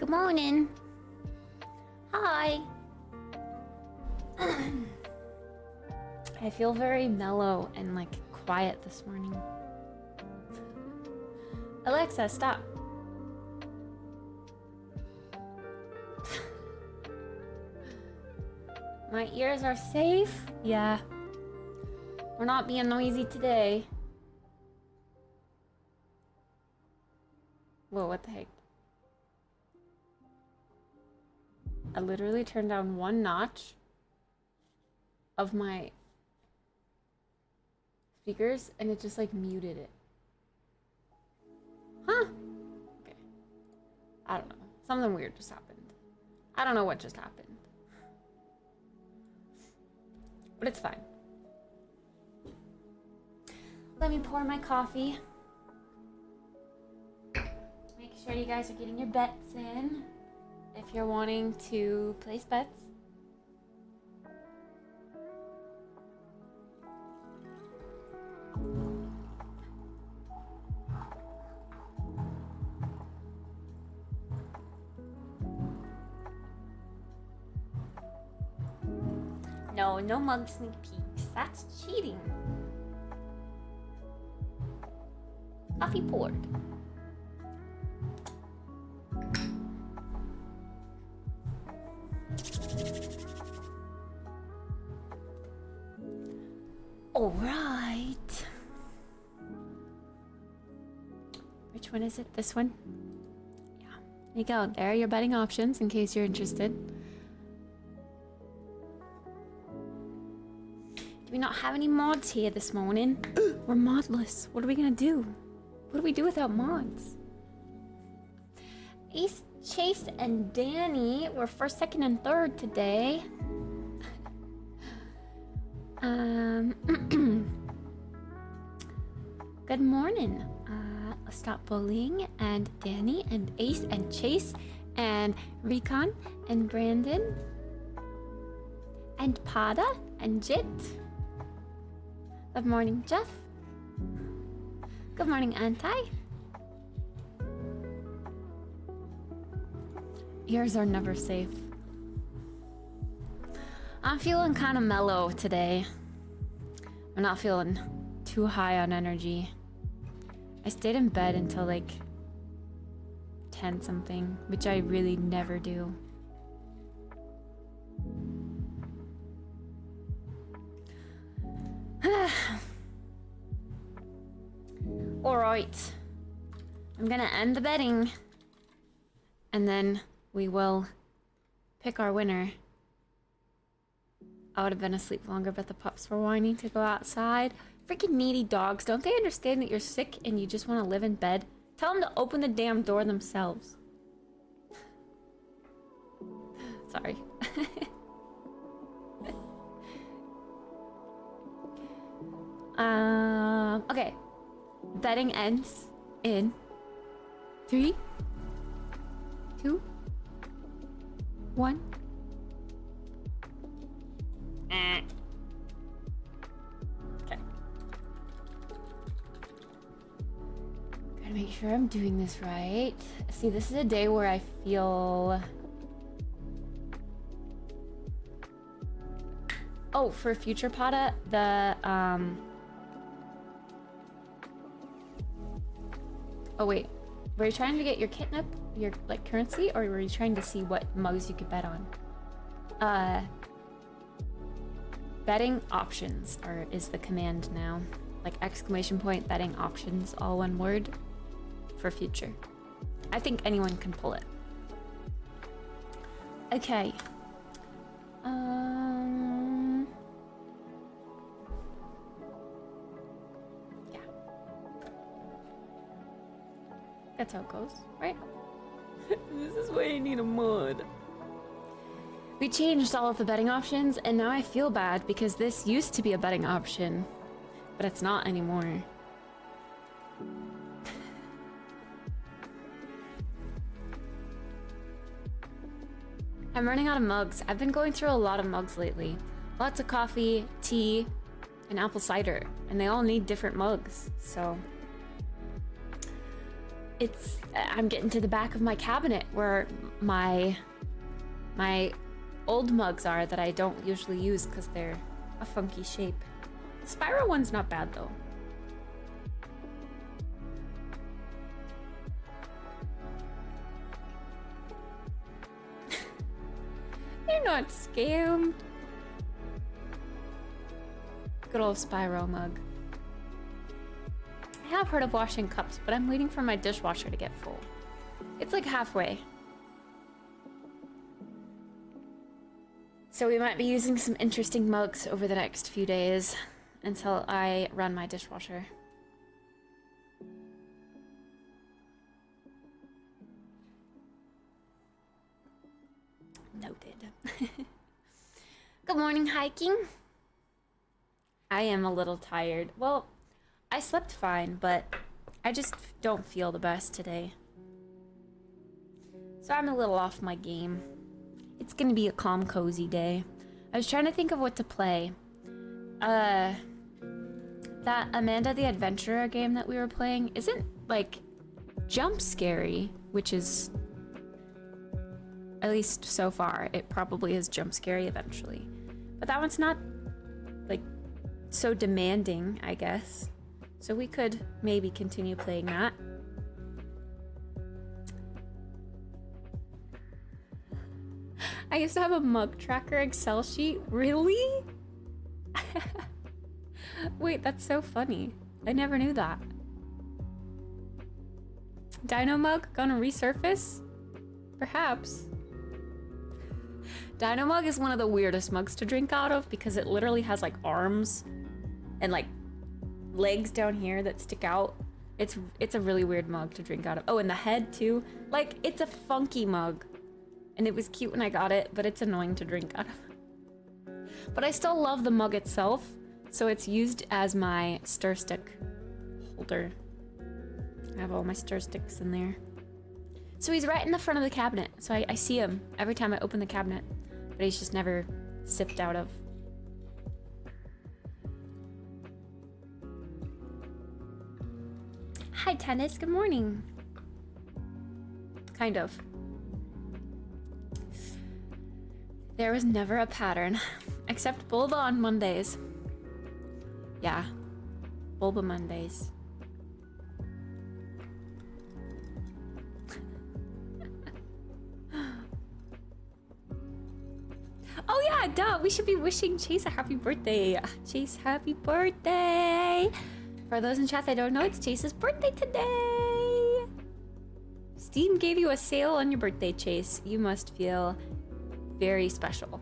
Good morning. Hi. I feel very mellow and like quiet this morning. Alexa, stop. My ears are safe? Yeah. We're not being noisy today. Whoa, what the heck? I literally turned down one notch of my speakers and it just like muted it. Huh? Okay. I don't know. Something weird just happened. I don't know what just happened. But it's fine. Let me pour my coffee. Make sure you guys are getting your bets in if you're wanting to place bets. No, no mug sneak peeks. That's cheating. Coffee poured. All right. Which one is it? This one? Yeah. There you go. There are your betting options in case you're interested. Do we not have any mods here this morning? We're modless. What are we gonna do? What do we do without mods? Ace, Chase, and Danny were first, second, and third today. Good morning. Stop Bullying, and Danny, and Ace, and Chase, and Recon, and Brandon, and Pada, and Jit. Good morning, Jeff. Good morning, Anti. Ears are never safe. I'm feeling kind of mellow today. I'm not feeling too high on energy. I stayed in bed until like 10 something, which I really never do. Alright. I'm gonna end the betting. And then we will pick our winner. I would have been asleep longer, but the pups were whining to go outside. Freaking needy dogs. Don't they understand that you're sick and you just want to live in bed? Tell them to open the damn door themselves. Sorry. Okay. Betting ends in 3, 2, 1. Okay. Gotta make sure I'm doing this right. See, this is a day where I feel... Oh, for future Pada, the, Oh, wait. Were you trying to get your kidnap, your, like, currency? Or were you trying to see what mugs you could bet on? Betting options is the command now. Like, exclamation point, betting options, all one word. For future. I think anyone can pull it. Okay. Yeah. That's how it goes, right? This is why I need a mod. We changed all of the betting options, and now I feel bad because this used to be a betting option, but it's not anymore. I'm running out of mugs. I've been going through a lot of mugs lately. Lots of coffee, tea, and apple cider, and they all need different mugs, so... I'm getting to the back of my cabinet where my old mugs are that I don't usually use because they're a funky shape. The spiral one's not bad though. You're not scammed. Good old Spyro mug. I have heard of washing cups, but I'm waiting for my dishwasher to get full. It's like halfway. So we might be using some interesting mugs over the next few days until I run my dishwasher. Noted. Good morning, hiking. I am a little tired. Well, I slept fine, but I just don't feel the best today. So I'm a little off my game. It's gonna be a calm, cozy day. I was trying to think of what to play. That Amanda the Adventurer game that we were playing isn't, like, jump scary, which is, at least so far, it probably is jump scary eventually. But that one's not, like, so demanding, I guess. So we could maybe continue playing that. I used to have a mug tracker Excel sheet. Really? Wait, that's so funny. I never knew that. Dino mug gonna resurface? Perhaps. Dino mug is one of the weirdest mugs to drink out of because it literally has like arms and like legs down here that stick out. It's a really weird mug to drink out of. Oh, and the head too. Like, it's a funky mug. And it was cute when I got it, but it's annoying to drink out of. But I still love the mug itself, so it's used as my stir stick holder. I have all my stir sticks in there. So he's right in the front of the cabinet, so I see him every time I open the cabinet, but he's just never sipped out of. Hi, Tennis. Good morning. Kind of. There was never a pattern, except Bulba on Mondays. Yeah, Bulba Mondays. Oh yeah, duh, we should be wishing Chase a happy birthday. Chase, happy birthday. For those in chat that don't know, it's Chase's birthday today. Steam gave you a sale on your birthday, Chase. You must feel very special.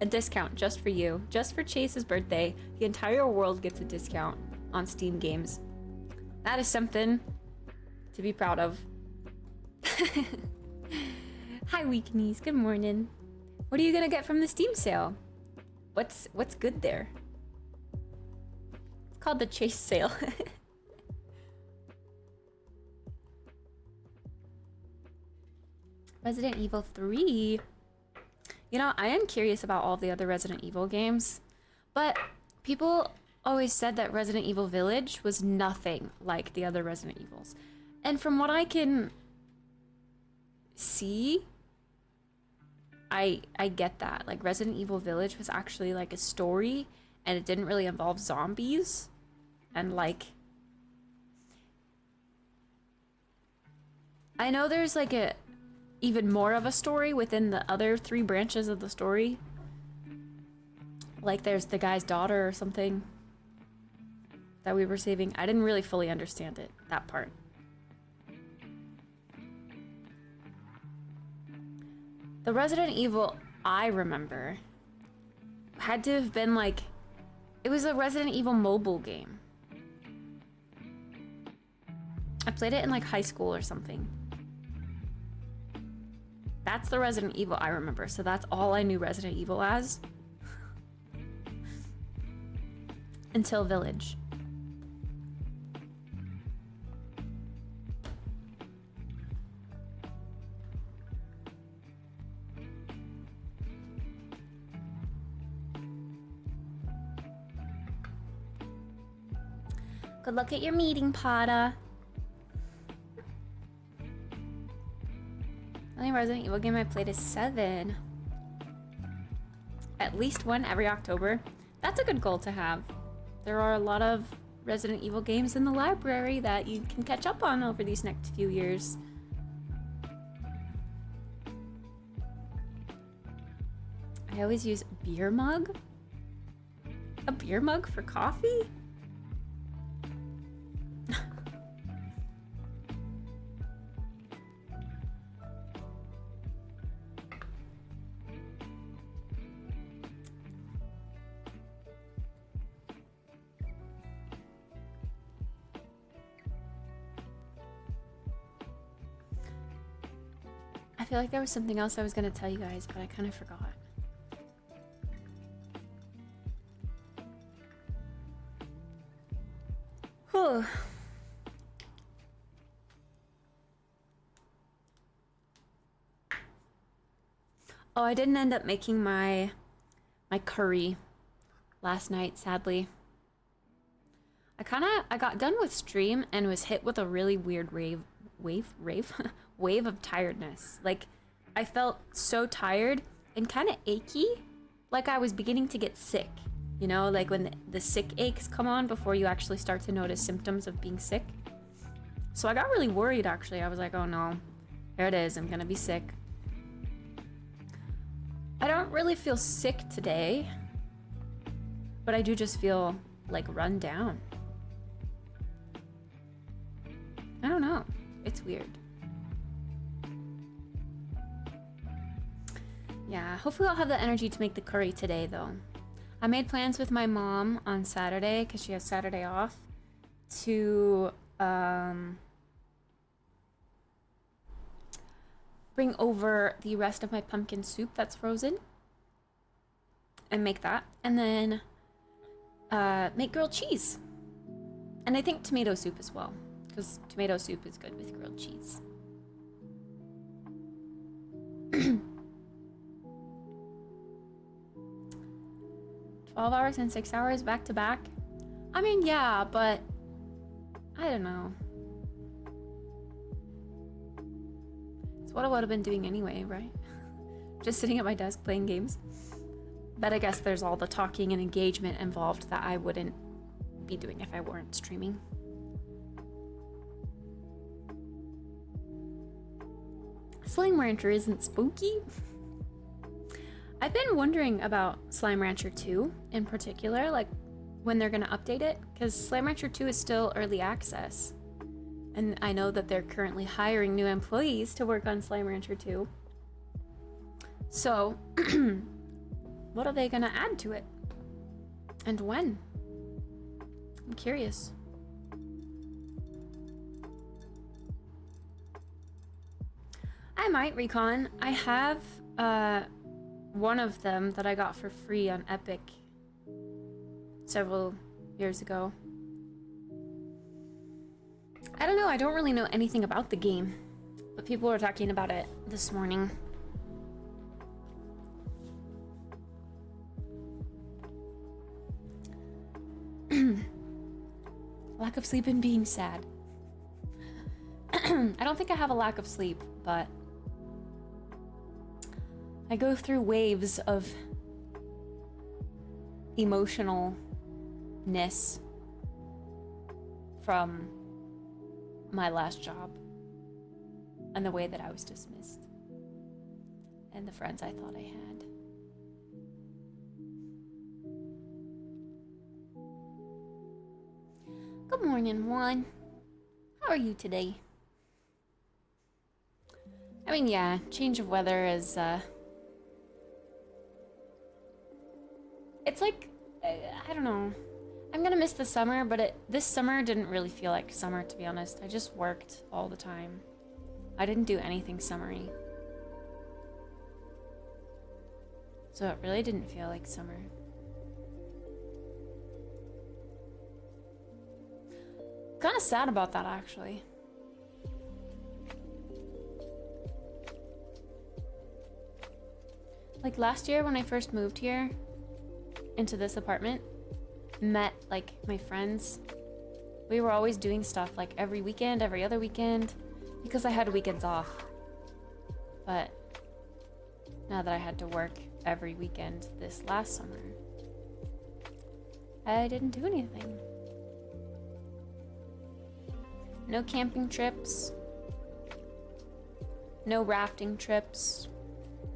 A discount just for you, just for Chase's birthday. The entire world gets a discount on Steam games. That is something to be proud of. Hi, Weeknies. Good morning. What are you gonna get from the Steam sale? What's good there? It's called the Chase sale. Resident Evil 3. You know, I am curious about all the other Resident Evil games, but people always said that Resident Evil Village was nothing like the other Resident Evils. And from what I can see, I get that. Like, Resident Evil Village was actually like a story, and it didn't really involve zombies. And like, I know there's like a even more of a story within the other 3 branches of the story. Like, there's the guy's daughter or something that we were saving. I didn't really fully understand it, that part. The Resident Evil I remember had to have been like, it was a Resident Evil mobile game. I played it in like high school or something. That's the Resident Evil I remember, so that's all I knew Resident Evil as. Until Village. Good luck at your meeting, Pada. only Resident Evil game I played is 7. At least one every October. That's a good goal to have. There are a lot of Resident Evil games in the library that you can catch up on over these next few years. I always use a beer mug. A beer mug for coffee? I feel like there was something else I was gonna tell you guys, but I kind of forgot. Whew. Oh, I didn't end up making my curry last night, sadly. I got done with stream and was hit with a really weird wave of tiredness. Like, I felt so tired and kind of achy, like I was beginning to get sick. You know, like when the sick aches come on before you actually start to notice symptoms of being sick. So I got really worried, actually. I was like, oh no, here it is, I'm gonna be sick. I don't really feel sick today, but I do just feel like run down. I don't know, it's weird. Yeah, hopefully I'll have the energy to make the curry today, though. I made plans with my mom on Saturday, because she has Saturday off, to bring over the rest of my pumpkin soup that's frozen and make that, and then make grilled cheese. And I think tomato soup as well, because tomato soup is good with grilled cheese. 12 hours and 6 hours back to back? I mean, yeah, but I don't know. It's what I would have been doing anyway, right? Just sitting at my desk playing games. But I guess there's all the talking and engagement involved that I wouldn't be doing if I weren't streaming. Slime Rancher isn't spooky. I've been wondering about Slime Rancher 2 in particular, like when they're gonna update it, because Slime Rancher 2 is still early access. And I know that they're currently hiring new employees to work on Slime Rancher 2. So, what are they gonna add to it? And when? I'm curious. I might recon. I have one of them that I got for free on Epic several years ago. I don't know, I don't really know anything about the game, but people were talking about it this morning. Lack of sleep and being sad. I don't think I have a lack of sleep, but I go through waves of emotionalness from my last job and the way that I was dismissed and the friends I thought I had. Good morning, Juan. How are you today? I mean, yeah, change of weather is, it's like, I don't know. I'm gonna miss the summer, but this summer didn't really feel like summer, to be honest. I just worked all the time. I didn't do anything summery. So it really didn't feel like summer. Kind of sad about that, actually. Like last year when I first moved here into this apartment, met like my friends, we were always doing stuff like every weekend, every other weekend, because I had weekends off. But now that I had to work every weekend this last summer, I didn't do anything. No camping trips. No rafting trips.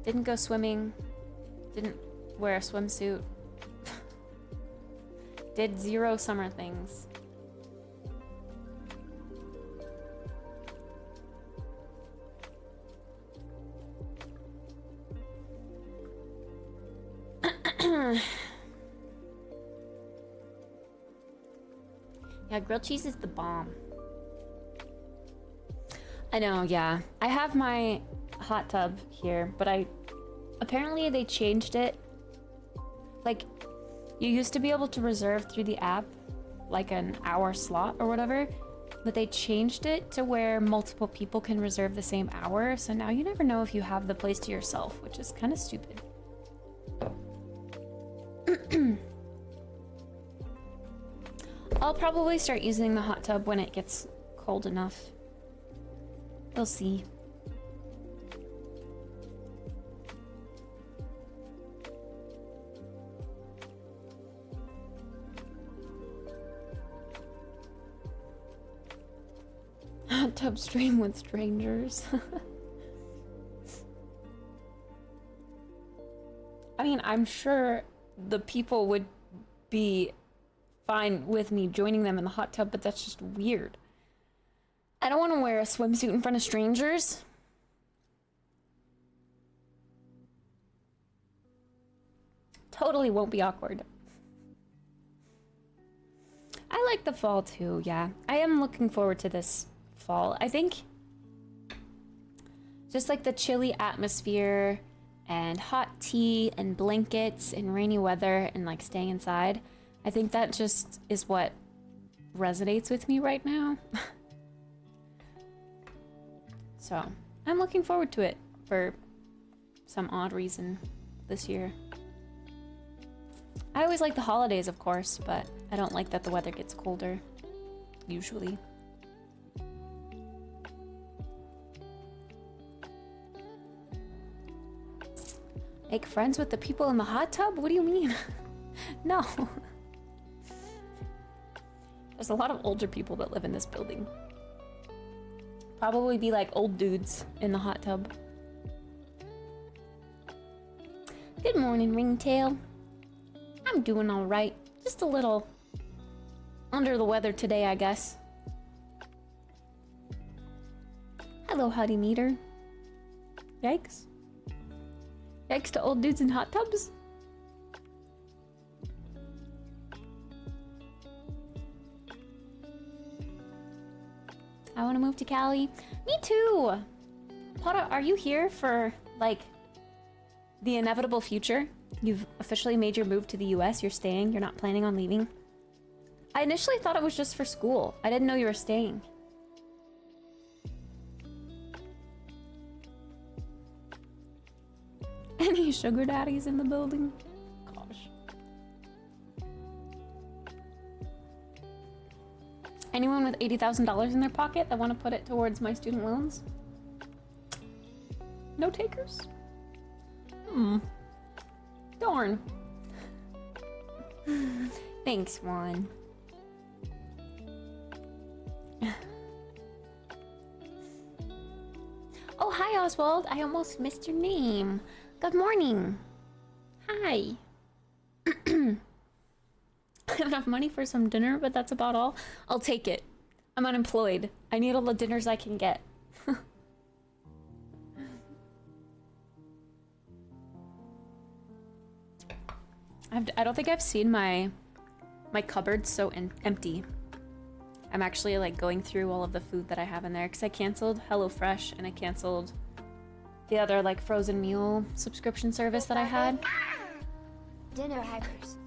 Didn't go swimming. Didn't wear a swimsuit. Did 0 summer things. Yeah, grilled cheese is the bomb. I know, yeah. I have my hot tub here, but apparently they changed it. Like, you used to be able to reserve through the app, like an hour slot or whatever, but they changed it to where multiple people can reserve the same hour, so now you never know if you have the place to yourself, which is kind of stupid. I'll probably start using the hot tub when it gets cold enough. We'll see. Hot tub stream with strangers. I mean, I'm sure the people would be fine with me joining them in the hot tub, but that's just weird. I don't want to wear a swimsuit in front of strangers. Totally won't be awkward. I like the fall too, yeah. I am looking forward to this fall. I think just like the chilly atmosphere and hot tea and blankets and rainy weather and like staying inside. I think that just is what resonates with me right now. So I'm looking forward to it for some odd reason this year. I always like the holidays, of course, but I don't like that the weather gets colder, usually. Make friends with the people in the hot tub? What do you mean? No. There's a lot of older people that live in this building. Probably be like old dudes in the hot tub. Good morning, Ringtail. I'm doing all right. Just a little under the weather today, I guess. Hello, Howdy Meter. Yikes. Yikes to old dudes in hot tubs. I want to move to Cali. Me too. Potta, are you here for, like, the inevitable future? You've officially made your move to the US. You're staying. You're not planning on leaving. I initially thought it was just for school. I didn't know you were staying. Any sugar daddies in the building? Gosh. Anyone with $80,000 in their pocket that want to put it towards my student loans? No takers? Darn. Thanks, Juan. Oh, hi, Oswald. I almost missed your name. Good morning. Hi. I have enough money for some dinner, but that's about all. I'll take it. I'm unemployed. I need all the dinners I can get. I don't think I've seen my cupboard so empty. I'm actually like going through all of the food that I have in there because I canceled HelloFresh and I canceled the other like frozen meal subscription service that I had. Dinner hackers.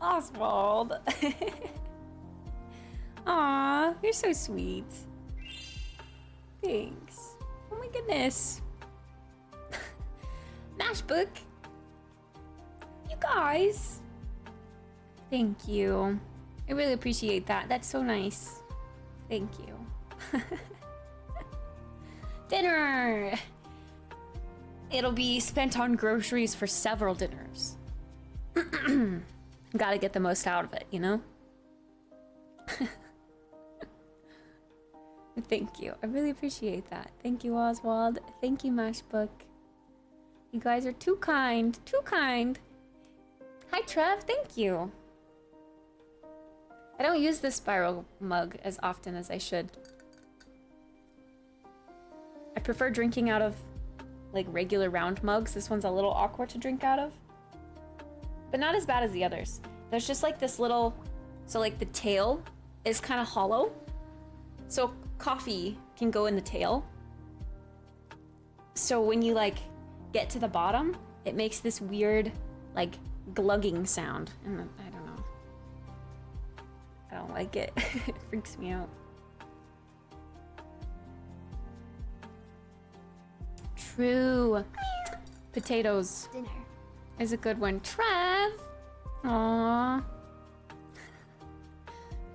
Oswald. Aw, you're so sweet. Thanks. Oh my goodness. Mashbook. You guys. Thank you. I really appreciate that. That's so nice. Thank you. dinner. It'll be spent on groceries for several dinners. Gotta get the most out of it, you know? Thank you. I really appreciate that. Thank you, Oswald. Thank you, Mashbook. You guys are too kind. Too kind. Hi, Trev. Thank you. I don't use this spiral mug as often as I should. I prefer drinking out of, like, regular round mugs. This one's a little awkward to drink out of. But not as bad as the others. There's just, like, this little... So, like, the tail is kind of hollow. So, coffee can go in the tail. So, when you, like, get to the bottom, it makes this weird, like, glugging sound. And I don't know. I don't like it. It freaks me out. True. Potatoes Dinner. is a good one. Trev! Aww.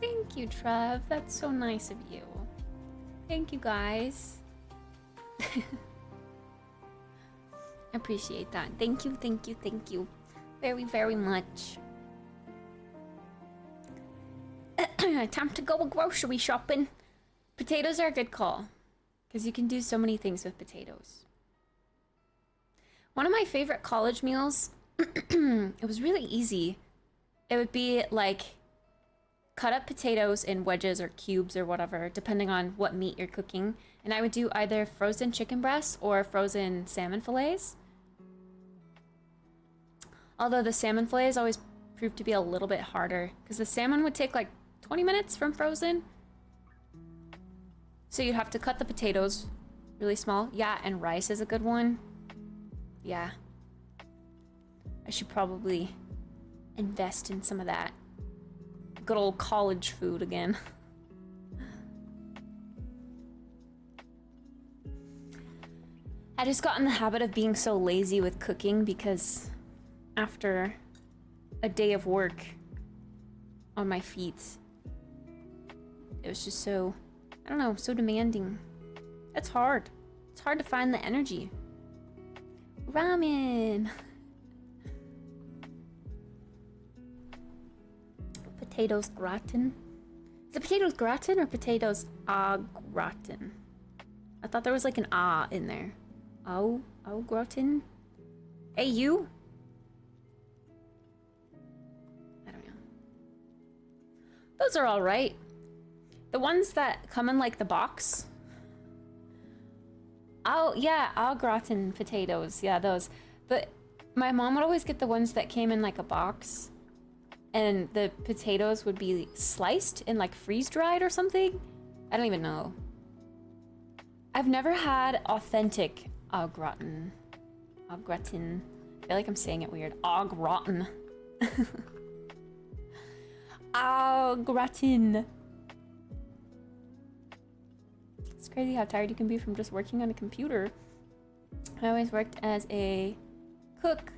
Thank you, Trev. That's so nice of you. Thank you, guys. I appreciate that. Thank you, thank you, thank you. Very, very much. Time to go grocery shopping. Potatoes are a good call, because you can do so many things with potatoes. One of my favorite college meals, it was really easy. It would be like cut up potatoes in wedges or cubes or whatever, depending on what meat you're cooking. And I would do either frozen chicken breasts or frozen salmon fillets. Although the salmon fillets always proved to be a little bit harder, because the salmon would take like 20 minutes from frozen. So you'd have to cut the potatoes really small. Yeah, and rice is a good one. Yeah. I should probably invest in some of that. Good old college food again. I just got in the habit of being so lazy with cooking because after a day of work on my feet, it was just so, I don't know, so demanding. It's hard. It's hard to find the energy. Ramen. Potatoes gratin. Is it potatoes gratin or potatoes au gratin? I thought there was like an ah in there. Au gratin? AU? I don't know. Those are all right. The ones that come in like the box. Oh, yeah, au gratin potatoes. Yeah, those. But my mom would always get the ones that came in like a box. And the potatoes would be sliced and like freeze-dried or something. I don't even know. I've never had authentic au gratin. Au gratin. I feel like I'm saying it weird. Au gratin. Au gratin. It's crazy how tired you can be from just working on a computer. I always worked as a cook.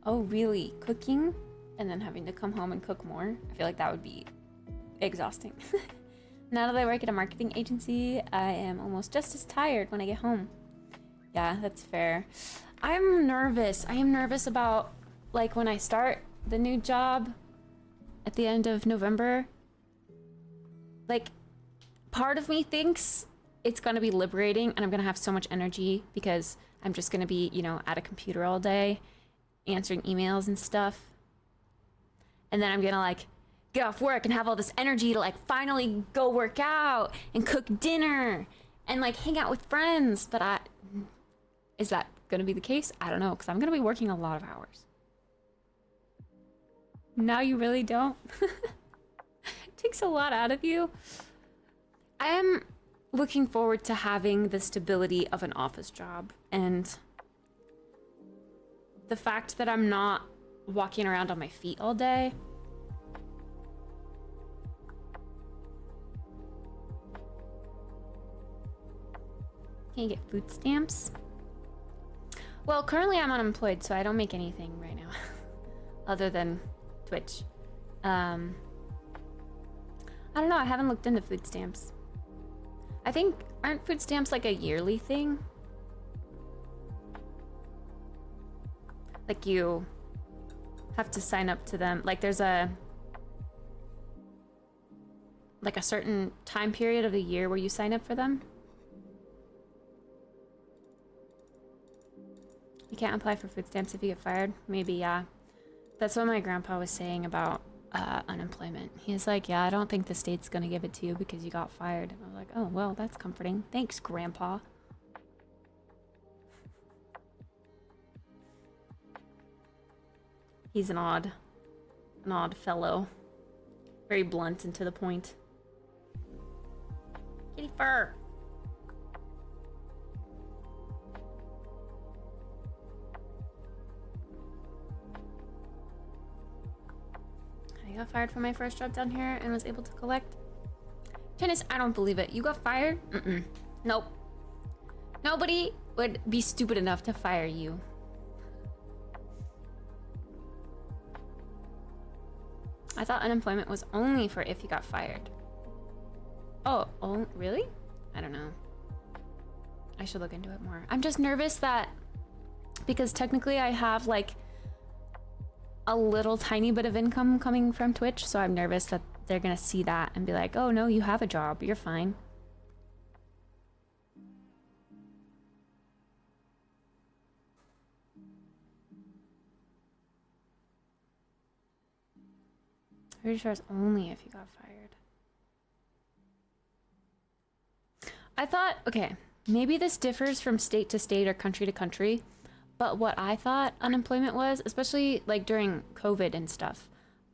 Oh, really? Cooking? And then having to come home and cook more? I feel like that would be exhausting. Now that I work at a marketing agency, I am almost just as tired when I get home. Yeah, that's fair. I'm nervous. I am nervous about, like, when I start the new job at the end of November. Like, part of me thinks it's gonna be liberating and I'm gonna have so much energy because I'm just gonna be, you know, at a computer all day, answering emails and stuff. And then I'm gonna, like, get off work and have all this energy to, like, finally go work out and cook dinner and, like, hang out with friends. But is that gonna be the case? I don't know, because I'm gonna be working a lot of hours. Now you really don't? It takes a lot out of you. I am looking forward to having the stability of an office job and the fact that I'm not walking around on my feet all day. Can you get food stamps? Well, currently I'm unemployed, so I don't make anything right now other than Twitch. I don't know, I haven't looked into food stamps. I think, aren't food stamps like a yearly thing? Like you have to sign up to them. Like there's a certain time period of the year where you sign up for them. You can't apply for food stamps if you get fired. Maybe, yeah. That's what my grandpa was saying about unemployment. He's like, yeah, I don't think the state's gonna give it to you because you got fired. And I was like, oh, well, that's comforting. Thanks, Grandpa. He's an odd fellow. Very blunt and to the point. Kitty fur. I got fired from my first job down here and was able to collect. Tennis, I don't believe it. You got fired? Mm-mm. Nope. Nobody would be stupid enough to fire you. I thought unemployment was only for if you got fired. Oh, really? I don't know. I should look into it more. I'm just nervous that because technically I have like a little tiny bit of income coming from Twitch, so I'm nervous that they're gonna see that and be like, oh no, you have a job, you're fine. Pretty sure it's only if you got fired. I thought, okay, maybe this differs from state to state or country to country, but what I thought unemployment was, especially like during COVID and stuff,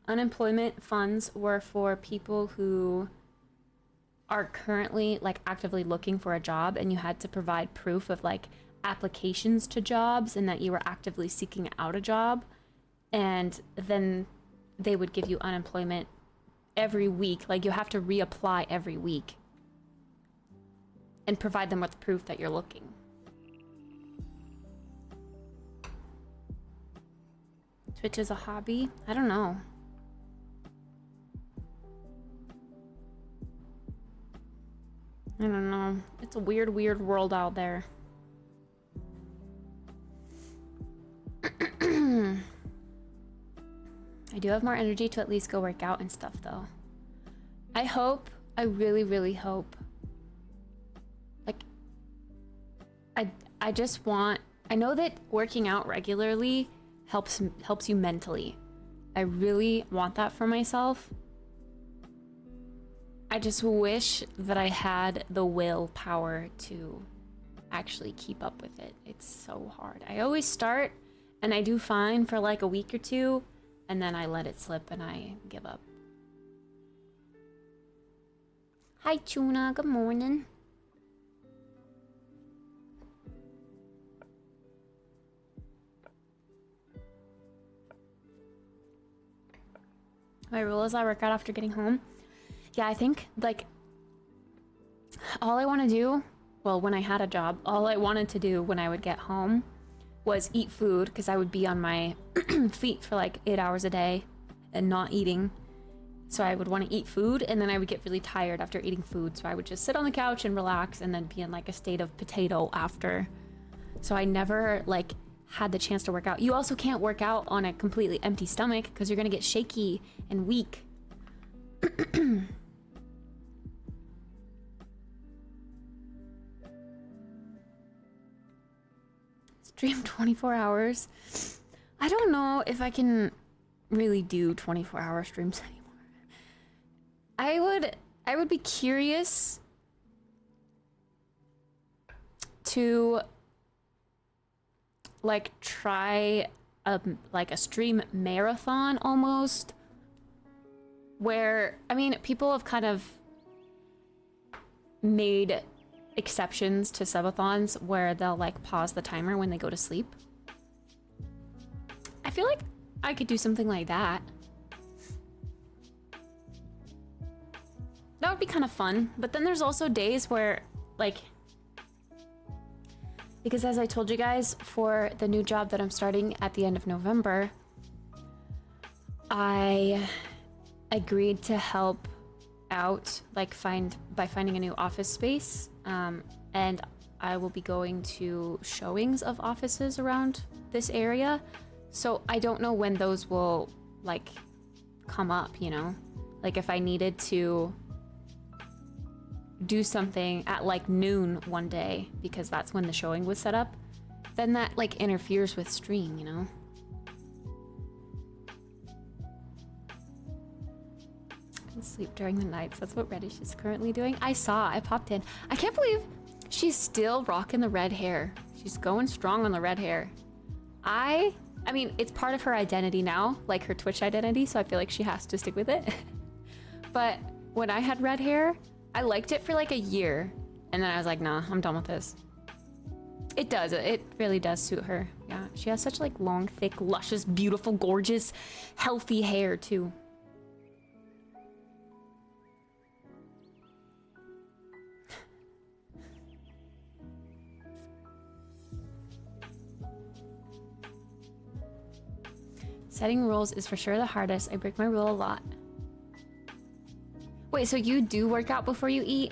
unemployment funds were for people who are currently like actively looking for a job, and you had to provide proof of like applications to jobs and that you were actively seeking out a job, and then they would give you unemployment every week. Like you have to reapply every week and provide them with proof that you're looking. Twitch is a hobby? I don't know. I don't know. It's a weird, weird world out there. I do have more energy to at least go work out and stuff though. I hope, I really, really hope. Like, I just want, I know that working out regularly helps you mentally. I really want that for myself. I just wish that I had the willpower to actually keep up with it. It's so hard. I always start and I do fine for like a week or two, and then I let it slip and I give up. Hi, Tuna. Good morning. My rule is I work out after getting home. Yeah, I think like all I want to do, well, when I had a job, all I wanted to do when I would get home was eat food, because I would be on my feet for like 8 hours a day and not eating. So I would want to eat food, and then I would get really tired after eating food. So I would just sit on the couch and relax and then be in like a state of potato after. So I never like had the chance to work out. You also can't work out on a completely empty stomach because you're going to get shaky and weak. Stream 24 hours. I don't know if I can really do 24-hour streams anymore. I would be curious to like try a stream marathon almost, where I mean people have kind of made exceptions to subathons where they'll like pause the timer when they go to sleep. I feel like I could do something like that. That would be kind of fun. But then there's also days where like, because as I told you guys, for the new job that I'm starting at the end of November, I agreed to help out, like by finding a new office space, and I will be going to showings of offices around this area. So I don't know when those will like come up, you know? Like if I needed to do something at like noon one day because that's when the showing was set up, then that like interferes with stream, you know? Sleep during the nights. That's what Reddish is currently doing. I popped in. I can't believe she's still rocking the red hair. She's going strong on the red hair. I mean, it's part of her identity now, like her Twitch identity, so I feel like she has to stick with it. But when I had red hair, I liked it for like a year, and then I was like, nah, I'm done with this. It really does suit her. Yeah, she has such like long, thick, luscious, beautiful, gorgeous, healthy hair too. Setting rules is for sure the hardest. I break my rule a lot. Wait, so you do work out before you eat?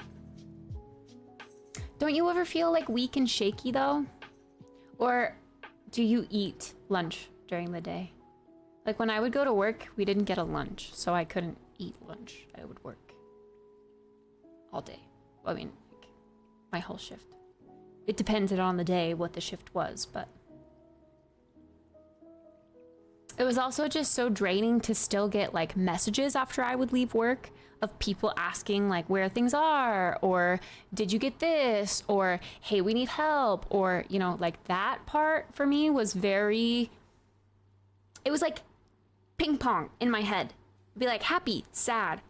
Don't you ever feel like weak and shaky though? Or do you eat lunch during the day? Like when I would go to work, we didn't get a lunch, so I couldn't eat lunch. I would work all day. I mean, like my whole shift. It depended on the day what the shift was, but it was also just so draining to still get like messages after I would leave work of people asking like where things are, or did you get this, or hey, we need help, or you know, like that part for me was very, it was like ping pong in my head. It'd be like happy, sad,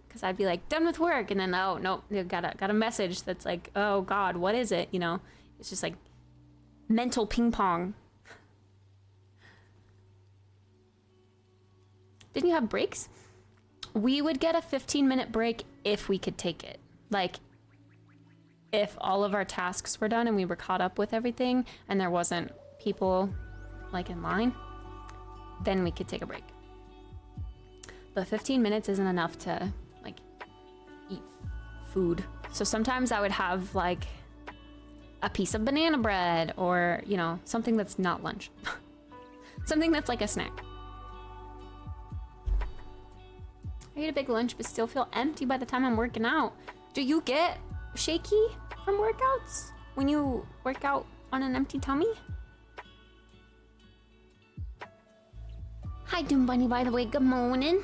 because I'd be like done with work, and then oh no, got a message that's like, oh god, what is it, you know? It's just like mental ping pong. Didn't you have breaks? We would get a 15-minute break if we could take it. Like, if all of our tasks were done and we were caught up with everything and there wasn't people, like, in line, then we could take a break. But 15 minutes isn't enough to, like, eat food. So sometimes I would have, like, a piece of banana bread or, you know, something that's not lunch. Something that's like a snack. I eat a big lunch but still feel empty by the time I'm working out. Do you get shaky from workouts when you work out on an empty tummy? Hi, Doom Bunny, by the way. Good morning.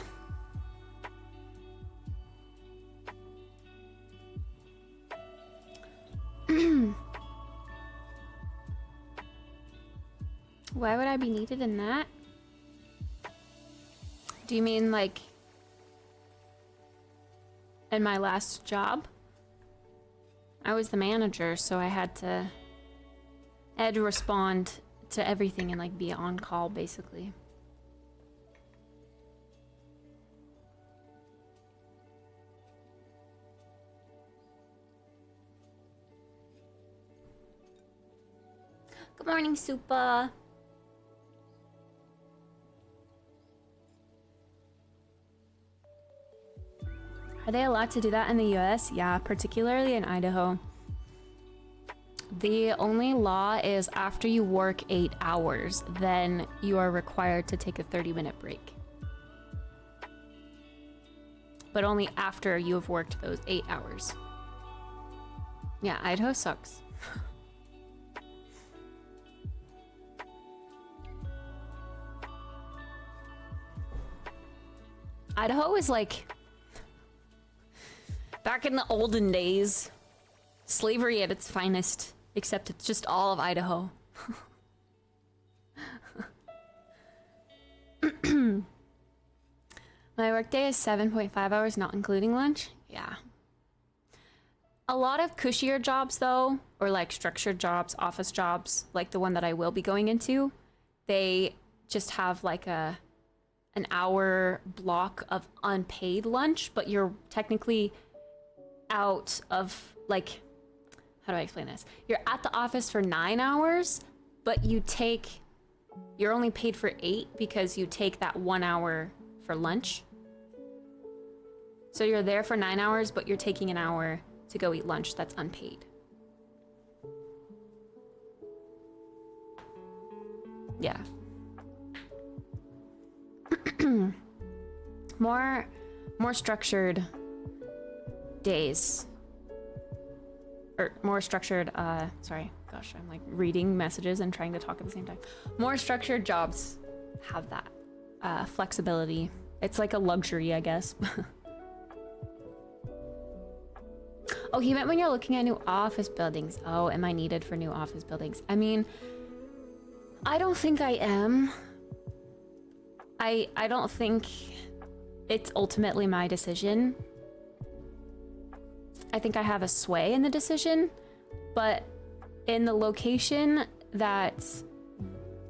Why would I be needed in that? Do you mean like in my last job? I was the manager, so I had to respond to everything and like be on call basically. Good morning, Supa. Are they allowed to do that in the US? Yeah, particularly in Idaho. The only law is after you work 8 hours, then you are required to take a 30-minute break. But only after you have worked those 8 hours. Yeah, Idaho sucks. Idaho is like back in the olden days, slavery at its finest, except it's just all of Idaho. My workday is 7.5 hours, not including lunch. Yeah. A lot of cushier jobs though, or like structured jobs, office jobs, like the one that I will be going into, they just have like an hour block of unpaid lunch, but you're technically out of like, how do I explain this? You're at the office for 9 hours, but you're only paid for 8 because you take that 1 hour for lunch. So you're there for 9 hours, but you're taking an hour to go eat lunch that's unpaid. Yeah. more structured days. Or more structured, sorry, gosh, I'm like reading messages and trying to talk at the same time. More structured jobs have that flexibility. It's like a luxury, I guess. Oh, he meant when you're looking at new office buildings. Oh, am I needed for new office buildings? I mean, I don't think I am. I don't think it's ultimately my decision. I think I have a sway in the decision, but in the location that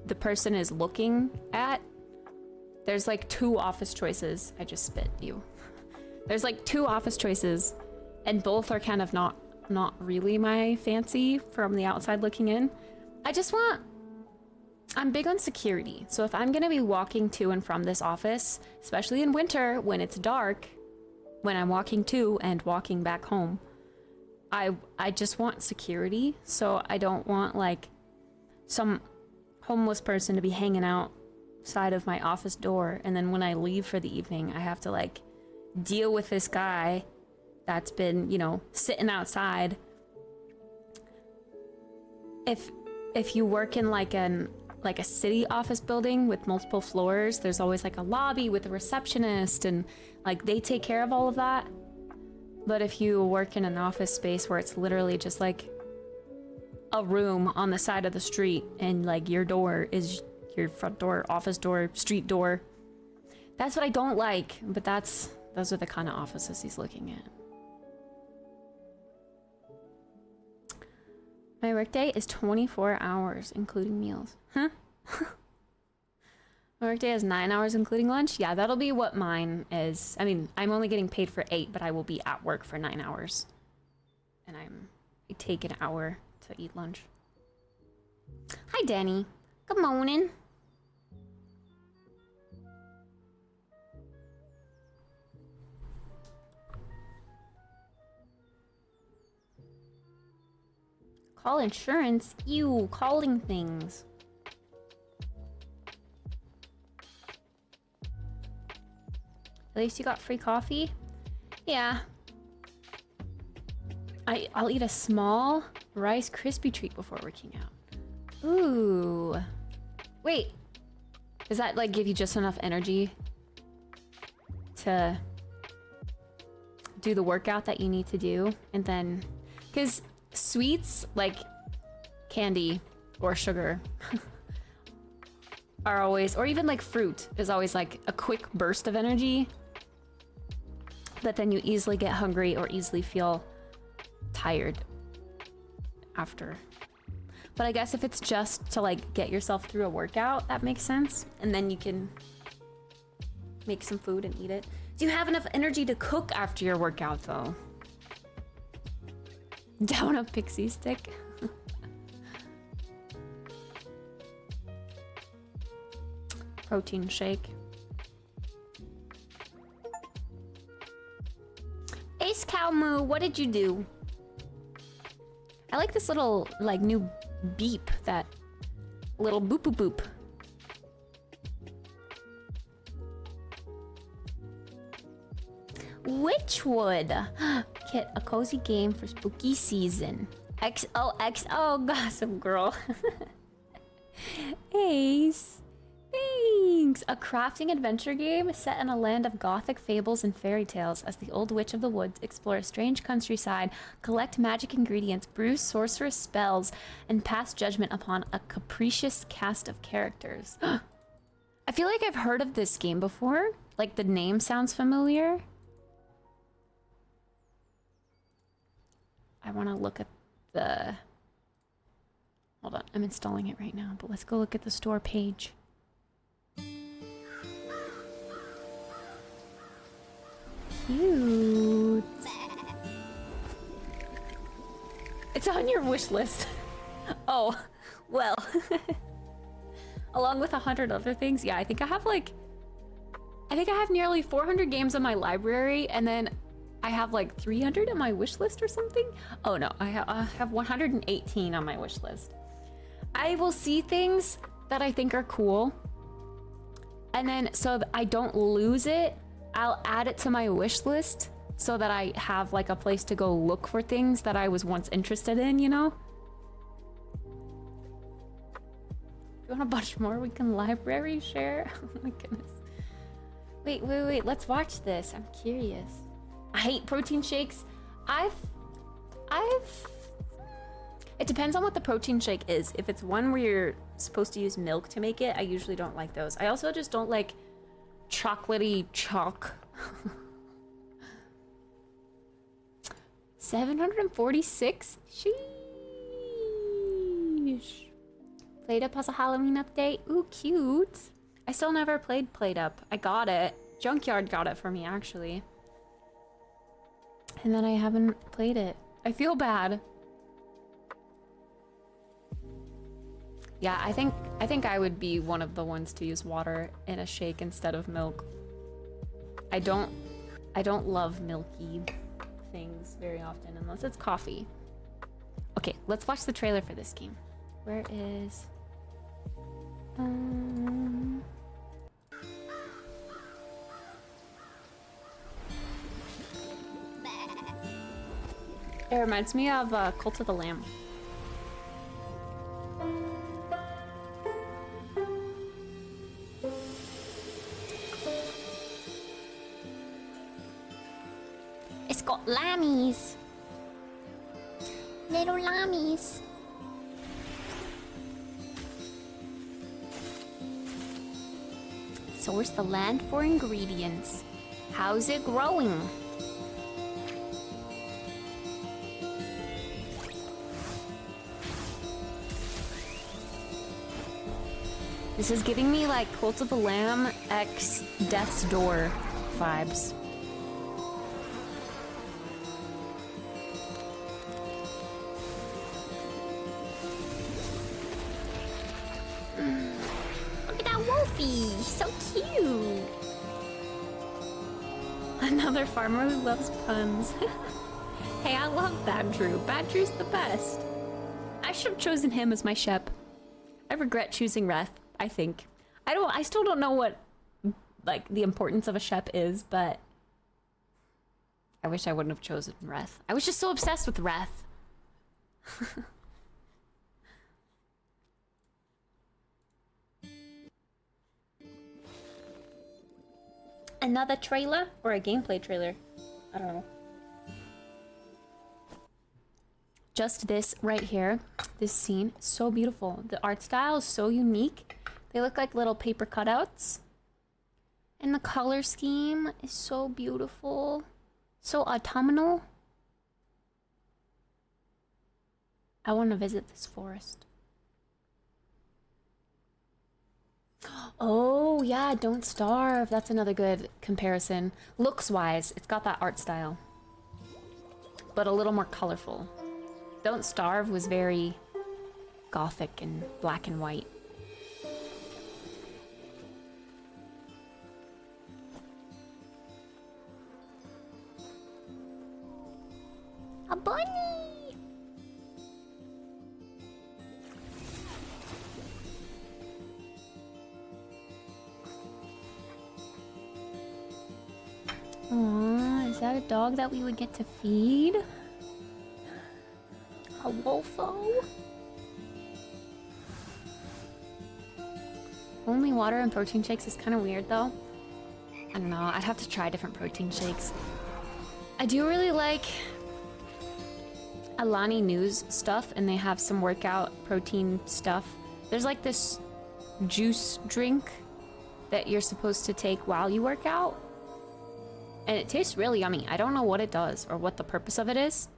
the person is looking at, there's like 2 office choices. I just spit you. There's like 2 office choices, and both are kind of not really my fancy from the outside looking in. I'm big on security. So if I'm gonna be walking to and from this office, especially in winter when it's dark, when I'm walking to and walking back home, I just want security. So I don't want like some homeless person to be hanging outside of my office door, and then when I leave for the evening, I have to like deal with this guy that's been, you know, sitting outside. If you work in like a city office building with multiple floors, there's always like a lobby with a receptionist, and like they take care of all of that. But if you work in an office space where it's literally just like a room on the side of the street, and like your door is your front door, office door, street door, that's what I don't like. But those are the kind of offices he's looking at. My workday is 24 hours, including meals. Huh? My workday is 9 hours, including lunch? Yeah, that'll be what mine is. I mean, I'm only getting paid for 8, but I will be at work for 9 hours. And I take an hour to eat lunch. Hi, Danny. Good morning. Call insurance? Ew, calling things. At least you got free coffee? Yeah. I'll eat a small Rice Krispie treat before working out. Ooh. Wait. Does that like give you just enough energy to do the workout that you need to do? And then, because sweets like candy or sugar are always, or even like fruit is always like a quick burst of energy, but then you easily get hungry or easily feel tired after. But I guess if it's just to like get yourself through a workout, that makes sense. And then you can make some food and eat it. Do you have enough energy to cook after your workout though? Down a pixie stick. Protein shake. Ace Cow Moo, what did you do? I like this little like new beep, that little boop boop boop. Witchwood. Kit, a cozy game for spooky season. XOXO, Gossip Girl. Ace. Thanks. A crafting adventure game set in a land of gothic fables and fairy tales as the old witch of the woods explore a strange countryside, collect magic ingredients, brew sorcerous spells, and pass judgment upon a capricious cast of characters. I feel like I've heard of this game before. Like the name sounds familiar. I want to look at the... Hold on, I'm installing it right now, but let's go look at the store page. Cute. It's on your wish list. Oh, well. Along with 100 other things. Yeah, I think I have like I think I have nearly 400 games on my library, and then I have like 300 on my wish list or something. Oh no, I have 118 on my wish list. I will see things that I think are cool, and then so that I don't lose it, I'll add it to my wish list so that I have like a place to go look for things that I was once interested in, you know? If you want a bunch more, we can library share. Oh my goodness. Wait, let's watch this. I'm curious. I hate protein shakes. It depends on what the protein shake is. If it's one where you're supposed to use milk to make it, I usually don't like those. I also just don't like chocolatey chalk. 746? Sheesh. Played Up has a Halloween update. Ooh, cute. I still never played Played Up. I got it. Junkyard got it for me, actually. And then I haven't played it. I feel bad. Yeah, I think I would be one of the ones to use water in a shake instead of milk. I don't love milky things very often unless it's coffee. Okay, let's watch the trailer for this game. Where is It reminds me of Cult of the Lamb. It's got lammies. Little lammies. Source the land for ingredients. How's it growing? This is giving me like Cult of the Lamb X Death's Door vibes. Look at that Wolfie, so cute. Another farmer who loves puns. Hey, I love Badrew. Badrew's the best. I should have chosen him as my Shep. I regret choosing Reth, I think. I still don't know what, like, the importance of a Shep is, but I wish I wouldn't have chosen Reth. I was just so obsessed with Reth. Another trailer? Or a gameplay trailer? I don't know. Just this right here, this scene, so beautiful. The art style is so unique. They look like little paper cutouts. And the color scheme is so beautiful. So autumnal. I want to visit this forest. Oh, yeah, Don't Starve. That's another good comparison. Looks-wise, it's got that art style. But a little more colorful. Don't Starve was very gothic and black and white. A bunny! Aww, is that a dog that we would get to feed? A wolfo? Only water and protein shakes is kind of weird though. I don't know, I'd have to try different protein shakes. I do really like Alani News stuff, and they have some workout protein stuff. There's like this juice drink that you're supposed to take while you work out. And it tastes really yummy. I don't know what it does or what the purpose of it is.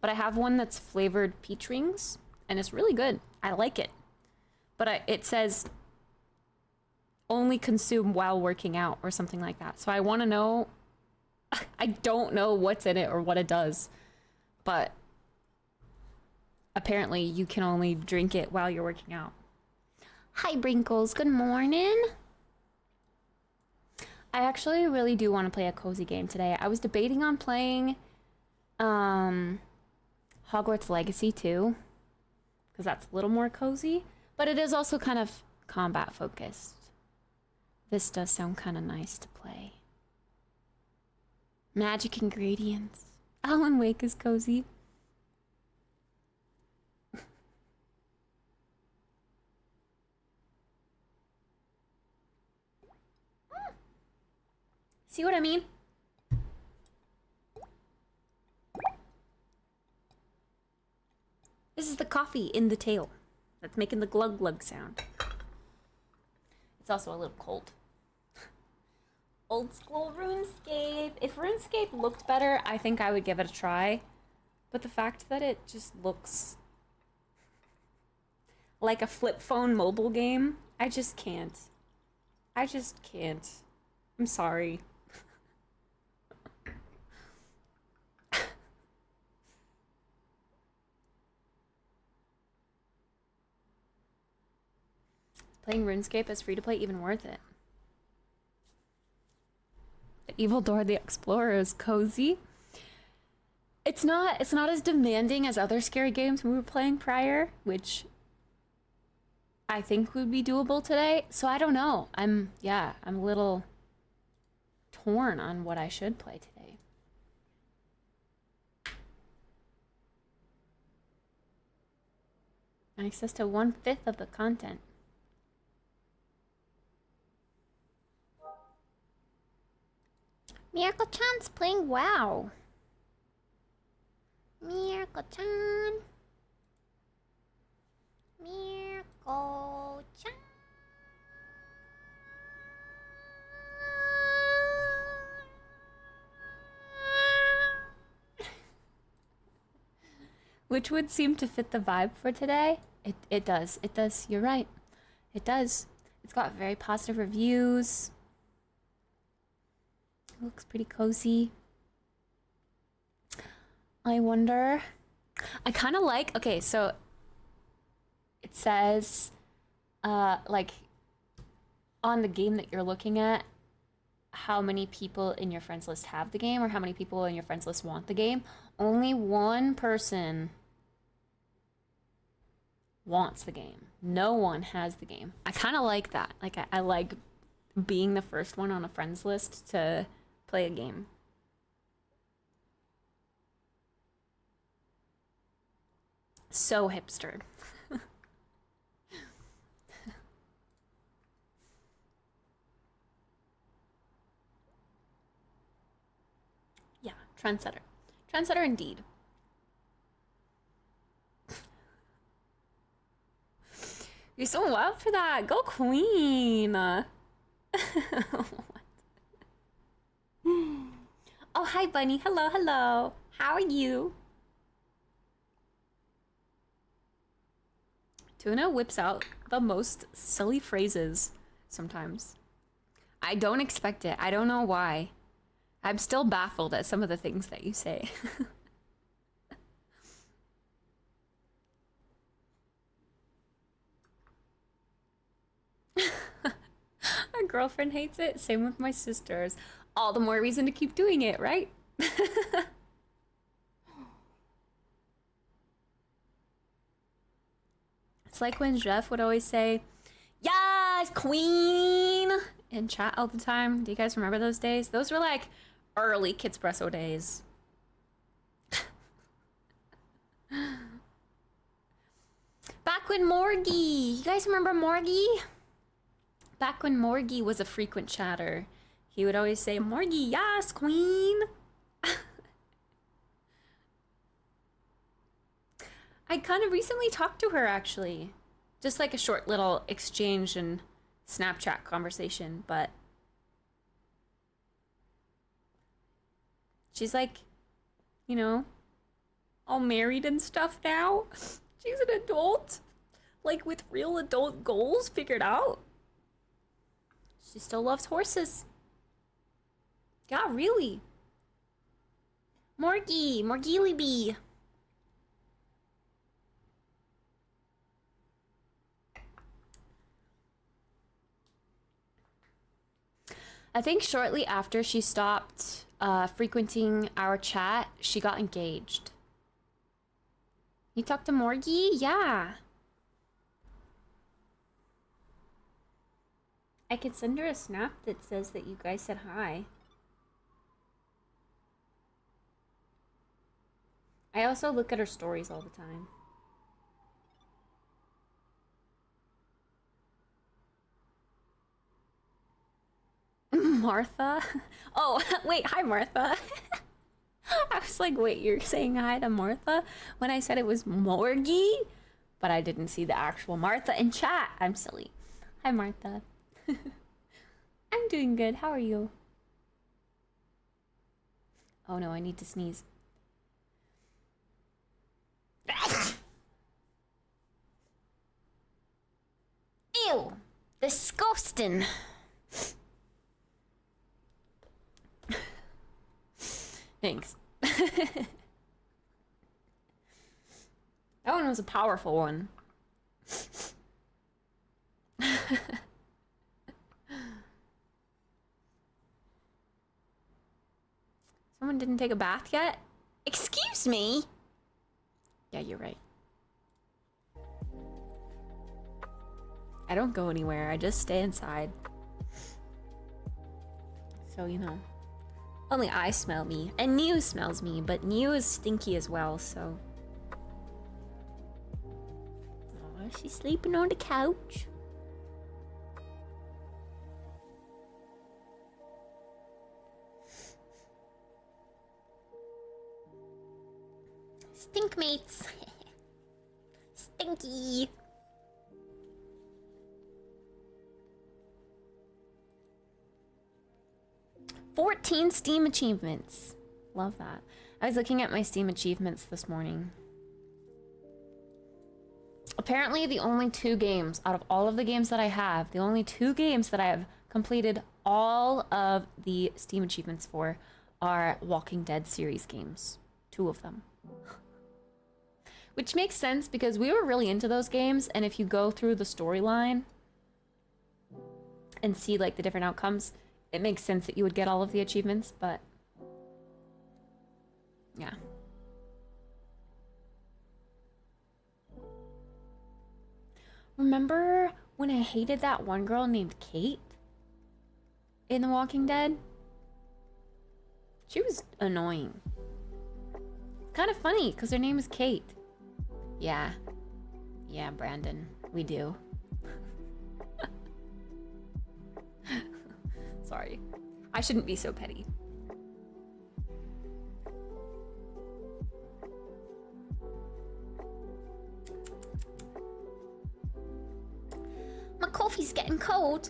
But I have one that's flavored peach rings, and it's really good. I like it. But it says only consume while working out or something like that. So I want to know. I don't know what's in it or what it does. But apparently you can only drink it while you're working out. Hi, Brinkles. Good morning. I actually really do want to play a cozy game today. I was debating on playing Hogwarts Legacy too, because that's a little more cozy, but it is also kind of combat focused. This does sound kind of nice to play. Magic ingredients. Alan Wake is cozy. See what I mean? This is the coffee in the tail that's making the glug glug sound. It's also a little cold. Old school RuneScape. If RuneScape looked better, I think I would give it a try. But the fact that it just looks like a flip phone mobile game, I just can't. I just can't. I'm sorry. Playing RuneScape is free to play even worth it. The Evil Door the Explorer is cozy. It's not as demanding as other scary games we were playing prior, which I think would be doable today. So I don't know. I'm a little torn on what I should play today. Access to 1/5 of the content. Miracle-chan's playing WoW. Miracle-chan. Miracle-chan. Which would seem to fit the vibe for today. It does. It does. You're right. It does. It's got very positive reviews. It looks pretty cozy. I wonder. I kind of like. Okay, so it says, like, on the game that you're looking at, how many people in your friends list have the game, or how many people in your friends list want the game. Only one person wants the game. No one has the game. I kind of like that. Like, I like being the first one on a friends list to play a game. So hipster. Yeah, trendsetter. Trendsetter indeed. You're so wild for that. Go queen. Oh, hi, bunny. Hello, hello. How are you? Tuna whips out the most silly phrases sometimes. I don't expect it. I don't know why. I'm still baffled at some of the things that you say. My girlfriend hates it. Same with my sisters. All the more reason to keep doing it, right? It's like when Jeff would always say, "Yes, queen!" in chat all the time. Do you guys remember those days? Those were like early Kittspresso days. Back when Morgie, you guys remember Morgie? Back when Morgie was a frequent chatter, he would always say, "Morgie, yes, queen." I kind of recently talked to her, actually. Just like a short little exchange and Snapchat conversation, but she's like, you know, all married and stuff now. She's an adult, like with real adult goals figured out. She still loves horses. Yeah, really. Morgie, Morgili bee. I think shortly after she stopped frequenting our chat, she got engaged. You talked to Morgie? Yeah. I could send her a snap that says that you guys said hi. I also look at her stories all the time. Martha? Oh, wait, hi Martha. I was like, wait, you're saying hi to Martha? When I said it was Morgie? But I didn't see the actual Martha in chat. I'm silly. Hi Martha. I'm doing good. How are you? Oh no, I need to sneeze. Ew! Disgusting! Thanks. That one was a powerful one. Someone didn't take a bath yet? Excuse me? Yeah, you're right. I don't go anywhere. I just stay inside. So, you know. Only I smell me. And New smells me, but New is stinky as well, so. Oh, she's sleeping on the couch. Stink mates. Stinky. "14 Steam achievements." Love that. I was looking at my Steam achievements this morning. Apparently the only 2 games out of all of the games that I have, the only 2 games that I have completed all of the Steam achievements for are Walking Dead series games. 2 of them. Which makes sense because we were really into those games, and if you go through the storyline and see like the different outcomes, it makes sense that you would get all of the achievements, but yeah. Remember when I hated that one girl named Kate in The Walking Dead? She was annoying. Kind of funny because her name is Kate. Yeah. Yeah, Brandon, we do. Sorry. I shouldn't be so petty. My coffee's getting cold.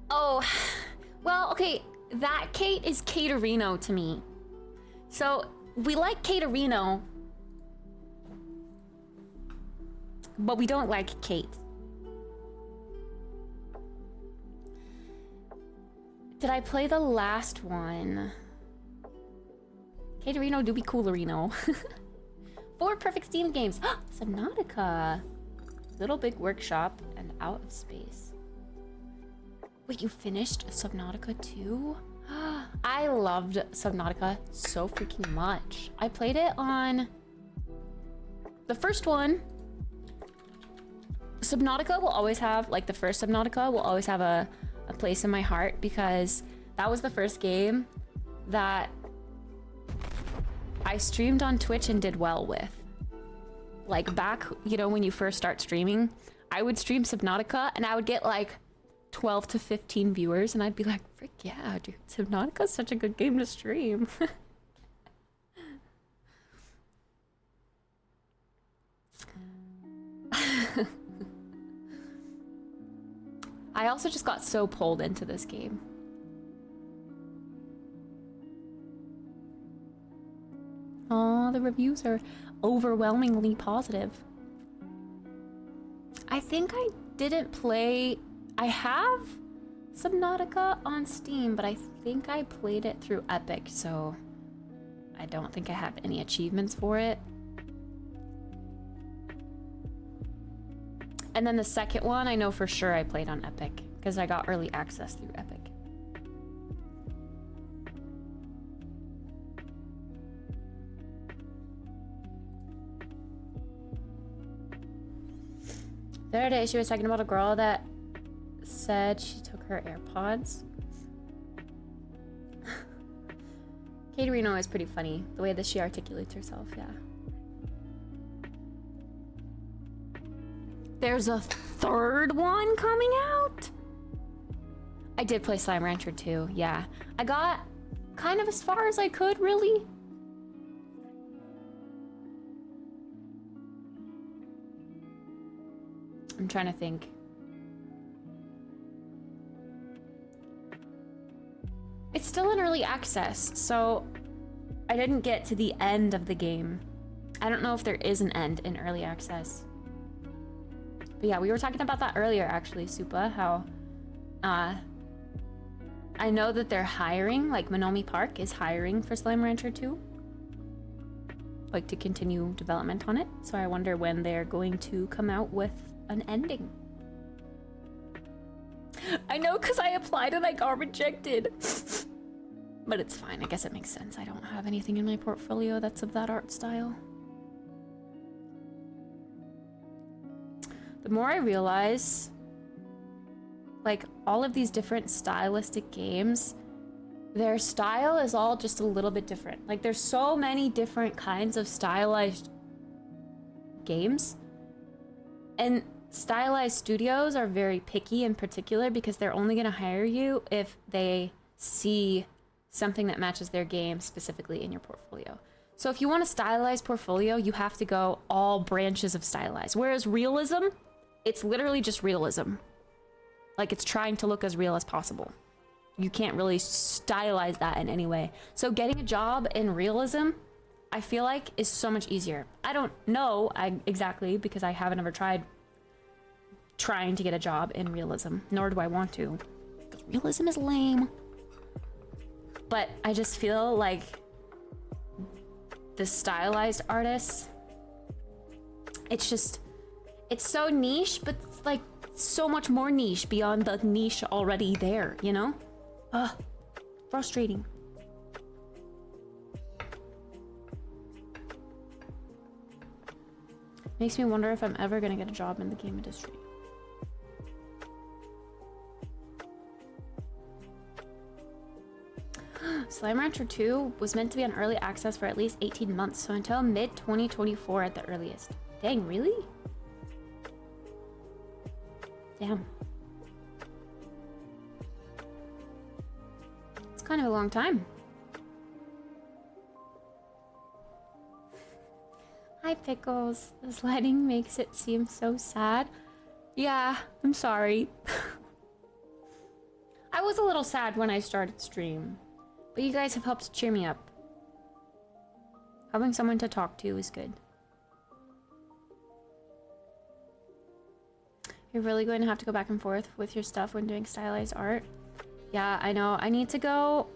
Oh, well, okay. That Kate is Caterino to me. So, we like Caterino, but we don't like Kate. Did I play the last one? Caterino do be coolerino. 4 perfect Steam games. Subnautica. Little Big Workshop and Out of Space. Wait, you finished Subnautica 2? I loved Subnautica so freaking much. I played it on the first one. Subnautica will always have, like the first Subnautica will always have a place in my heart because that was the first game that I streamed on Twitch and did well with. Like back, you know, when you first start streaming, I would stream Subnautica and I would get like 12 to 15 viewers and I'd be like, frick yeah, dude, Subnautica's such a good game to stream. I also just got so pulled into this game. Aw, the reviews are overwhelmingly positive. I think I didn't play... I have Subnautica on Steam, but I think I played it through Epic, so I don't think I have any achievements for it. And then the second one, I know for sure I played on Epic because I got early access through Epic. The other day, she was talking about a girl that said she took her AirPods. Katie Reno is pretty funny, the way that she articulates herself, yeah. There's a third one coming out? I did play Slime Rancher 2, yeah. I got kind of as far as I could, really. I'm trying to think. It's still in early access, so I didn't get to the end of the game. I don't know if there is an end in early access. But yeah, we were talking about that earlier, actually, Supa, how I know that they're hiring, like Monomi Park is hiring for Slime Rancher 2. Like to continue development on it. So I wonder when they're going to come out with an ending. I know, because I applied and I got rejected. But it's fine. I guess it makes sense. I don't have anything in my portfolio that's of that art style. The more I realize, like, all of these different stylistic games, their style is all just a little bit different. Like, there's so many different kinds of stylized games. And stylized studios are very picky in particular because they're only going to hire you if they see something that matches their game specifically in your portfolio. So if you want a stylized portfolio, you have to go all branches of stylized. Whereas realism, it's literally just realism. Like, it's trying to look as real as possible. You can't really stylize that in any way. So getting a job in realism, I feel like, is so much easier. I don't know exactly because I haven't ever tried trying to get a job in realism, nor do I want to. Because realism is lame. But I just feel like the stylized artists, it's so niche, but it's like so much more niche beyond the niche already there, you know? Ugh, frustrating. Makes me wonder if I'm ever gonna get a job in the game industry. Slime Rancher 2 was meant to be on early access for at least 18 months, so until mid-2024 at the earliest. Dang, really? Damn. It's kind of a long time. Hi, Pickles. This lighting makes it seem so sad. Yeah, I'm sorry. I was a little sad when I started stream. But you guys have helped cheer me up. Having someone to talk to is good. You're really going to have to go back and forth with your stuff when doing stylized art. Yeah, I know. I need to go...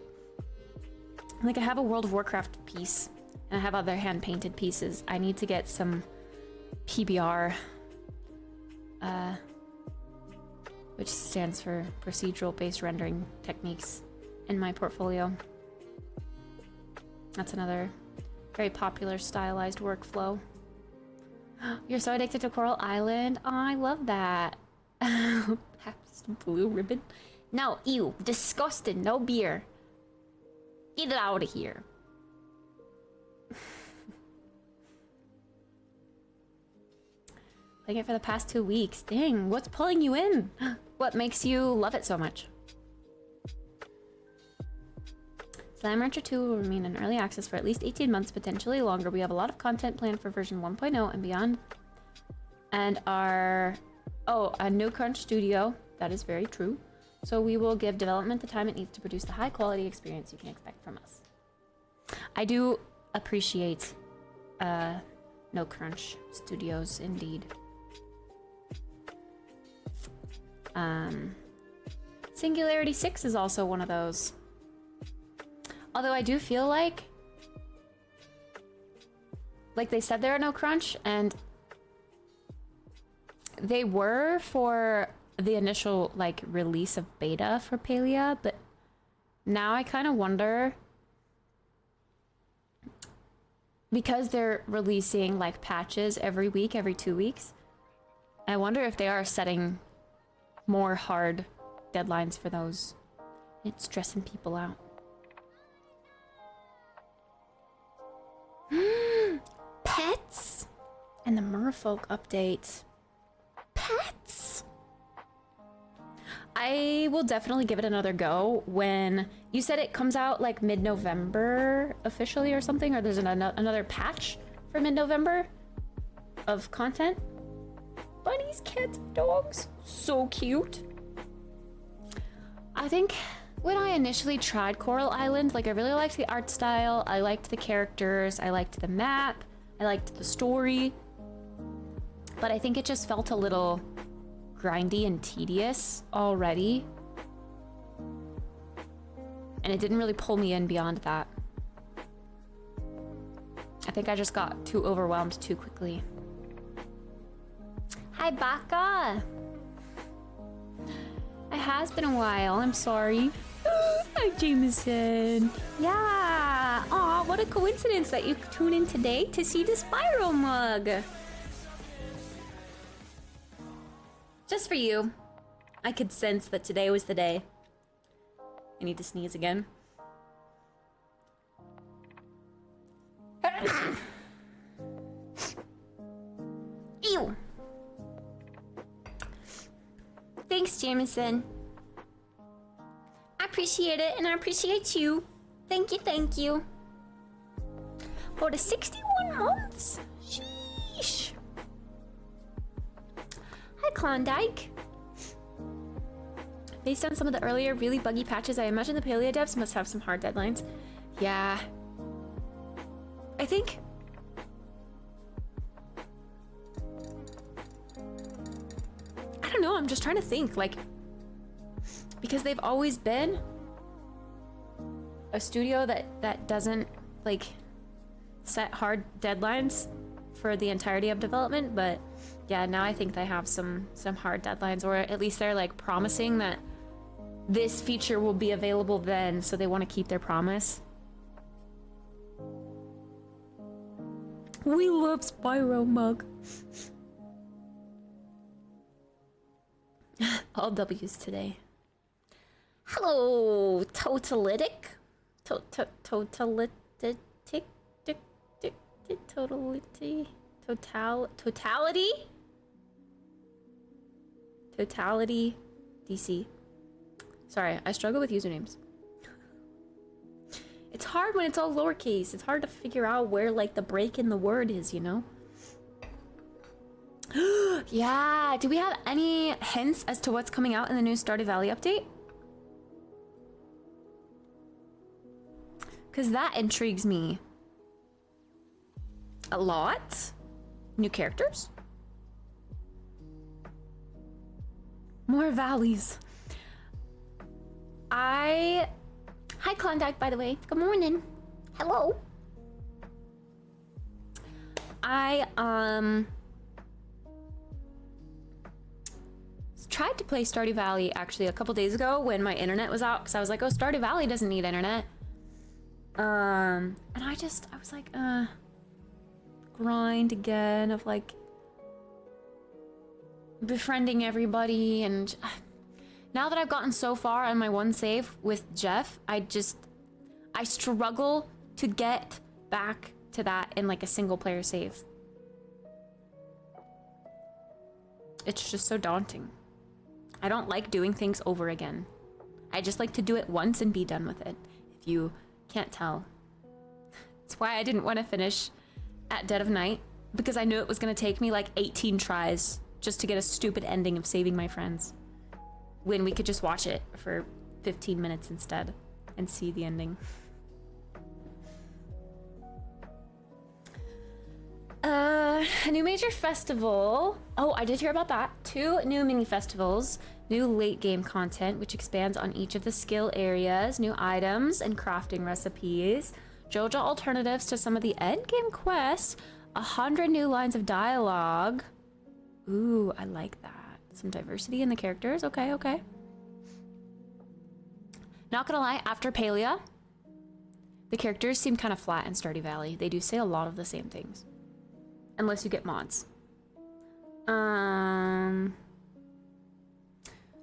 Like, I have a World of Warcraft piece. And I have other hand-painted pieces. I need to get some PBR. Which stands for procedural-based rendering techniques. In my portfolio. That's another very popular stylized workflow. You're so addicted to Coral Island. Oh, I love that. That's blue ribbon. No, ew, disgusting. No beer. Get it out of here. Playing it for the past 2 weeks. Dang, what's pulling you in? What makes you love it so much? Slime Rancher 2 will remain in early access for at least 18 months, potentially longer. We have a lot of content planned for version 1.0 and beyond. And our... Oh, a no crunch studio. That is very true. So we will give development the time it needs to produce the high quality experience you can expect from us. I do appreciate no crunch studios, indeed. Singularity 6 is also one of those. Although I do feel like they said there are no crunch, and they were for the initial, like, release of beta for Palia, but now I kind of wonder, because they're releasing, like, patches every week, every 2 weeks, I wonder if they are setting more hard deadlines for those. It's stressing people out. Pets! And the Merfolk update. Pets! I will definitely give it another go when... You said it comes out like mid-November officially or something? Or there's another patch for mid-November of content? Bunnies, cats, dogs. So cute. I think when I initially tried Coral Island, like I really liked the art style, I liked the characters, I liked the map, I liked the story. But I think it just felt a little grindy and tedious already. And it didn't really pull me in beyond that. I think I just got too overwhelmed too quickly. Hi, Baka! It has been a while, I'm sorry. Hi, Jameson. Yeah. Aw, what a coincidence that you tune in today to see the spiral mug. Just for you. I could sense that today was the day. I need to sneeze again. Ew. Thanks, Jameson. I appreciate it, and I appreciate you. Thank you, thank you. For the 61 months. Sheesh. Hi, Klondike. Based on some of the earlier really buggy patches, I imagine the Palia devs must have some hard deadlines. Yeah. I think... I don't know, I'm just trying to think, like... Because they've always been a studio that doesn't, like, set hard deadlines for the entirety of development, but yeah, now I think they have some hard deadlines, or at least they're, like, promising that this feature will be available then, so they want to keep their promise. We love Spyro Mug. All W's today. Hello, Totalitic. Totalitic. Totality. Totality. DC. Sorry, I struggle with usernames. It's hard when it's all lowercase. It's hard to figure out where, like, the break in the word is, you know? Yeah, do we have any hints as to what's coming out in the new Stardew Valley update? Because that intrigues me a lot. New characters? More valleys. Hi, Klondike, by the way. Good morning. Hello. I tried to play Stardew Valley actually a couple days ago when my internet was out, because I was like, oh, Stardew Valley doesn't need internet. And I was like, grind again of, like, befriending everybody, and now that I've gotten so far on my one save with Jeff, I struggle to get back to that in, like, a single player save. It's just so daunting. I don't like doing things over again. I just like to do it once and be done with it, if you can't tell. That's why I didn't want to finish at Dead of Night, because I knew it was going to take me like 18 tries just to get a stupid ending of saving my friends, when we could just watch it for 15 minutes instead and see the ending. A new major festival. Oh, I did hear about that. 2 new mini festivals, new late game content, which expands on each of the skill areas, new items and crafting recipes, JoJo alternatives to some of the end game quests, 100 new lines of dialogue. Ooh, I like that. Some diversity in the characters. Okay, okay. Not gonna lie, after Palia, the characters seem kind of flat in Stardew Valley. They do say a lot of the same things. Unless you get mods.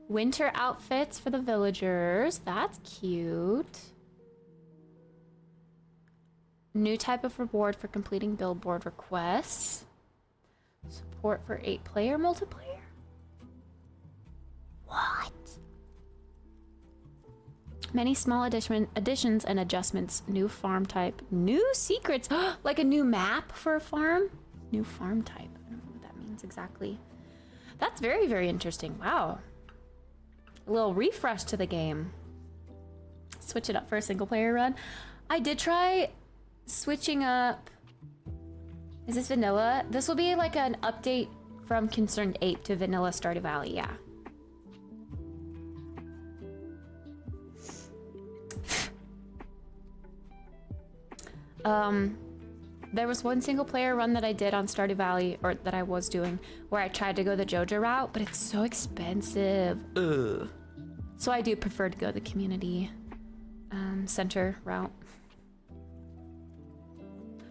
Winter outfits for the villagers. That's cute. New type of reward for completing billboard requests. Support for 8-player multiplayer? What? Many small additions and adjustments. New farm type. New secrets. Like a new map for a farm? New farm type. I don't know what that means exactly. That's very, very interesting. Wow. A little refresh to the game. Switch it up for a single player run. I did try switching up. Is this vanilla? This will be like an update from Concerned Ape to vanilla Stardew Valley, yeah. There was one single player run that I did on Stardew Valley, or that I was doing, where I tried to go the JoJo route, but it's so expensive. Ugh. So I do prefer to go the community center route.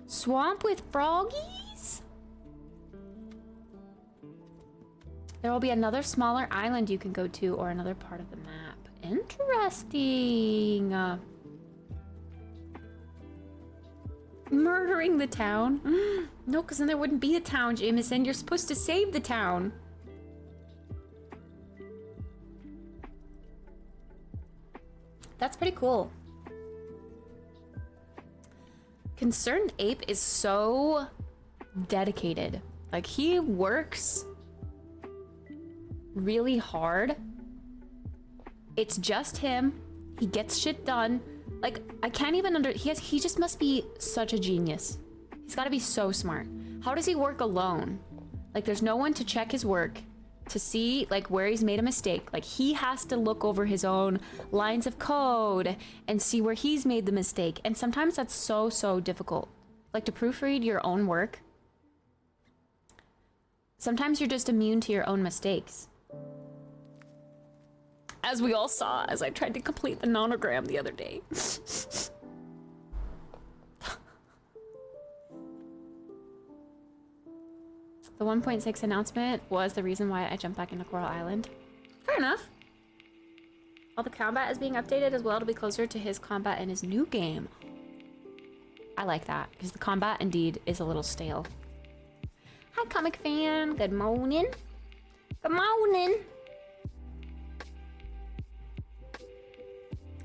Swamp with froggies? There will be another smaller island you can go to, or another part of the map. Interesting. Murdering the town? No, because then there wouldn't be a town, Jameson. You're supposed to save the town. That's pretty cool. Concerned Ape is so dedicated. Like, he works really hard. It's just him. He gets shit done. Like, I can't even he just must be such a genius. He's got to be so smart. How does he work alone? Like, there's no one to check his work, to see like where he's made a mistake. Like, he has to look over his own lines of code and see where he's made the mistake. And sometimes that's so difficult. Like, to proofread your own work. Sometimes you're just immune to your own mistakes. As we all saw as I tried to complete the nonogram the other day. The 1.6 announcement was the reason why I jumped back into Coral Island. Fair enough. All the combat is being updated as well to be closer to his combat in his new game. I like that, because the combat indeed is a little stale. Hi, comic fan. Good morning. Good morning.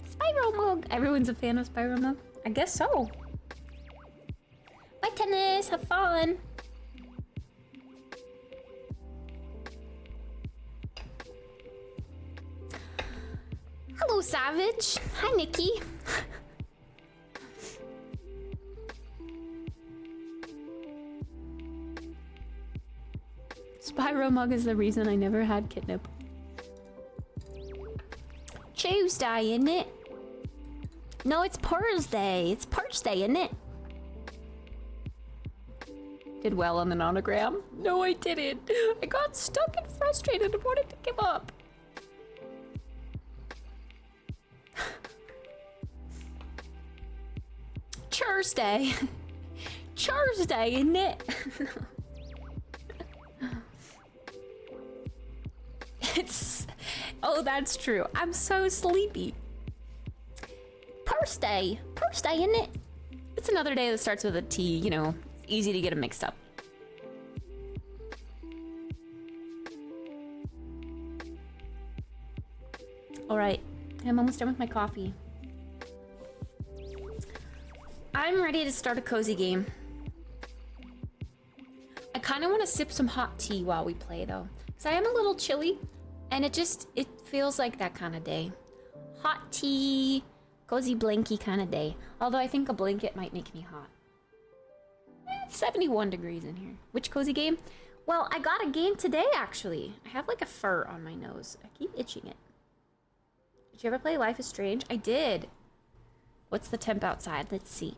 Spyro Mug. Everyone's a fan of Spyro Mug? I guess so. Bye, tennis. Have fun. Hello, Savage. Hi, Nikki. Spyro Mug is the reason I never had Kitnip. Tuesday, isn't it? No, it's Purrsday. It's Purrsday, isn't it? Did well on the nonogram? No, I didn't. I got stuck and frustrated and wanted to give up. Purrsday. Purrsday, isn't it? It's... Oh, that's true. I'm so sleepy. Purrsday. Purrsday, isn't it? It's another day that starts with a T, you know. It's easy to get them mixed up. All right. I'm almost done with my coffee. I'm ready to start a cozy game. I kind of want to sip some hot tea while we play, though. Because I am a little chilly. And it feels like that kind of day. Hot tea, cozy blankie kind of day. Although I think a blanket might make me hot. It's 71 degrees in here. Which cozy game? Well, I got a game today, actually. I have like a fur on my nose. I keep itching it. Did you ever play Life is Strange? I did. What's the temp outside? Let's see.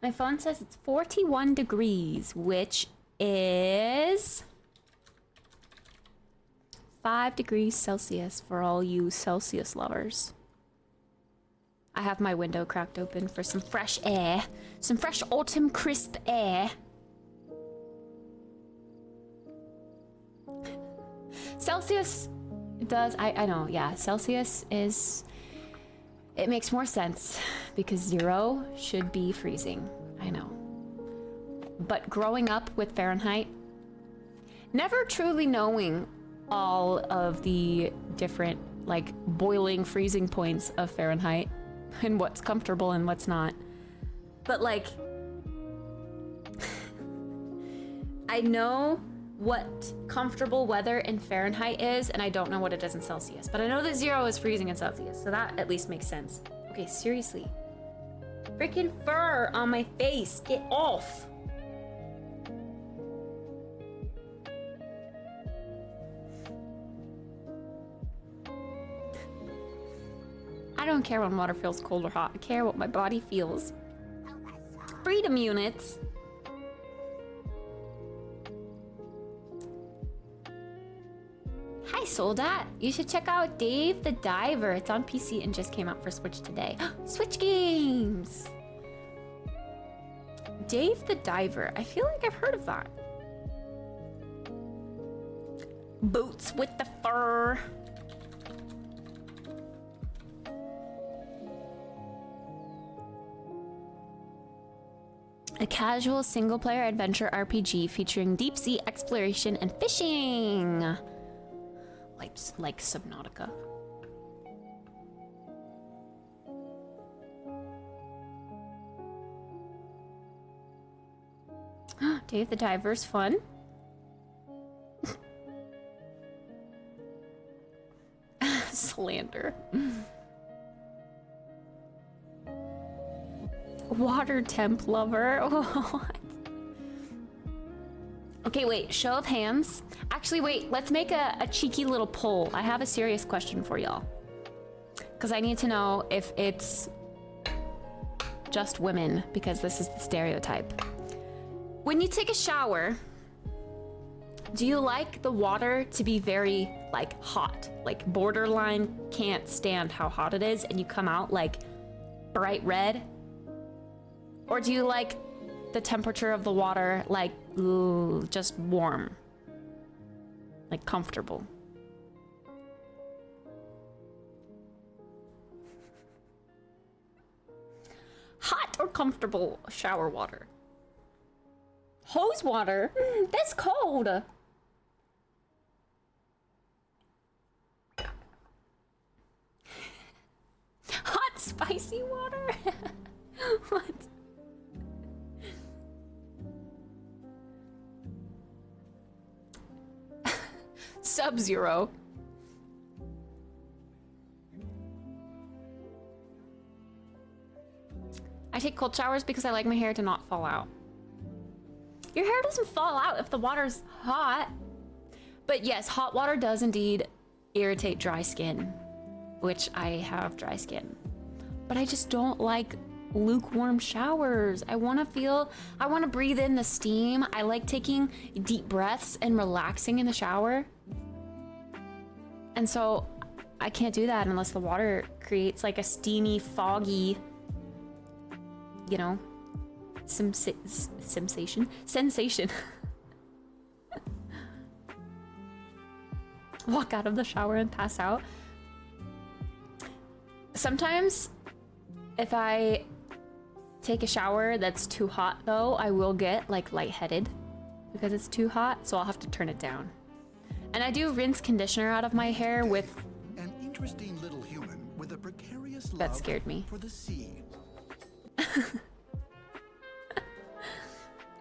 My phone says it's 41 degrees, which is 5 degrees Celsius for all you Celsius lovers. I have my window cracked open for some fresh air. Some fresh autumn crisp air. Celsius does, I know, yeah. Celsius is, it makes more sense because 0 should be freezing. I know. But growing up with Fahrenheit, never truly knowing all of the different, like, boiling freezing points of Fahrenheit and what's comfortable and what's not. But, like, I know what comfortable weather in Fahrenheit is, and I don't know what it is in Celsius. But I know that 0 is freezing in Celsius, so that at least makes sense. Okay, seriously. Freaking fur on my face. Get off. I don't care when water feels cold or hot. I care what my body feels. Freedom units. Hi, Soldat. You should check out Dave the Diver. It's on PC and just came out for Switch today. Switch games! Dave the Diver. I feel like I've heard of that. Boots with the fur. A casual single-player adventure RPG featuring deep-sea exploration and fishing. Like Subnautica. Dave the Diver's fun. Slander. Water temp lover. What? Okay, wait, show of hands. Actually, wait, let's make a cheeky little poll. I have a serious question for y'all. Because I need to know if it's just women, because this is the stereotype. When you take a shower, do you like the water to be very, like, hot? Like, borderline can't stand how hot it is, and you come out, like, bright red? Or do you like the temperature of the water, like, ooh, just warm? Like, comfortable? Hot or comfortable shower water? Hose water? That's cold! Hot spicy water? What? Sub-Zero. I take cold showers because I like my hair to not fall out. Your hair doesn't fall out if the water's hot. But yes, hot water does indeed irritate dry skin, which I have dry skin. But I just don't like lukewarm showers. I want to breathe in the steam. I like taking deep breaths and relaxing in the shower. And so I can't do that unless the water creates like a steamy, foggy, you know, sensation. Walk out of the shower and pass out. Sometimes if I take a shower that's too hot though, I will get like lightheaded because it's too hot, so I'll have to turn it down. And I do rinse conditioner out of my hair with an interesting little human with a precarious that love scared me. for the sea.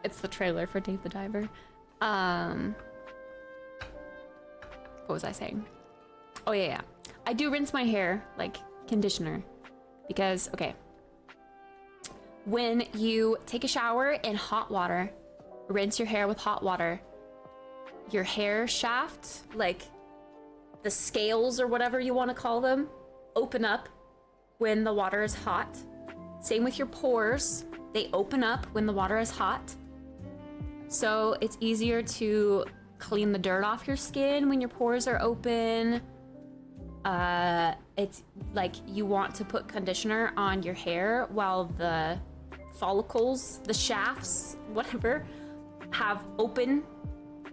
It's the trailer for Dave the Diver. What was I saying? Oh yeah. I do rinse my hair like conditioner because, okay, when you take a shower in hot water, rinse your hair with hot water, your hair shaft, like the scales or whatever you want to call them, open up when the water is hot. Same with your pores. They open up when the water is hot. So it's easier to clean the dirt off your skin when your pores are open. It's like you want to put conditioner on your hair while the follicles, the shafts, whatever, have open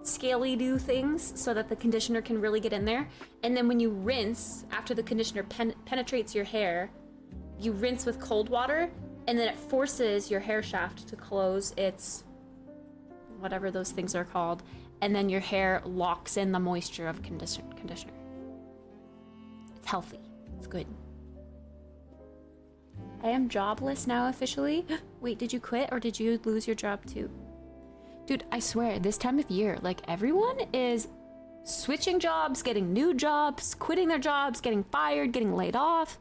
scaly do things so that the conditioner can really get in there. And then when you rinse, after the conditioner penetrates your hair, you rinse with cold water, and then it forces your hair shaft to close its whatever those things are called, and then your hair locks in the moisture of conditioner. It's healthy. It's good. I am jobless now officially. Wait, did you quit or did you lose your job too? Dude, I swear, this time of year, like, everyone is switching jobs, getting new jobs, quitting their jobs, getting fired, getting laid off.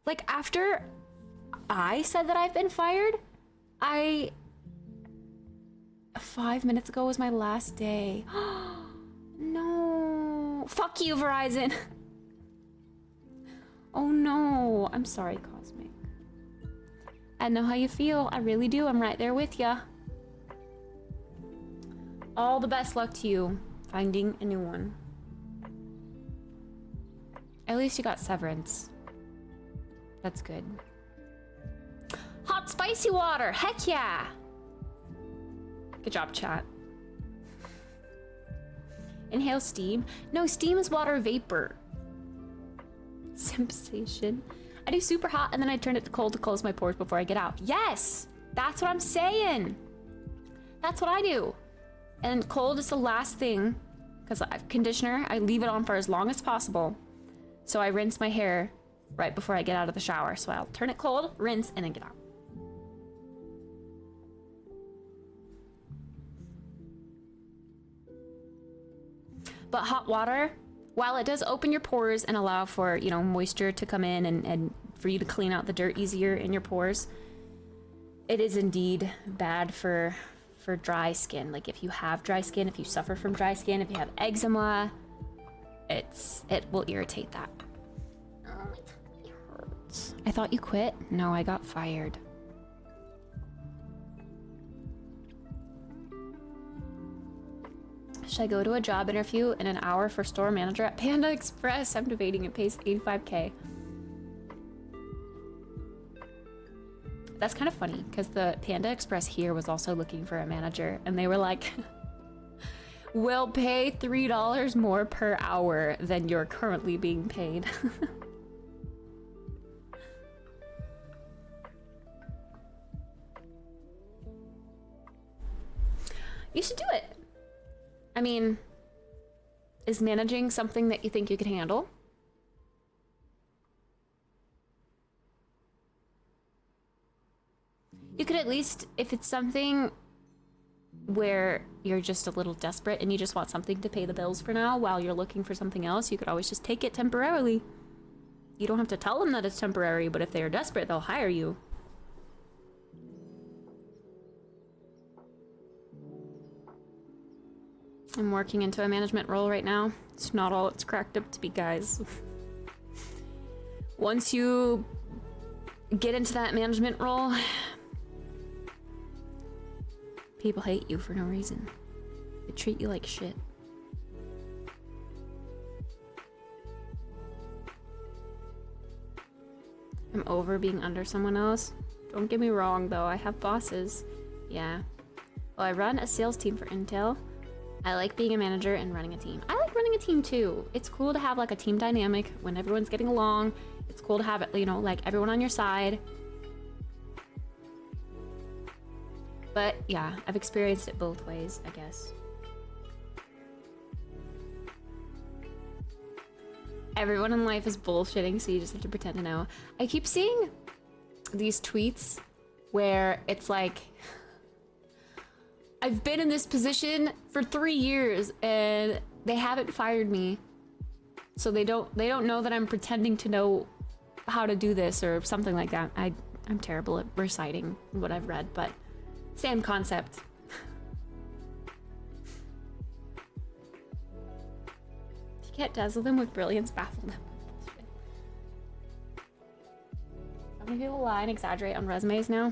Like, after I said that I've been fired, 5 minutes ago was my last day. No. Fuck you, Verizon. Oh no. I'm sorry, Cosmic. I know how you feel. I really do. I'm right there with ya. All the best luck to you finding a new one. At least you got severance. That's good. Hot spicy water. Heck yeah. Good job, chat. Inhale steam. No, steam is water vapor. Sensation. I do super hot and then I turn it to cold to close my pores before I get out. Yes! That's what I'm saying. That's what I do. And cold is the last thing, because I have conditioner, I leave it on for as long as possible. So I rinse my hair right before I get out of the shower. So I'll turn it cold, rinse, and then get out. But hot water, while it does open your pores and allow for, you know, moisture to come in and for you to clean out the dirt easier in your pores, it is indeed bad for dry skin. Like, if you have dry skin, if you suffer from dry skin, if you have eczema, it will irritate that. Oh, my tummy hurts. I thought you quit? No, I got fired. Should I go to a job interview in an hour for store manager at Panda Express? I'm debating. It pays $85K. That's kind of funny because the Panda Express here was also looking for a manager, and they were like, we'll pay $3 more per hour than you're currently being paid. You should do it. I mean, is managing something that you think you can handle? You could at least, if it's something where you're just a little desperate and you just want something to pay the bills for now while you're looking for something else, you could always just take it temporarily. You don't have to tell them that it's temporary, but if they are desperate, they'll hire you. I'm working into a management role right now. It's not all it's cracked up to be, guys. Once you get into that management role, people hate you for no reason. They treat you like shit. I'm over being under someone else. Don't get me wrong though, I have bosses. Yeah. Well, I run a sales team for Intel. I like being a manager and running a team. I like running a team too. It's cool to have like a team dynamic when everyone's getting along. It's cool to have it, you know, like everyone on your side. But yeah, I've experienced it both ways, I guess. Everyone in life is bullshitting, so you just have to pretend to know. I keep seeing these tweets where it's like, I've been in this position for 3 years and they haven't fired me. So they don't know that I'm pretending to know how to do this or something like that. I'm terrible at reciting what I've read, but same concept. If you can't dazzle them with brilliance, baffle them. How many people lie and exaggerate on resumes now?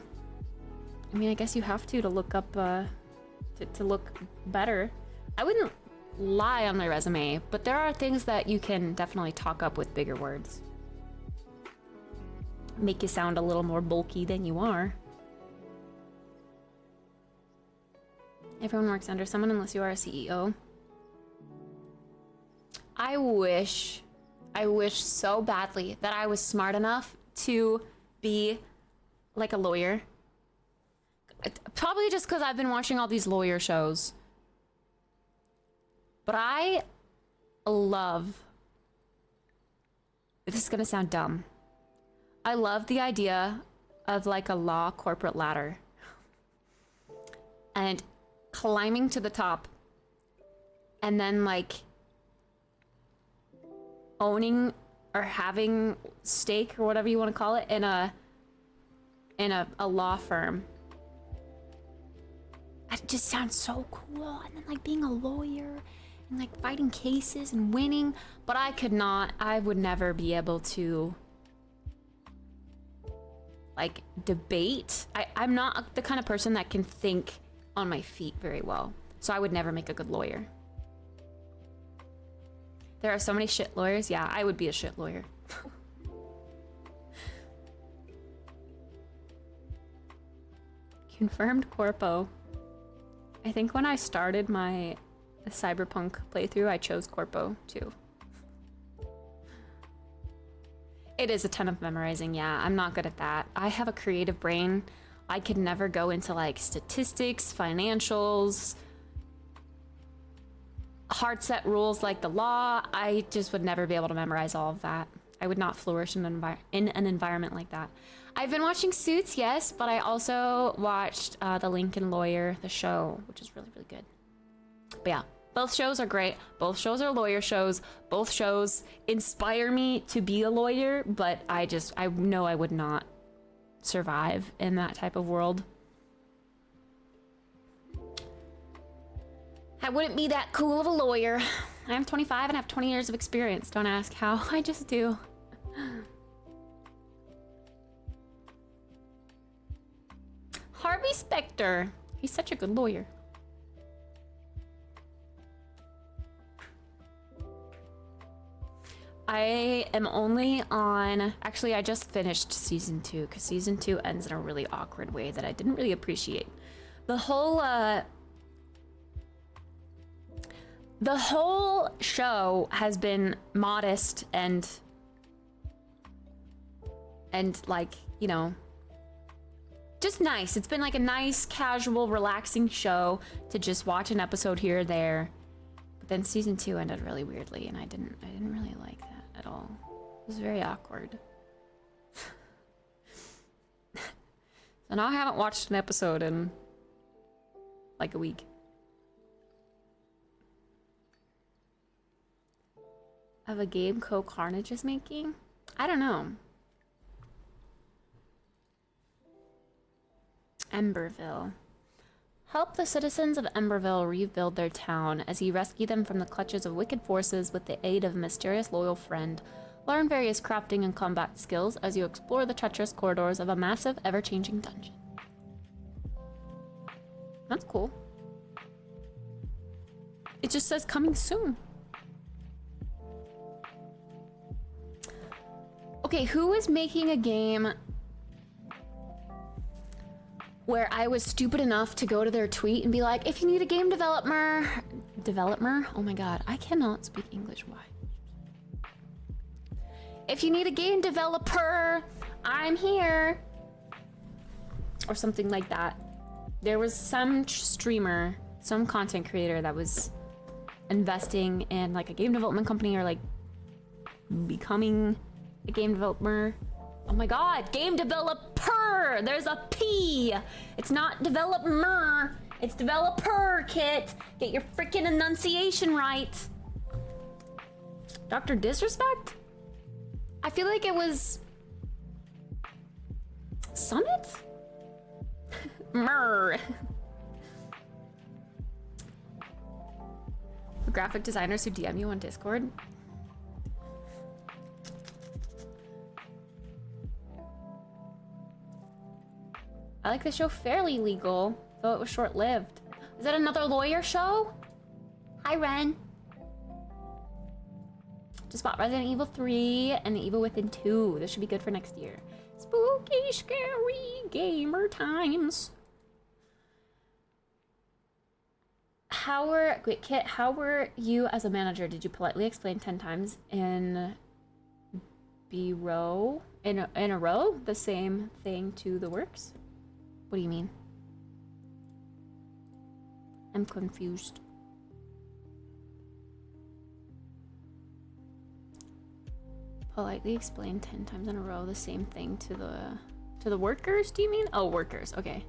I mean, I guess you have to look up, to look better. I wouldn't lie on my resume, but there are things that you can definitely talk up with bigger words. Make you sound a little more bulky than you are. Everyone works under someone unless you are a CEO. I wish so badly that I was smart enough to be like a lawyer. Probably just because I've been watching all these lawyer shows. But I love, this is gonna sound dumb. I love the idea of like a law corporate ladder. And climbing to the top. And then like owning or having stake or whatever you want to call it in a law firm. It just sounds so cool. And then like being a lawyer and like fighting cases and winning. But I would never be able to like debate. I'm not the kind of person that can think on my feet very well. So I would never make a good lawyer. There are so many shit lawyers. Yeah, I would be a shit lawyer. Confirmed corpo. I think when I started my cyberpunk playthrough, I chose corpo too. It is a ton of memorizing, yeah. I'm not good at that. I have a creative brain. I could never go into like statistics, financials, hard set rules like the law. I just would never be able to memorize all of that. I would not flourish in an environment like that. I've been watching Suits, yes, but I also watched The Lincoln Lawyer, the show, which is really, really good. But yeah, both shows are great. Both shows are lawyer shows. Both shows inspire me to be a lawyer, but I know I would not survive in that type of world. I wouldn't be that cool of a lawyer. I'm 25 and I have 20 years of experience. Don't ask how, I just do. Harvey Specter. He's such a good lawyer. I am only on... Actually, I just finished season 2, because season 2 ends in a really awkward way that I didn't really appreciate. The whole show has been modest and like, you know, just nice. It's been like a nice, casual, relaxing show to just watch an episode here or there. But then season 2 ended really weirdly, and I didn't really like that at all. It was very awkward. So now I haven't watched an episode in like a week. Of a game Co-Carnage is making? I don't know. Emberville. Help the citizens of Emberville rebuild their town as you rescue them from the clutches of wicked forces with the aid of a mysterious loyal friend. Learn various crafting and combat skills as you explore the treacherous corridors of a massive, ever-changing dungeon. That's cool. It just says coming soon. Okay, who is making a game where I was stupid enough to go to their tweet and be like, if you need a game developer, oh my god, I cannot speak English, why? If you need a game developer, I'm here. Or something like that. There was some streamer, some content creator that was investing in like a game development company or like becoming a game developer. Oh my god, game developer! There's a P! It's not developer, it's developer, Kit! Get your freaking enunciation right! Dr. Disrespect? I feel like it was... Summit? Mer. The graphic designers who DM you on Discord? I like the show Fairly Legal, though it was short-lived. Is that another lawyer show? Hi, Ren. Just bought Resident Evil 3 and The Evil Within 2. This should be good for next year. Spooky, scary gamer times. Wait, Kit, how were you as a manager? Did you politely explain 10 times in in a row the same thing to the works? What do you mean? I'm confused. Politely explain 10 times in a row the same thing to the workers, do you mean? Oh, workers, okay.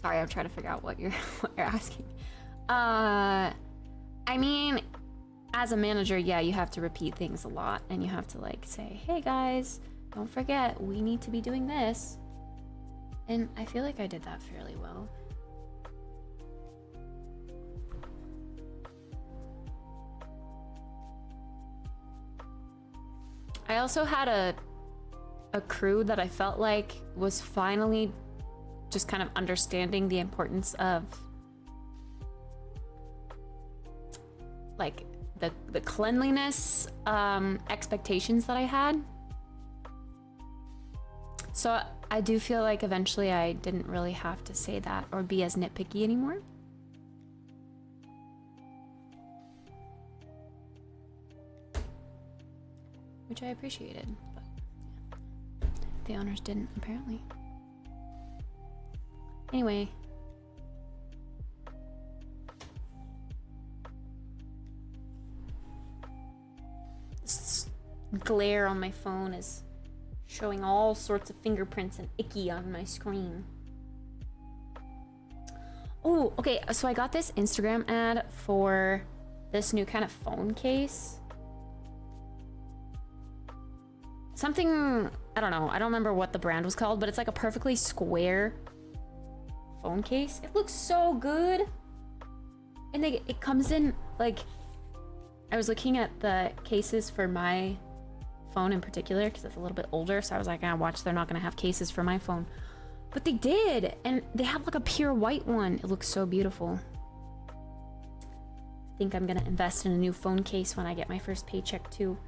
Sorry, I'm trying to figure out what you're asking. I mean, as a manager, yeah, you have to repeat things a lot and you have to like say, hey guys, don't forget, we need to be doing this. And I feel like I did that fairly well. I also had a crew that I felt like was finally just kind of understanding the importance of like the cleanliness expectations that I had. So I do feel like eventually I didn't really have to say that or be as nitpicky anymore. Which I appreciated, but yeah. The owners didn't, apparently. Anyway. This glare on my phone is showing all sorts of fingerprints and icky on my screen. Oh, okay, so I got this Instagram ad for this new kind of phone case. Something, I don't know, I don't remember what the brand was called, but it's like a perfectly square phone case. It looks so good. And it comes in, like, I was looking at the cases for my phone in particular, because it's a little bit older, so I was like, watch, they're not gonna have cases for my phone. But they did, and they have like a pure white one. It looks so beautiful. I think I'm gonna invest in a new phone case when I get my first paycheck too.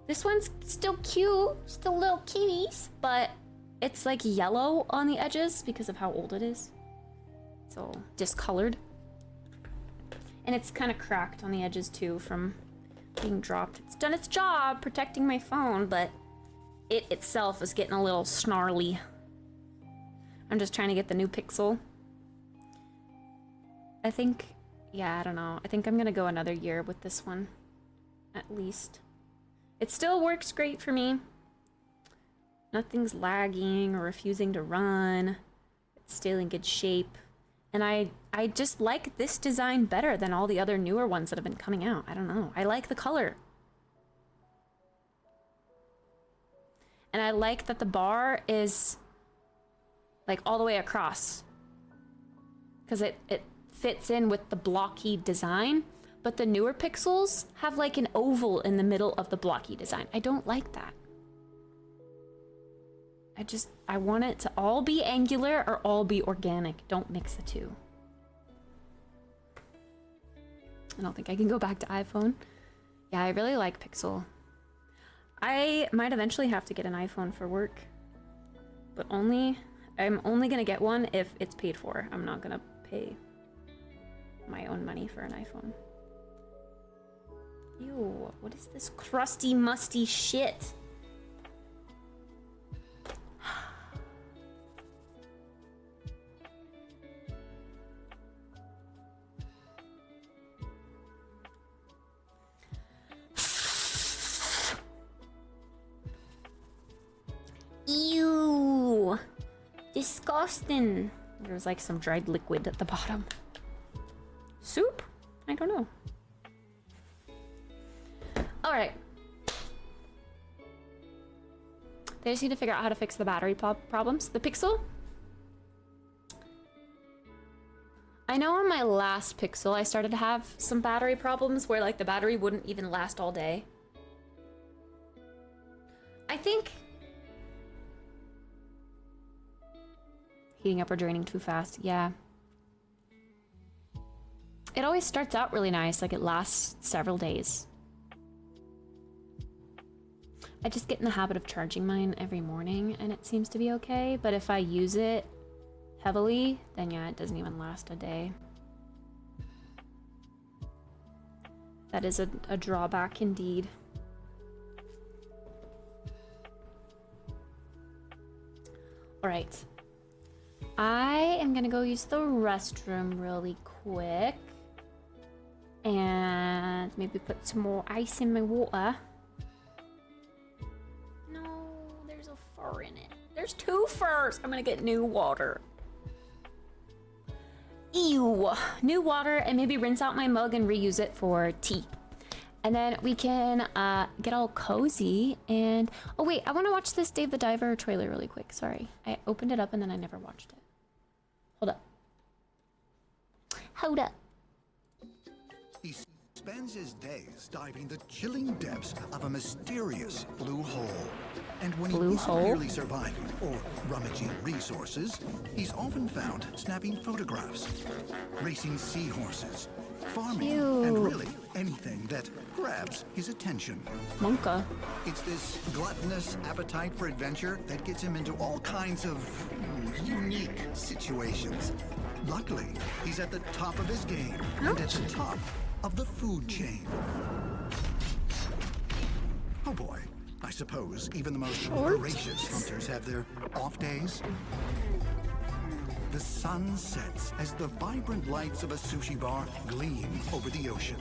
This one's still cute, still little kitties, but it's like yellow on the edges because of how old it is. So discolored. And it's kind of cracked on the edges too from being dropped. It's done its job protecting my phone, but it itself is getting a little snarly. I'm just trying to get the new Pixel. I think, yeah, I don't know. I think I'm gonna go another year with this one, at least. It still works great for me. Nothing's lagging or refusing to run. It's still in good shape. And I just like this design better than all the other newer ones that have been coming out. I don't know. I like the color. And I like that the bar is like all the way across. Because it fits in with the blocky design. But the newer Pixels have like an oval in the middle of the blocky design. I don't like that. I want it to all be angular or all be organic. Don't mix the two. I don't think I can go back to iPhone. Yeah, I really like Pixel. I might eventually have to get an iPhone for work. But I'm only gonna get one if it's paid for. I'm not gonna pay my own money for an iPhone. Ew, what is this crusty, musty shit? Ew, disgusting. There's like some dried liquid at the bottom. Soup? I don't know. All right. They just need to figure out how to fix the battery problems. The Pixel? I know on my last Pixel, I started to have some battery problems where like the battery wouldn't even last all day. I think heating up or draining too fast. Yeah. It always starts out really nice, like it lasts several days. I just get in the habit of charging mine every morning and it seems to be okay, but if I use it heavily, then yeah, it doesn't even last a day. That is a drawback indeed. All right. I am gonna go use the restroom really quick. And maybe put some more ice in my water. No, there's a fur in it. There's 2 furs. I'm gonna get new water. Ew. New water, and maybe rinse out my mug and reuse it for tea. And then we can get all cozy and... Oh wait, I want to watch this Dave the Diver trailer really quick. Sorry. I opened it up and then I never watched it. Hold up. Hold up. He spends his days diving the chilling depths of a mysterious blue hole. And when he isn't merely surviving or rummaging resources, he's often found snapping photographs, racing seahorses, farming, and really anything that grabs his attention. Monka. It's this gluttonous appetite for adventure that gets him into all kinds of unique situations. Luckily, he's at the top of his game and at the top of the food chain. Oh boy, I suppose even the most voracious hunters have their off days. The sun sets as the vibrant lights of a sushi bar gleam over the ocean.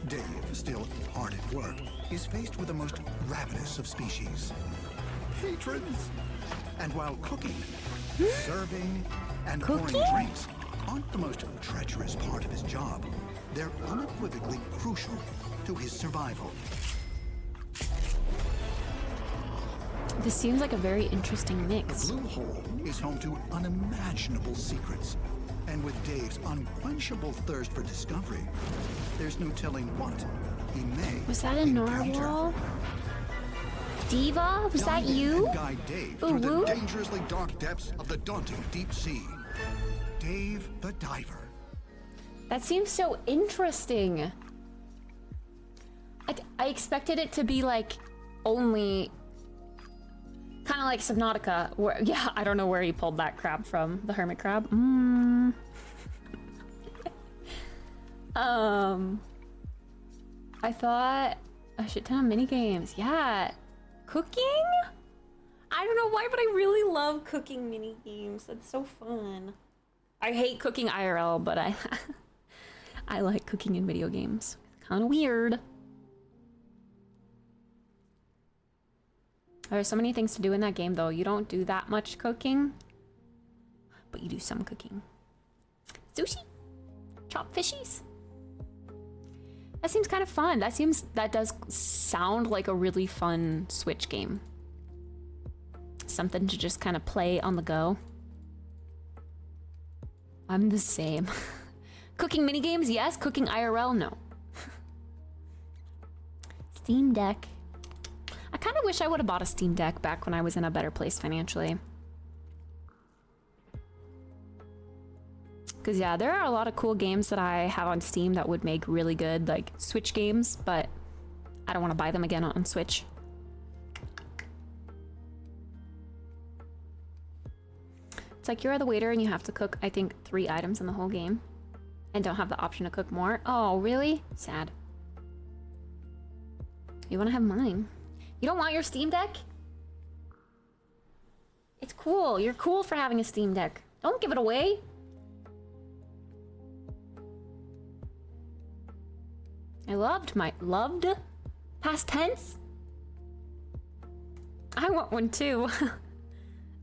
Dave, still hard at work, is faced with the most ravenous of species. Patrons! And while cooking, serving, and pouring drinks aren't the most treacherous part of his job, they're unequivocally crucial to his survival. This seems like a very interesting mix. The Blue Hole is home to unimaginable secrets. And with Dave's unquenchable thirst for discovery, there's no telling what he may Was that a encounter. narwhal? Diva? Was that you? And guide Dave through the dangerously dark depths of the daunting deep sea. Dave the Diver. That seems so interesting. I expected it to be like only kind of like Subnautica, where yeah, I don't know where he pulled that crab from, the hermit crab. I thought a shit ton of mini games. Yeah, cooking. I don't know why, but I really love cooking mini games. That's so fun. I hate cooking IRL, but I I like cooking in video games. Kind of weird. There's so many things to do in that game, though. You don't do that much cooking, but you do some cooking. Sushi, chop fishies. That seems kind of fun. That does sound like a really fun Switch game. Something to just kind of play on the go. I'm the same. Cooking minigames, yes. Cooking IRL, no. Steam Deck. I kind of wish I would have bought a Steam Deck back when I was in a better place financially. Because yeah, there are a lot of cool games that I have on Steam that would make really good, like, Switch games, but I don't want to buy them again on Switch. It's like you're the waiter and you have to cook, I think, 3 items in the whole game and don't have the option to cook more. Oh, really? Sad. You want to have mine. You don't want your Steam Deck? It's cool. You're cool for having a Steam Deck. Don't give it away. I loved past tense. I want one too.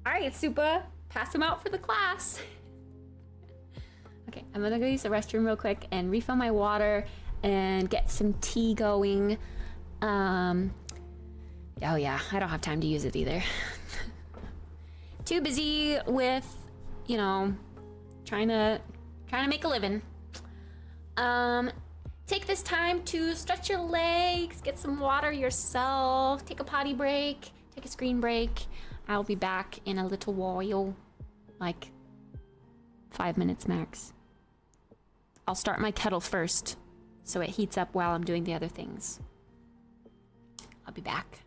All right, Supa, pass them out for the class. Okay, I'm gonna go use the restroom real quick and refill my water and get some tea going. Oh yeah, I don't have time to use it either. Too busy with, you know, trying to make a living. Take this time to stretch your legs, get some water yourself, take a potty break, take a screen break. I'll be back in a little while, like 5 minutes max. I'll start my kettle first, so it heats up while I'm doing the other things. I'll be back.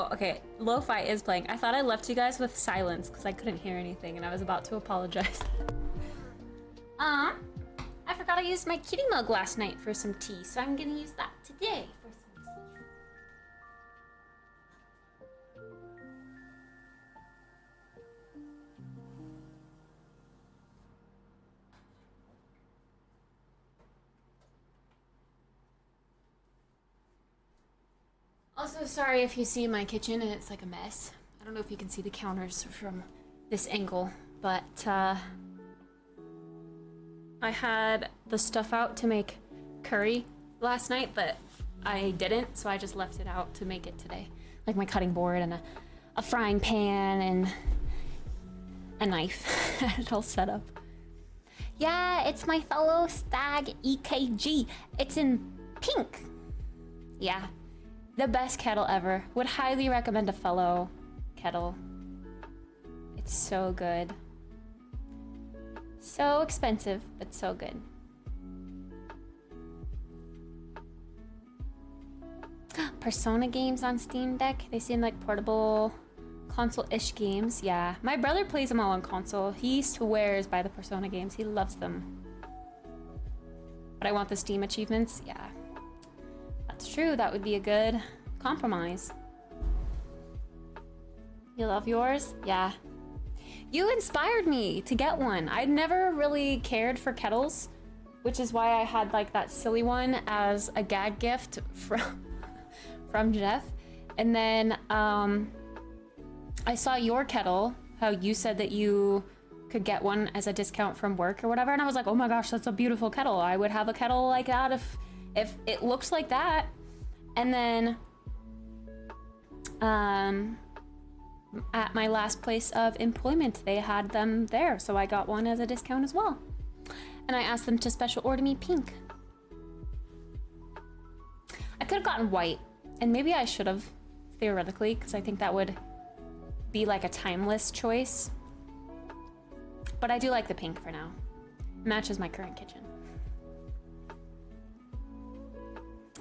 Oh, okay. Lo-fi is playing. I thought I left you guys with silence because I couldn't hear anything and I was about to apologize. I forgot I used my kitty mug last night for some tea, so I'm gonna use that today for some tea. Also, sorry if you see my kitchen and it's like a mess. I don't know if you can see the counters from this angle, but I had the stuff out to make curry last night, but I didn't, so I just left it out to make it today. Like my cutting board and a frying pan and a knife. I had it all set up. Yeah, it's my fellow stag EKG. It's in pink. Yeah, the best kettle ever. Would highly recommend a fellow kettle. It's so good. So expensive, but so good. Persona games on Steam Deck. They seem like portable console-ish games. Yeah, my brother plays them all on console. He swears by the Persona games. He loves them. But I want the Steam achievements. Yeah, that's true. That would be a good compromise. You love yours? Yeah. You inspired me to get one. I'd never really cared for kettles, which is why I had like that silly one as a gag gift from Jeff. And then I saw your kettle, how you said that you could get one as a discount from work or whatever, and I was like, oh my gosh, that's a beautiful kettle. I would have a kettle like that if it looks like that. And then at my last place of employment, they had them there, so I got one as a discount as well. And I asked them to special order me pink. I could have gotten white, and maybe I should have, theoretically, because I think that would be like a timeless choice. But I do like the pink for now. Matches my current kitchen.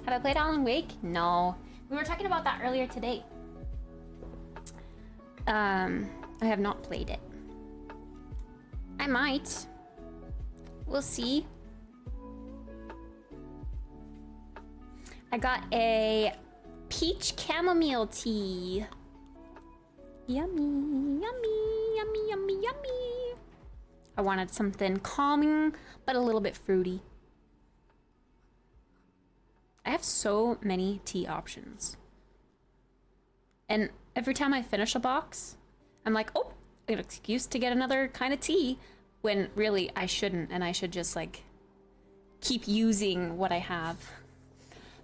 Have I played Alan Wake? No. We were talking about that earlier today. I have not played it. I might. We'll see. I got a peach chamomile tea. Yummy, yummy, yummy, yummy, yummy. I wanted something calming, but a little bit fruity. I have so many tea options. And every time I finish a box, I'm like, oh, an excuse to get another kind of tea, when really I shouldn't, and I should just like keep using what I have.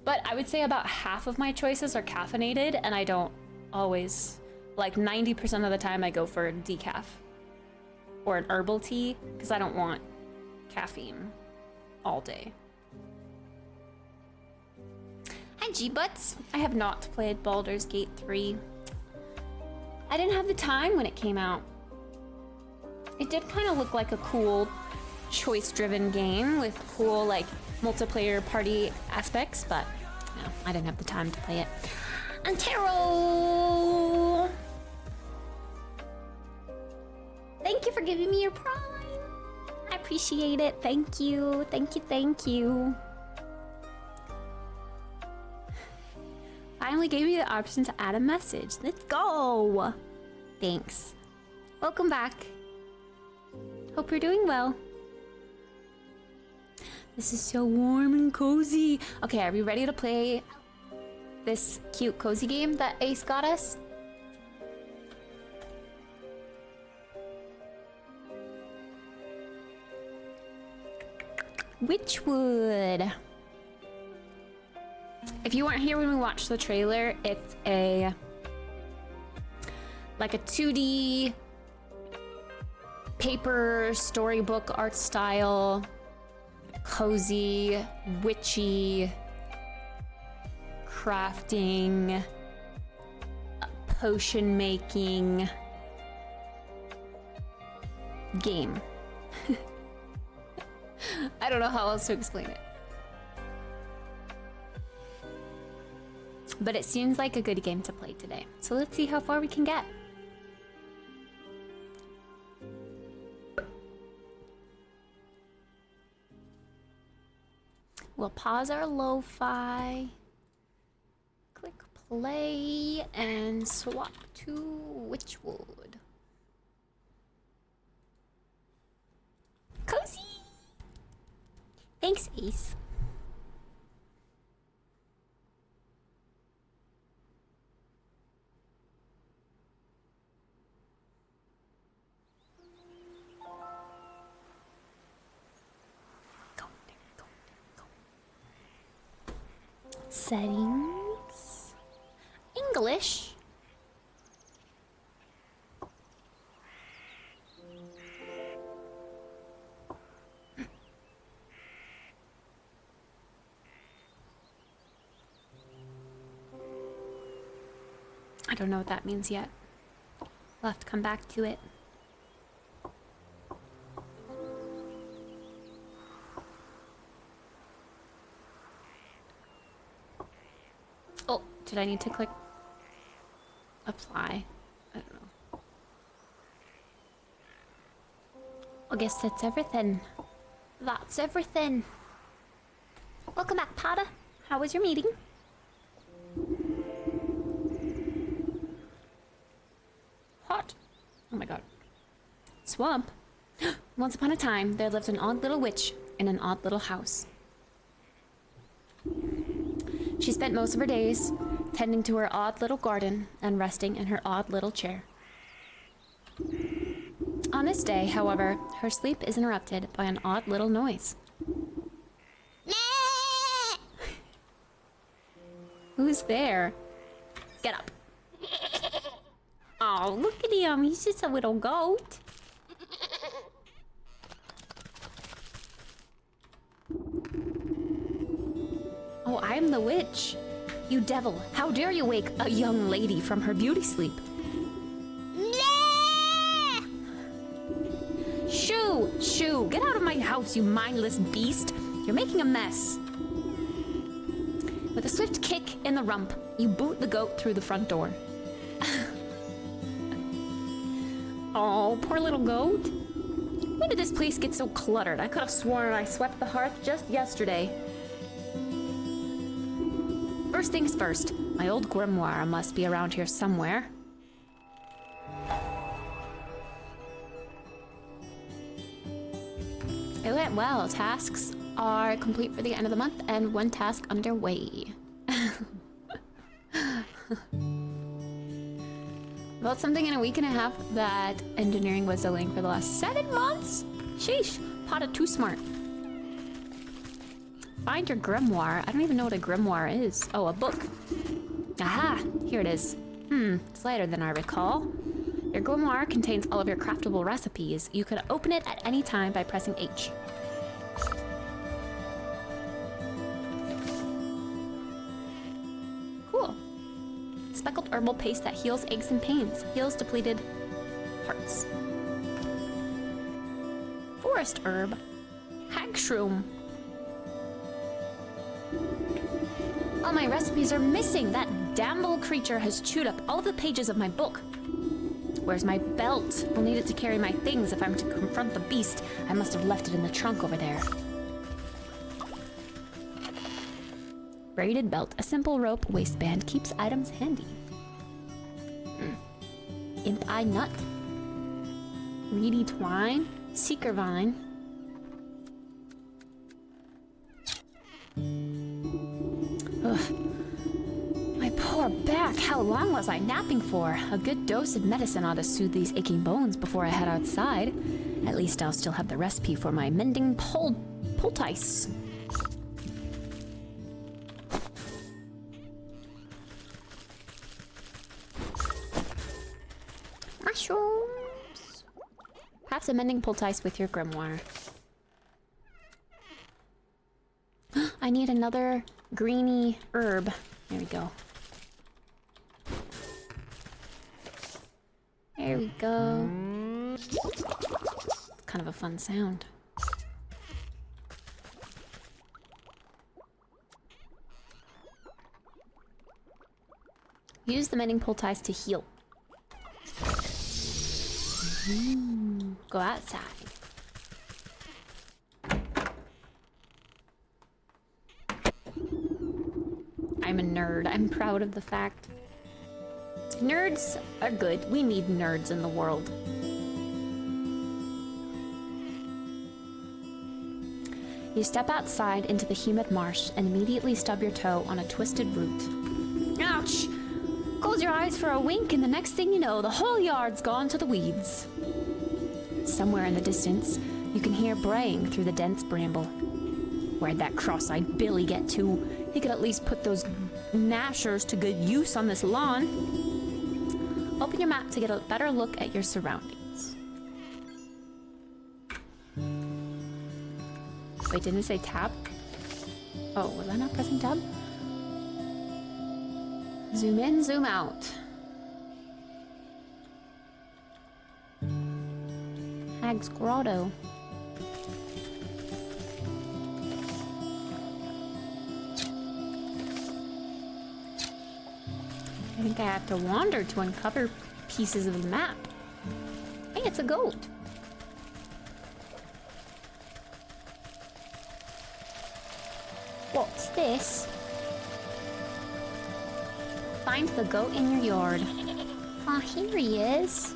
But I would say about half of my choices are caffeinated, and I don't always, like 90% of the time I go for decaf or an herbal tea, because I don't want caffeine all day. Hi G-Butts! I have not played Baldur's Gate 3. I didn't have the time when it came out. It did kind of look like a cool choice-driven game with cool like multiplayer party aspects, but no, I didn't have the time to play it. Antero! Thank you for giving me your Prime. I appreciate it. Thank you. Thank you. Thank you. Finally gave me the option to add a message. Let's go. Thanks. Welcome back. Hope you're doing well. This is so warm and cozy. Okay, are we ready to play this cute cozy game that Ace got us? Witchwood. If you weren't here when we watched the trailer, it's a 2D paper storybook art style, cozy, witchy, crafting, potion making game. I don't know how else to explain it. but it seems like a good game to play today. So let's see how far we can get. We'll pause our lo-fi, click play, and swap to Witchwood. Cozy! Thanks, Ace. Settings. English. I don't know what that means yet. We'll have to come back to it. Oh, did I need to click apply? I don't know. I guess that's everything. That's everything. Welcome back, Pada. How was your meeting? Hot. Oh my god. Swamp. Once upon a time, there lived an odd little witch in an odd little house. She spent most of her days tending to her odd little garden and resting in her odd little chair. On this day, however, her sleep is interrupted by an odd little noise. Who's there? Get up. Oh, look at him. He's just a little goat. Oh, I'm the witch. You devil, how dare you wake a young lady from her beauty sleep? Shoo! Shoo! Get out of my house, you mindless beast! You're making a mess. With a swift kick in the rump, you boot the goat through the front door. Oh, poor little goat. When did this place get so cluttered? I could have sworn I swept the hearth just yesterday. First things first, my old grimoire must be around here somewhere. It went well. Tasks are complete for the end of the month and one task underway. About something in a week and a half that engineering was delaying for the last 7 months? Sheesh, Pada too smart. Find your grimoire. I don't even know what a grimoire is. Oh, a book. Aha, here it is. It's lighter than I recall. Your grimoire contains all of your craftable recipes. You can open it at any time by pressing H. Cool. Speckled herbal paste that heals aches and pains. Heals depleted hearts. Forest herb. Hag shroom. All my recipes are missing. That damn little creature has chewed up all the pages of my book. Where's my belt? I'll need it to carry my things if I'm to confront the beast. I must have left it in the trunk over there. Braided belt. A simple rope waistband keeps items handy. Imp eye nut. Reedy twine. Seeker vine. Ugh. My poor back. How long was I napping for? A good dose of medicine ought to soothe these aching bones before I head outside. At least I'll still have the recipe for my mending poultice. Mushrooms. Perhaps a mending poultice with your grimoire. I need another greeny herb. There we go. There we go. It's kind of a fun sound. Use the mending pull ties to heal. Go outside. I'm a nerd. I'm proud of the fact. Nerds are good. We need nerds in the world. You step outside into the humid marsh and immediately stub your toe on a twisted root. Ouch! Close your eyes for a wink and the next thing you know, the whole yard's gone to the weeds. Somewhere in the distance, you can hear braying through the dense bramble. Where'd that cross-eyed Billy get to? He could at least put those gnashers to good use on this lawn. Open your map to get a better look at your surroundings. Wait, didn't it say tab? Oh, was I not pressing tab? Zoom in, zoom out. Hag's Grotto. I think I have to wander to uncover pieces of the map. Hey, it's a goat. What's this? Find the goat in your yard. Ah, here he is.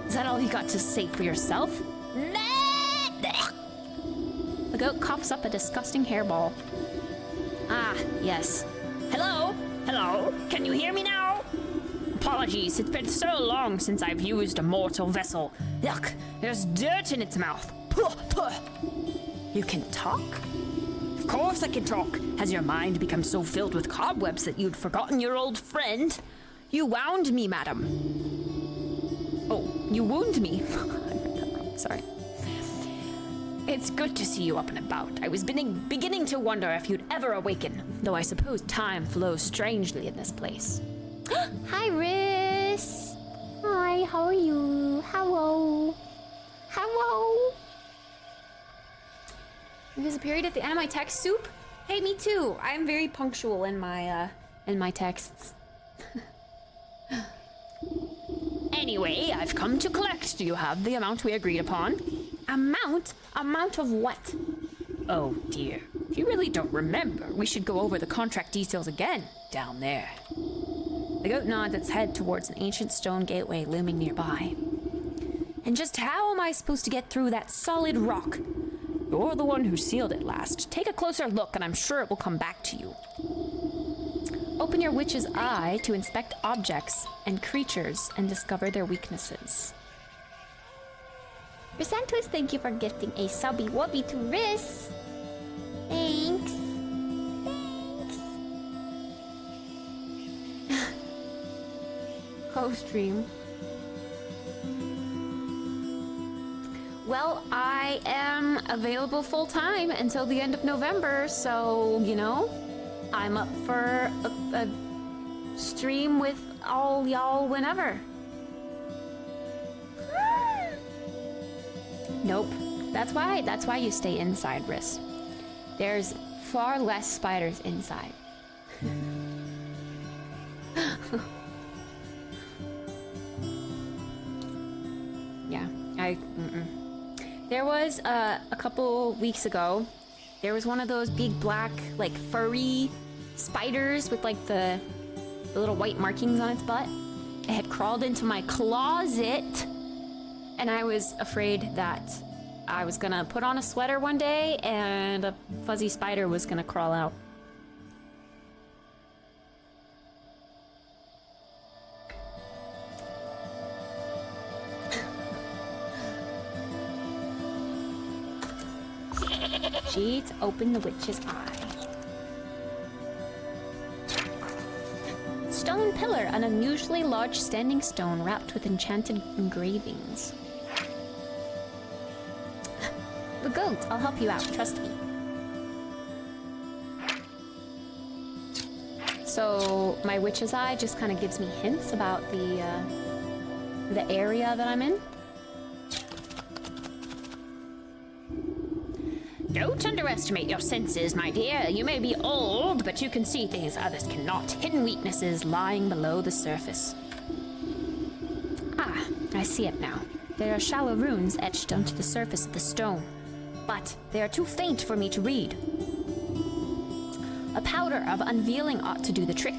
Is that all you got to say for yourself? The goat coughs up a disgusting hairball. Ah, yes. Hello? Hello? Can you hear me now? Apologies, it's been so long since I've used a mortal vessel. Yuck, there's dirt in its mouth. Puh, puh. You can talk? Of course I can talk. Has your mind become so filled with cobwebs that you'd forgotten your old friend? You wound me, madam. Oh, you wound me. I read that wrong, sorry. It's good to see you up and about. I was beginning to wonder if you'd ever awaken, though I suppose time flows strangely in this place. Hi, Riss. Hi, how are you? Hello. Hello. You disappeared at the end of my text soup? Hey, me too. I'm very punctual in my texts. Anyway, I've come to collect. Do you have the amount we agreed upon? Amount? Amount of what? Oh dear. If you really don't remember, we should go over the contract details again, down there. The goat nods its head towards an ancient stone gateway looming nearby. And just how am I supposed to get through that solid rock? You're the one who sealed it last. Take a closer look and I'm sure it will come back to you. Open your witch's eye to inspect objects and creatures and discover their weaknesses. Chrysanthus, thank you for gifting a subby wubby to Riss. Thanks. Thanks. Co-stream. Well, I am available full-time until the end of November, so, you know, I'm up for a stream with all y'all whenever. Nope. That's why you stay inside, Riss. There's far less spiders inside. Yeah, There was a couple weeks ago, there was one of those big black, like furry spiders with like the little white markings on its butt. It had crawled into my closet, and I was afraid that I was gonna put on a sweater one day and a fuzzy spider was gonna crawl out. Sheets, open the witch's eye. Stone pillar, an unusually large standing stone wrapped with enchanted engravings. The goat, I'll help you out, trust me. So my witch's eye just kind of gives me hints about the the area that I'm in. Don't underestimate your senses, my dear. You may be old, but you can see things others cannot. Hidden weaknesses lying below the surface. Ah, I see it now. There are shallow runes etched onto the surface of the stone, but they are too faint for me to read. A powder of unveiling ought to do the trick.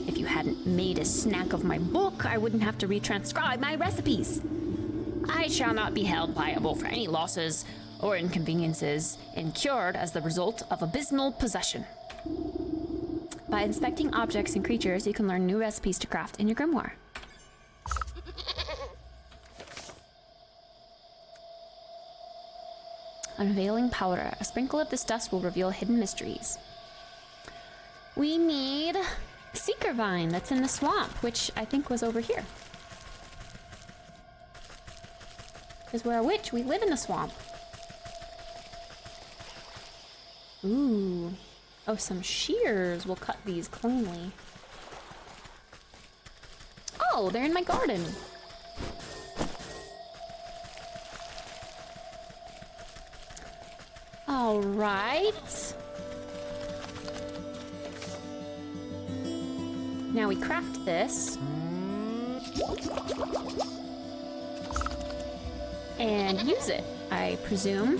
If you hadn't made a snack of my book, I wouldn't have to retranscribe my recipes. I shall not be held liable for any losses or inconveniences incurred as the result of abysmal possession. By inspecting objects and creatures, you can learn new recipes to craft in your grimoire. Unveiling powder. A sprinkle of this dust will reveal hidden mysteries. We need Seeker Vine that's in the swamp, which I think was over here. Because we're a witch, we live in the swamp. Ooh. Oh, some shears will cut these cleanly. Oh, they're in my garden. All right. Now we craft this. And use it, I presume.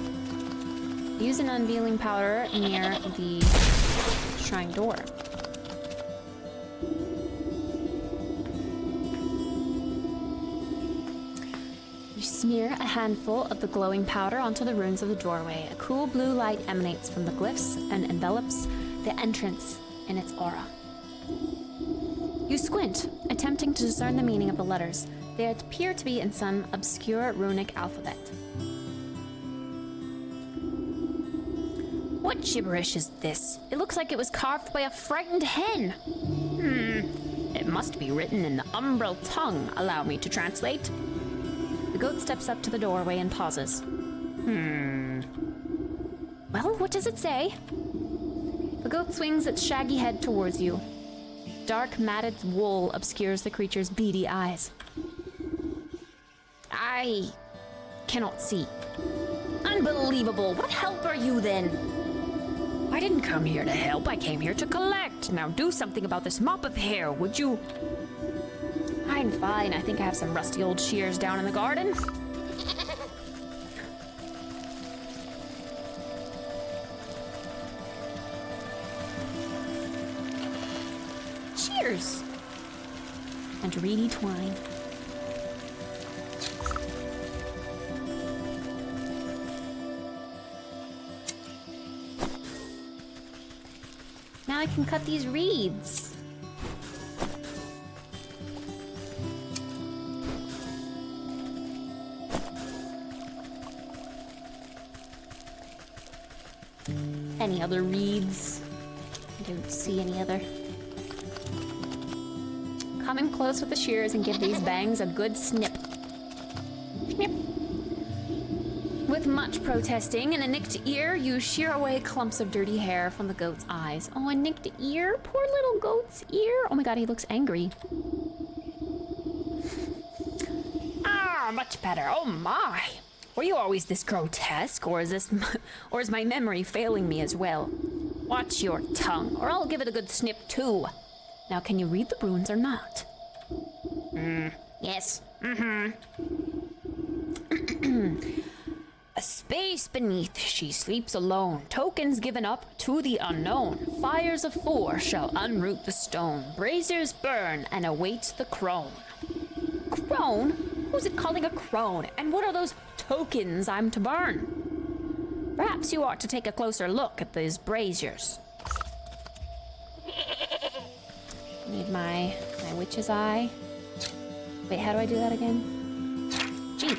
Use an unveiling powder near the shrine door. You smear a handful of the glowing powder onto the runes of the doorway. A cool blue light emanates from the glyphs and envelops the entrance in its aura. You squint, attempting to discern the meaning of the letters. They appear to be in some obscure runic alphabet. What gibberish is this? It looks like it was carved by a frightened hen. It must be written in the umbral tongue. Allow me to translate. The goat steps up to the doorway and pauses. Well, what does it say? The goat swings its shaggy head towards you. Dark matted wool obscures the creature's beady eyes. I cannot see. Unbelievable. What help are you then? I didn't come here to help. I came here to collect. Now do something about this mop of hair, would you? I'm fine. I think I have some rusty old shears down in the garden. Shears! And reedy twine. Now I can cut these reeds. Any other reeds? I don't see any other. Come in close with the shears and give these bangs a good snip. Snip. With much protesting and a nicked ear, you shear away clumps of dirty hair from the goat's eyes. Oh, a nicked ear? Poor little goat's ear. Oh my god, he looks angry. Ah, much better. Oh my. Were you always this grotesque, or is my memory failing me as well? Watch your tongue, or I'll give it a good snip too. Now, can you read the runes or not? Yes. A space beneath, she sleeps alone. Tokens given up to the unknown. Fires of 4 shall unroot the stone. Braziers burn and await the crone. Crone? Who's it calling a crone? And what are those tokens I'm to burn? Perhaps you ought to take a closer look at these braziers. Need my witch's eye. Wait, how do I do that again? Gee.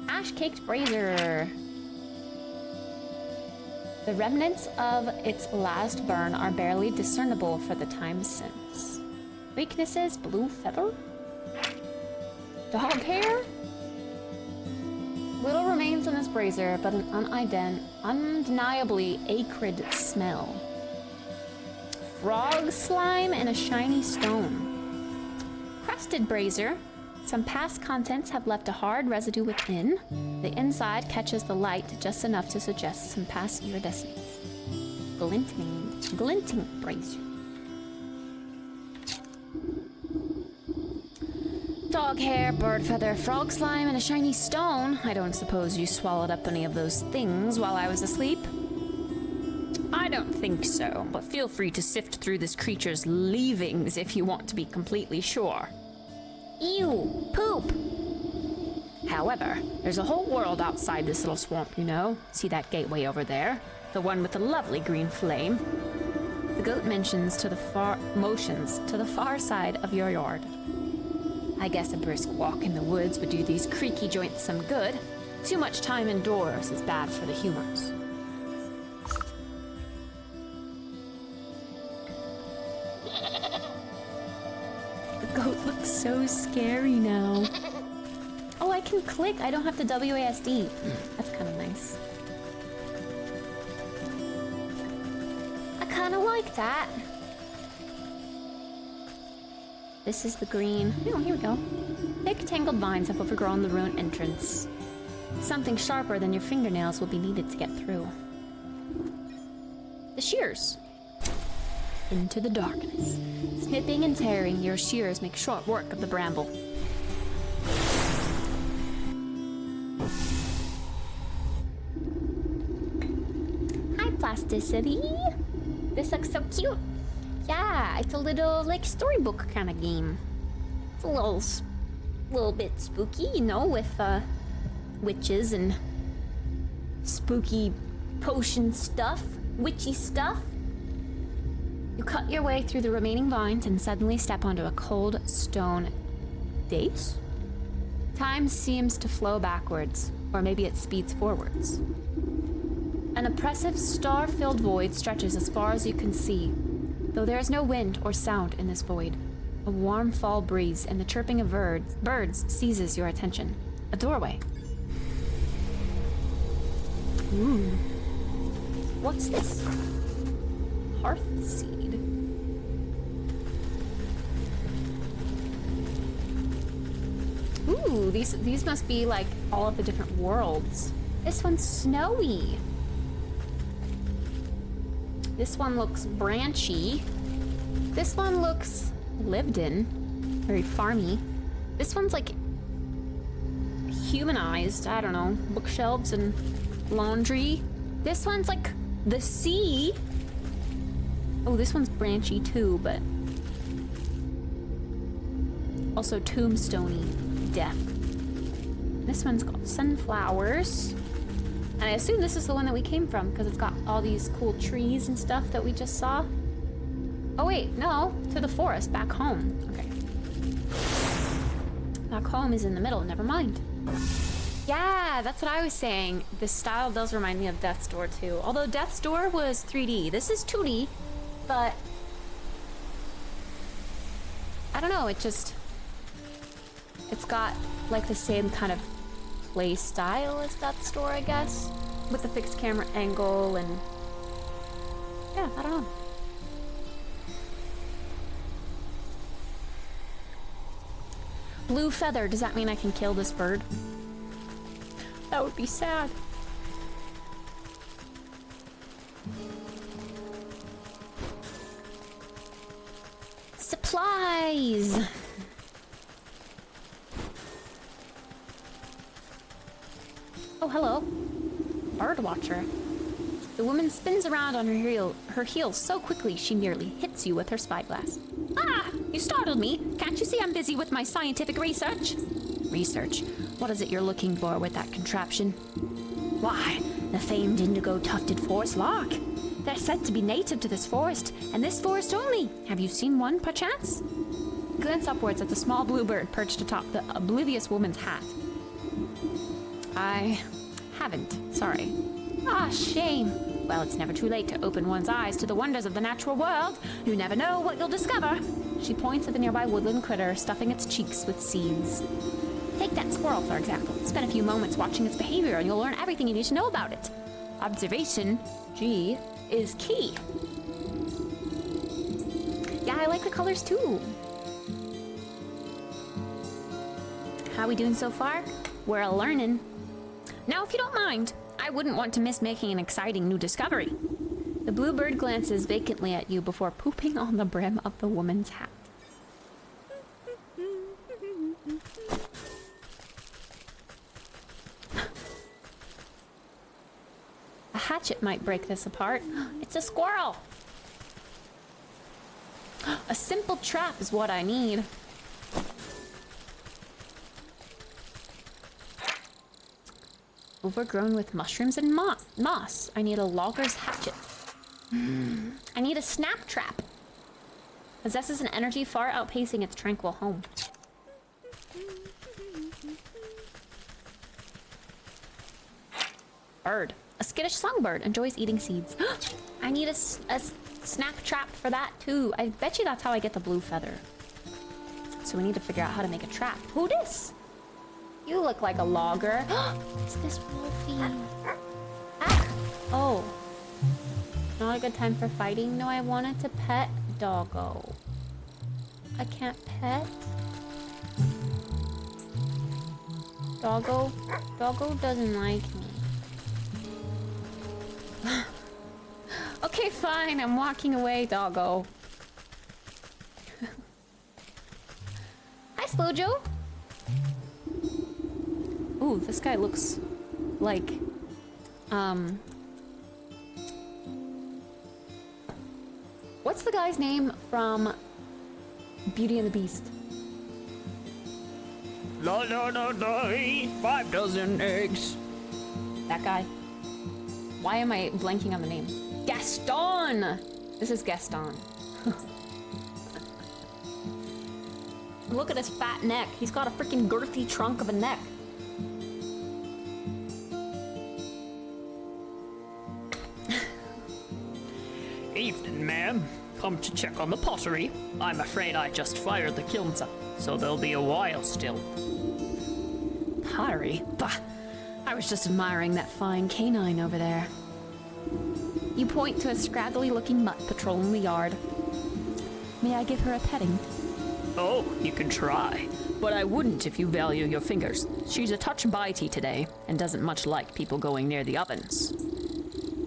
Ash-caked brazier. The remnants of its last burn are barely discernible for the time since. Weaknesses: blue feather? Dog hair? Little remains in this brazier, but an undeniably acrid smell. Frog slime and a shiny stone. Crusted brazier. Some past contents have left a hard residue within. The inside catches the light just enough to suggest some past iridescence. Glinting brazier. Dog hair, bird feather, frog slime, and a shiny stone. I don't suppose you swallowed up any of those things while I was asleep? I don't think so, but feel free to sift through this creature's leavings if you want to be completely sure. Ew, poop! However, there's a whole world outside this little swamp, you know. See that gateway over there? The one with the lovely green flame? The goat motions to the far side of your yard. I guess a brisk walk in the woods would do these creaky joints some good. Too much time indoors is bad for the humors. The goat looks so scary now. Oh, I can click. I don't have to WASD. That's kind of nice. I kind of like that. This is the green. Oh, here we go. Thick, tangled vines have overgrown the ruined entrance. Something sharper than your fingernails will be needed to get through. The shears. Into the darkness. Snipping and tearing, your shears make short work of the bramble. Hi, Plasticity. This looks so cute. Yeah, it's a little, like, storybook kind of game. It's a little bit spooky, you know, with, witches and spooky potion stuff, witchy stuff. You cut your way through the remaining vines and suddenly step onto a cold stone dais. Time seems to flow backwards, or maybe it speeds forwards. An oppressive, star-filled void stretches as far as you can see, though there is no wind or sound in this void. A warm fall breeze and the chirping of birds seizes your attention. A doorway. Ooh. What's this? Hearthseed. Ooh, these must be like all of the different worlds. This one's snowy. This one looks branchy. This one looks lived in, very farmy. This one's like humanized, I don't know, bookshelves and laundry. This one's like the sea. Oh, this one's branchy too, but also tombstoney, death. This one's called sunflowers. And I assume this is the one that we came from because it's got all these cool trees and stuff that we just saw. Oh wait, no, to the forest, back home. Okay. Back home is in the middle, never mind. Yeah, that's what I was saying. This style does remind me of Death's Door too. Although Death's Door was 3D. This is 2D, but I don't know, it's got like the same kind of play style as Death's Door, I guess, with the fixed camera angle and yeah, I don't know. Blue feather, does that mean I can kill this bird? That would be sad. Supplies! Oh, hello. Bird watcher. The woman spins around on her heels so quickly she nearly hits you with her spyglass. Ah! You startled me. Can't you see I'm busy with my scientific research? Research? What is it you're looking for with that contraption? Why, the famed indigo-tufted forest lark. They're said to be native to this forest, and this forest only. Have you seen one, perchance? Glance upwards at the small blue bird perched atop the oblivious woman's hat. I haven't, sorry. Ah, shame. Well, it's never too late to open one's eyes to the wonders of the natural world. You never know what you'll discover. She points at the nearby woodland critter, stuffing its cheeks with seeds. Take that squirrel, for example. Spend a few moments watching its behavior and you'll learn everything you need to know about it. Observation, G, is key. Yeah, I like the colors too. How we doing so far? We're a learning. Now, if you don't mind, I wouldn't want to miss making an exciting new discovery. The bluebird glances vacantly at you before pooping on the brim of the woman's hat. A hatchet might break this apart. It's a squirrel! A simple trap is what I need. Overgrown with mushrooms and moss. I need a logger's hatchet. I need a snap trap. Possesses an energy far outpacing its tranquil home. Bird. A skittish songbird enjoys eating seeds. I need a snap trap for that too. I bet you that's how I get the blue feather. So we need to figure out how to make a trap. Who this? You look like a logger. It's this wolfie. Ah! Oh. Not a good time for fighting. No, I wanted to pet doggo. I can't pet. Doggo doesn't like me. Okay, fine. I'm walking away, doggo. Hi, Slow Joe. Ooh, this guy looks like, what's the guy's name from Beauty and the Beast? La la la la, 5 dozen eggs. That guy. Why am I blanking on the name? Gaston! This is Gaston. Look at his fat neck. He's got a freaking girthy trunk of a neck. Evening, ma'am. Come to check on the pottery. I'm afraid I just fired the kilns up, so there'll be a while still. Pottery? Bah! I was just admiring that fine canine over there. You point to a scraggly-looking mutt patrolling the yard. May I give her a petting? Oh, you can try. But I wouldn't if you value your fingers. She's a touch bitey today, and doesn't much like people going near the ovens.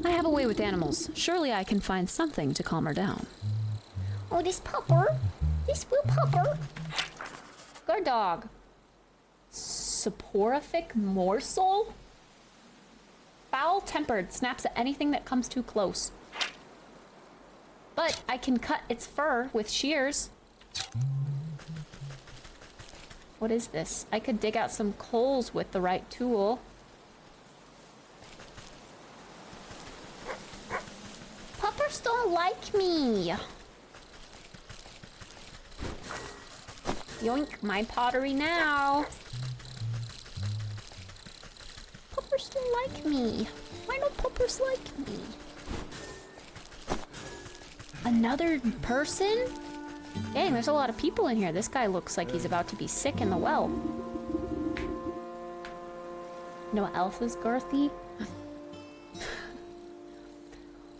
I have a way with animals. Surely I can find something to calm her down. Oh, this pupper. This will pupper. Good dog. Soporific morsel? Foul-tempered, snaps at anything that comes too close. But I can cut its fur with shears. What is this? I could dig out some coals with the right tool. Puppers don't like me. Yoink, my pottery now. Puppers don't like me. Why don't puppers like me? Another person? Dang, there's a lot of people in here. This guy looks like he's about to be sick in the well. You know what else is girthy?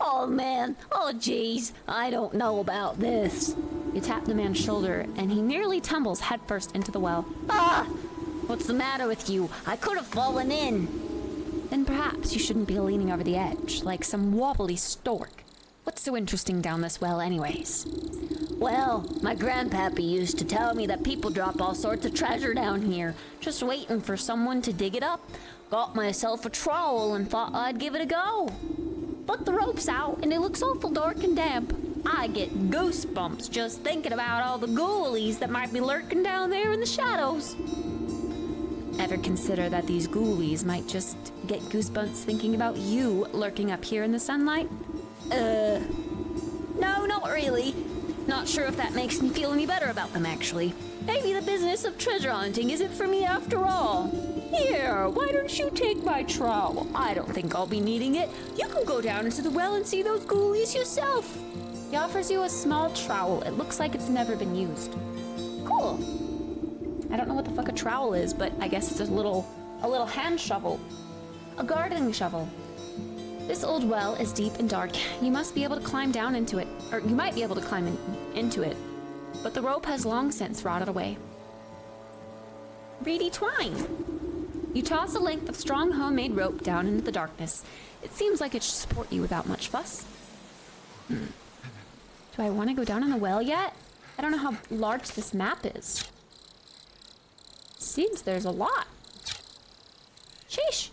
Oh man, oh jeez, I don't know about this. You tap the man's shoulder, and he nearly tumbles headfirst into the well. Ah! What's the matter with you? I could have fallen in. Then perhaps you shouldn't be leaning over the edge, like some wobbly stork. What's so interesting down this well anyways? Well, my grandpappy used to tell me that people drop all sorts of treasure down here, just waiting for someone to dig it up. Got myself a trowel and thought I'd give it a go. But the rope's out and it looks awful dark and damp. I get goosebumps just thinking about all the ghoulies that might be lurking down there in the shadows. Ever consider that these ghoulies might just get goosebumps thinking about you lurking up here in the sunlight? No, not really. Not sure if that makes me feel any better about them, actually. Maybe the business of treasure hunting isn't for me after all. Here, why don't you take my trowel? I don't think I'll be needing it. You can go down into the well and see those ghoulies yourself. He offers you a small trowel. It looks like it's never been used. Cool. I don't know what the fuck a trowel is, but I guess it's a little hand shovel. A gardening shovel. This old well is deep and dark. You must be able to climb down into it. Or you might be able to climb into it. But the rope has long since rotted away. reedy twine. You toss a length of strong homemade rope down into the darkness. It seems like it should support you without much fuss. Do I want to go down in the well yet? I don't know how large this map is. Seems there's a lot. Sheesh.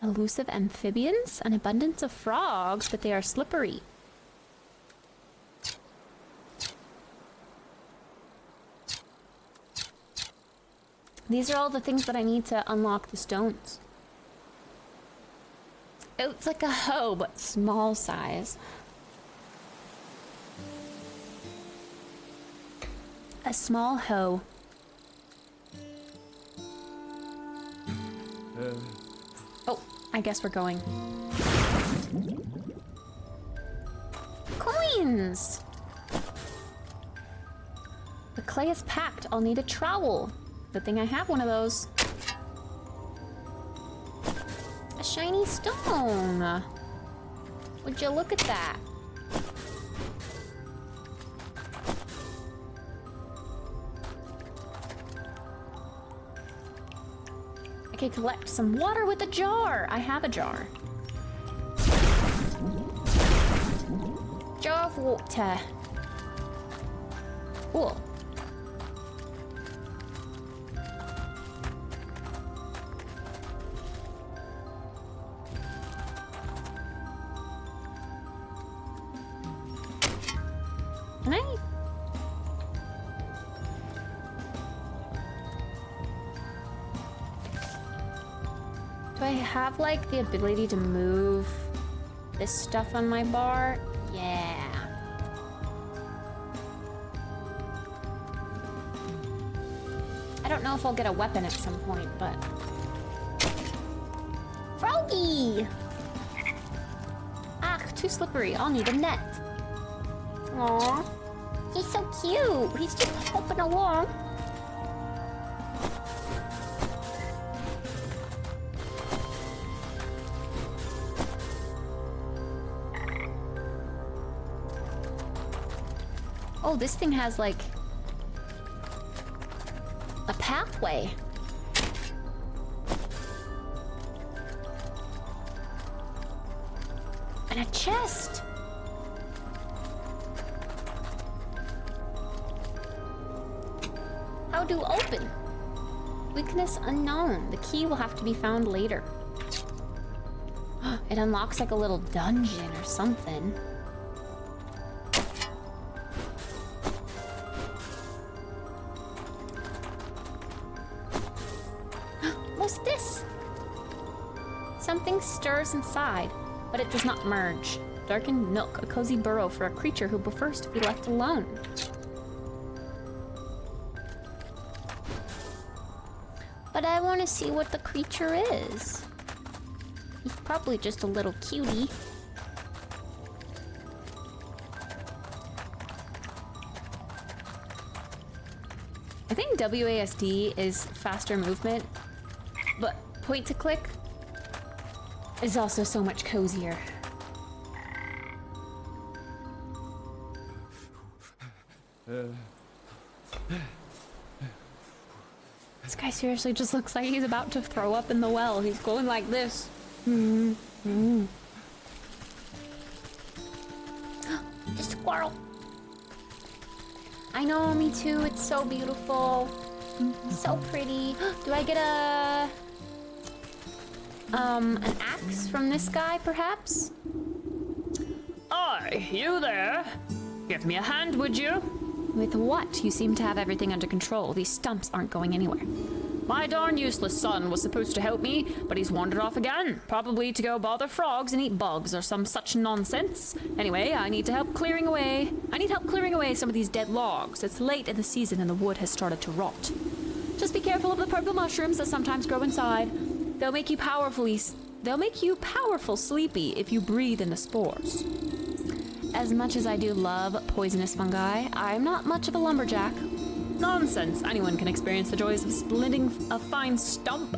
Elusive amphibians, an abundance of frogs, but they are slippery. These are all the things that I need to unlock the stones. Oh, it's like a hoe, but small size. A small hoe. Oh, I guess we're going. Coins! The clay is packed. I'll need a trowel. Good thing I have one of those. A shiny stone. Would you look at that? I can collect some water with a jar. I have a jar. Jar of water. Cool. Can I? Do I have like the ability to move this stuff on my bar? Yeah. I don't know if I'll get a weapon at some point, but... Froggy! Ah, too slippery. I'll need a net. Aww. He's so cute. He's just hopping along. Oh, this thing has like a pathway. And a chest. How to open? Weakness unknown. The key will have to be found later. It unlocks like a little dungeon or something. What's this? Something stirs inside, but it does not merge. Darkened nook, a cozy burrow for a creature who prefers to be left alone. But I want to see what the creature is. He's probably just a little cutie. I think WASD is faster movement, but point to click is also so much cozier. This guy seriously just looks like he's about to throw up in the well. He's going like this. The squirrel. I know, me too. It's so beautiful. So pretty. Do I get an axe from this guy, perhaps? Oi, you there? Give me a hand, would you? With what? You seem to have everything under control. These stumps aren't going anywhere. My darn useless son was supposed to help me, but he's wandered off again. Probably to go bother frogs and eat bugs or some such nonsense. Anyway, I need help clearing away some of these dead logs. It's late in the season and the wood has started to rot. Just be careful of the purple mushrooms that sometimes grow inside. They'll make you powerful sleepy if you breathe in the spores. As much as I do love poisonous fungi, I'm not much of a lumberjack. Nonsense. Anyone can experience the joys of splitting a fine stump.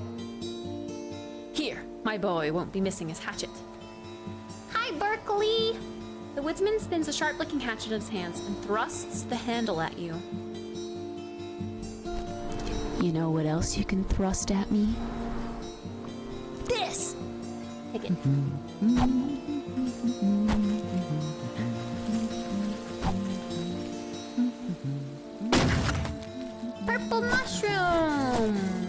Here, my boy won't be missing his hatchet. Hi, Berkeley! The woodsman spins a sharp-looking hatchet in his hands and thrusts the handle at you. You know what else you can thrust at me? This! Take it. Purple mushrooms!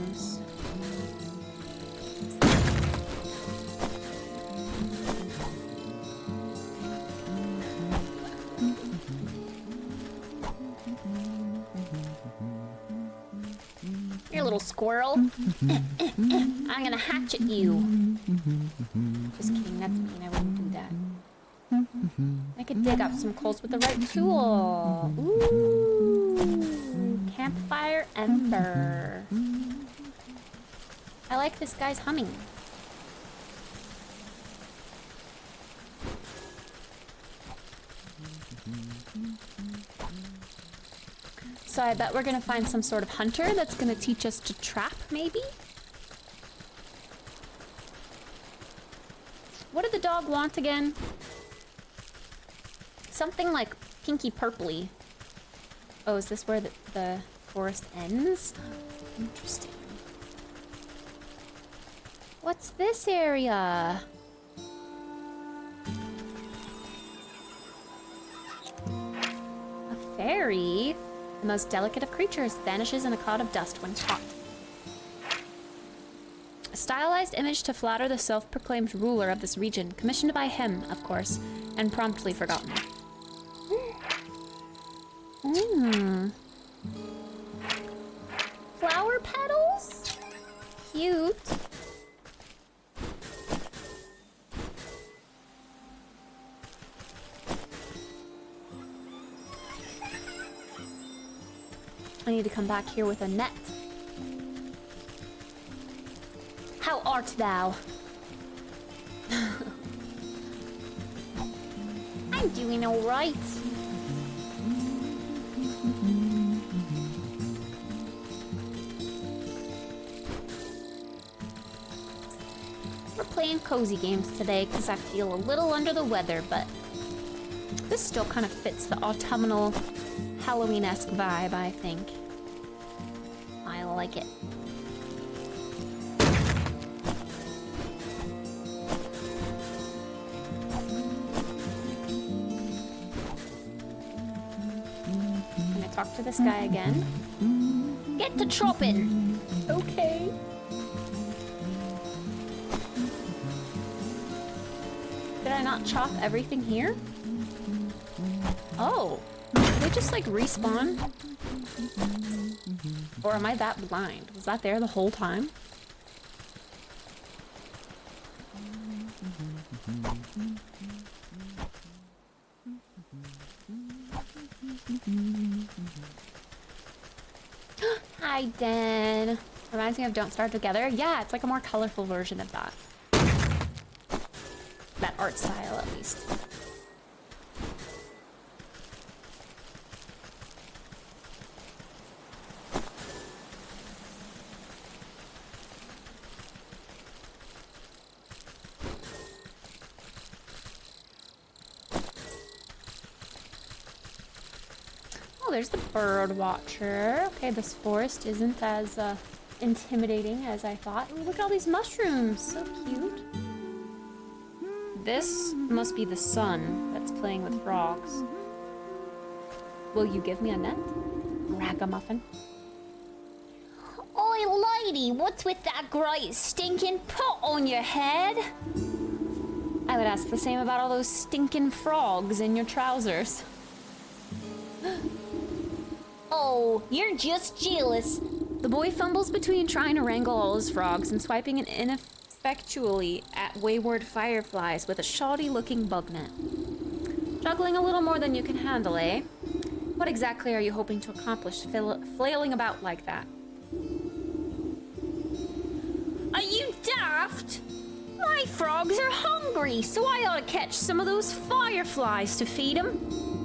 Here, little squirrel. I'm gonna hatchet you. Just kidding, that's mean. I wouldn't do that. I could dig up some coals with the right tool. Ooh, campfire ember. I like this guy's humming. So I bet we're gonna find some sort of hunter that's gonna teach us to trap, maybe? What did the dog want again? Something like pinky purpley. Oh, is this where the forest ends? Interesting. What's this area? A fairy? The most delicate of creatures vanishes in a cloud of dust when caught. A stylized image to flatter the self-proclaimed ruler of this region, commissioned by him, of course, and promptly forgotten. Flower petals? Cute. I need to come back here with a net. How art thou? I'm doing all right. We're playing cozy games today because I feel a little under the weather, but this still kind of fits the autumnal Halloween-esque vibe, I think. I like it. Can I talk to this guy again? Get to chopping! Okay. Did I not chop everything here? Oh. Did they just like respawn? Or am I that blind? Was that there the whole time? Hi, Dan. Reminds me of Don't Starve Together. Yeah, it's like a more colorful version of that. That art style, at least. Oh, there's the bird watcher. Okay, this forest isn't as intimidating as I thought. Ooh, look at all these mushrooms. So cute. This must be the sun that's playing with frogs. Will you give me a net? Ragamuffin. Oi, lady, what's with that great stinking pot on your head? I would ask the same about all those stinking frogs in your trousers. Oh, you're just jealous. The boy fumbles between trying to wrangle all his frogs and swiping ineffectually at wayward fireflies with a shoddy-looking bug net. Juggling a little more than you can handle, eh? What exactly are you hoping to accomplish flailing about like that? Are you daft? My frogs are hungry, so I ought to catch some of those fireflies to feed them.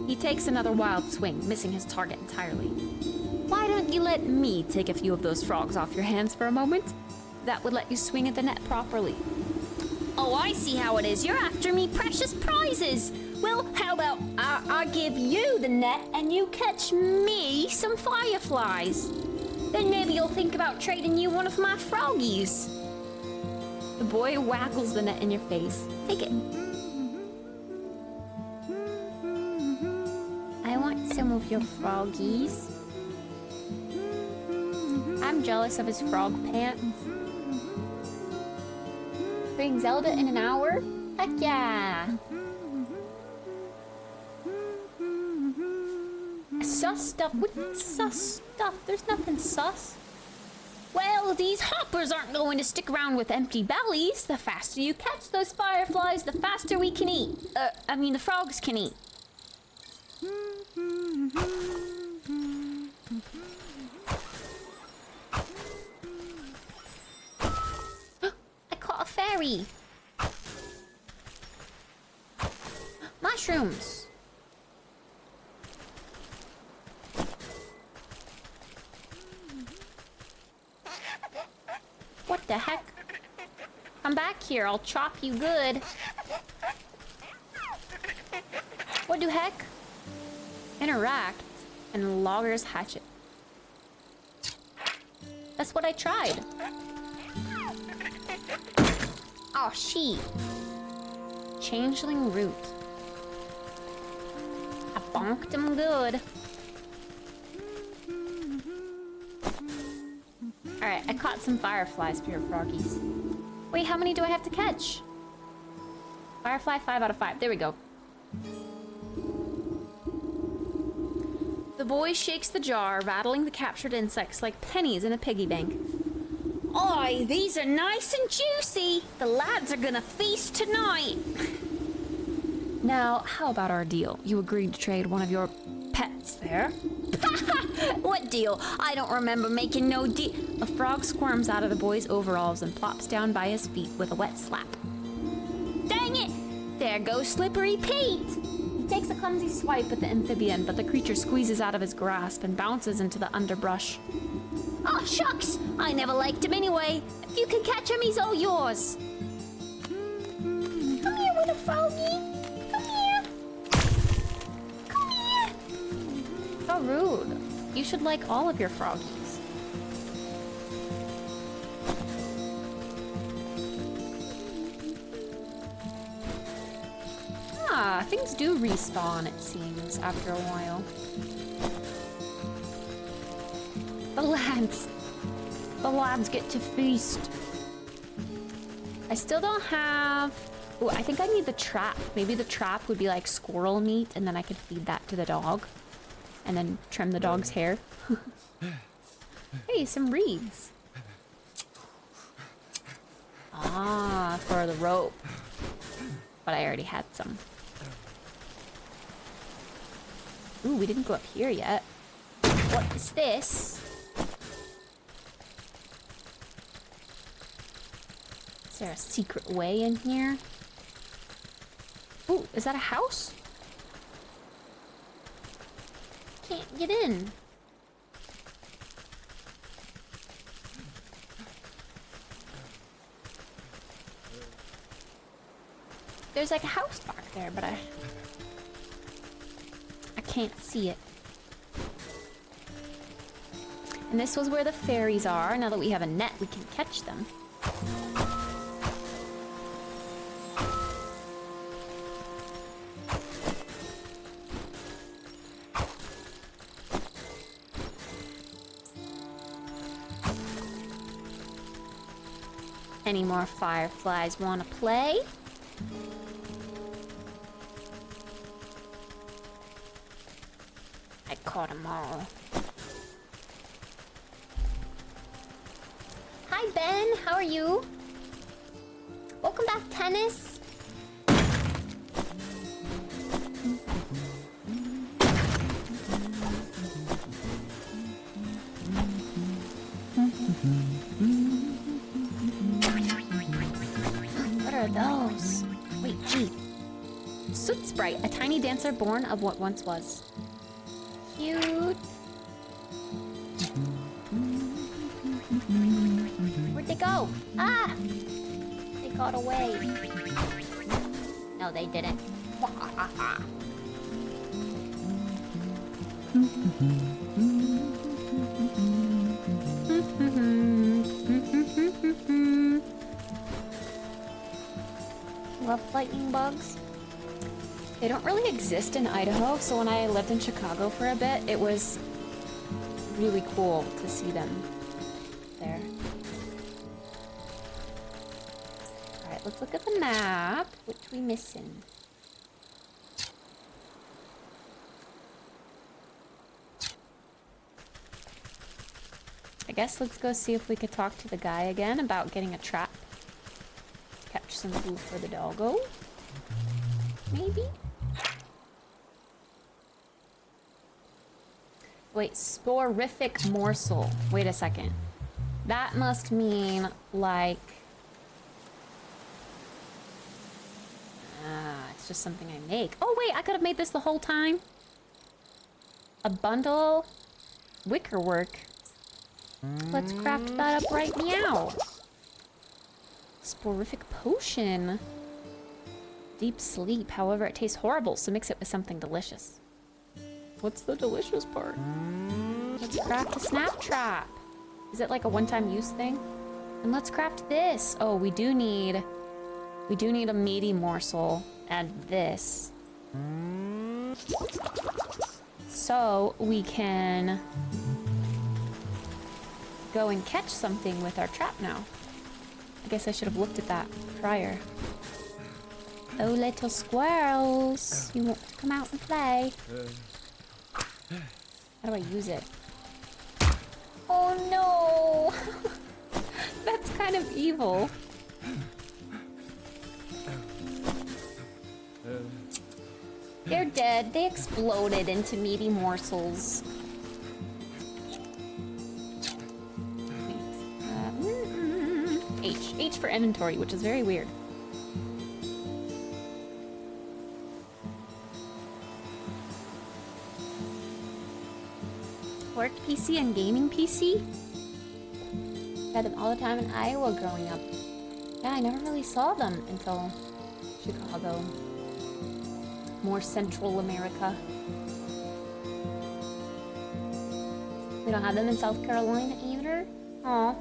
He takes another wild swing, missing his target entirely. Why don't you let me take a few of those frogs off your hands for a moment? That would let you swing at the net properly. Oh, I see how it is. You're after me precious prizes. Well, how about I give you the net and you catch me some fireflies? Then maybe you'll think about trading you one of my froggies. The boy waggles the net in your face. Take it. I want some of your froggies. I'm jealous of his frog pants. Playing Zelda in an hour? Heck yeah! Sus stuff? What sus stuff? There's nothing sus. Well, these hoppers aren't going to stick around with empty bellies. The faster you catch those fireflies, the faster we can eat. The frogs can eat. I caught a fairy. Mushrooms. What the heck? Come back here, I'll chop you good. What the heck? Interact and logger's hatchet. That's what I tried. Oh, she. Changeling root. I bonked him good. Alright, I caught some fireflies for your froggies. Wait, how many do I have to catch? Firefly 5 out of 5. There we go. The boy shakes the jar, rattling the captured insects like pennies in a piggy bank. Oi, these are nice and juicy. The lads are gonna feast tonight. Now, how about our deal? You agreed to trade one of your pets there. What deal? I don't remember making no deal. A frog squirms out of the boy's overalls and plops down by his feet with a wet slap. Dang it! There goes Slippery Pete. He takes a clumsy swipe at the amphibian, but the creature squeezes out of his grasp and bounces into the underbrush. Oh, shucks! I never liked him anyway. If you can catch him, he's all yours. Come here, little froggy. Come here. Come here. How rude. You should like all of your froggies. Ah, things do respawn, it seems, after a while. The lads get to feast. I still don't have... Oh, I think I need the trap. Maybe the trap would be like squirrel meat, and then I could feed that to the dog. And then trim the dog's hair. Hey, some reeds. Ah, for the rope. But I already had some. Ooh, we didn't go up here yet. What is this? Is there a secret way in here? Ooh, is that a house? Can't get in. There's like a house back there, but I can't see it. And this was where the fairies are. Now that we have a net, we can catch them. Any more fireflies want to play? I caught them all. Hi, Ben. How are you? Welcome back, Tennis. What are those? Wait, gee. Soot Sprite, a tiny dancer born of what once was. Cute. Where'd they go? Ah! They got away. No, they didn't. Love lightning bugs. They don't really exist in Idaho, so when I lived in Chicago for a bit, it was really cool to see them there. Alright, let's look at the map. Which we missing? I guess let's go see if we could talk to the guy again about getting a trap. Catch some food for the doggo. Maybe? Wait, sporific morsel. Wait a second. That must mean, like... it's just something I make. Oh wait, I could have made this the whole time. A bundle. Wickerwork. Let's craft that up right now. Sporific potion. Deep sleep. However, it tastes horrible, so mix it with something delicious. What's the delicious part? Let's craft a snap trap. Is it like a one-time use thing? And let's craft this. Oh, we do need a meaty morsel. Add this. So we can go and catch something with our trap now. I guess I should have looked at that prior. Oh, little squirrels, you want to come out and play? How do I use it? Oh no! That's kind of evil. They're dead. They exploded into meaty morsels. H for inventory, which is very weird. Work PC and gaming PC? Had them all the time in Iowa growing up. Yeah, I never really saw them until Chicago. More Central America. We don't have them in South Carolina either? Aw.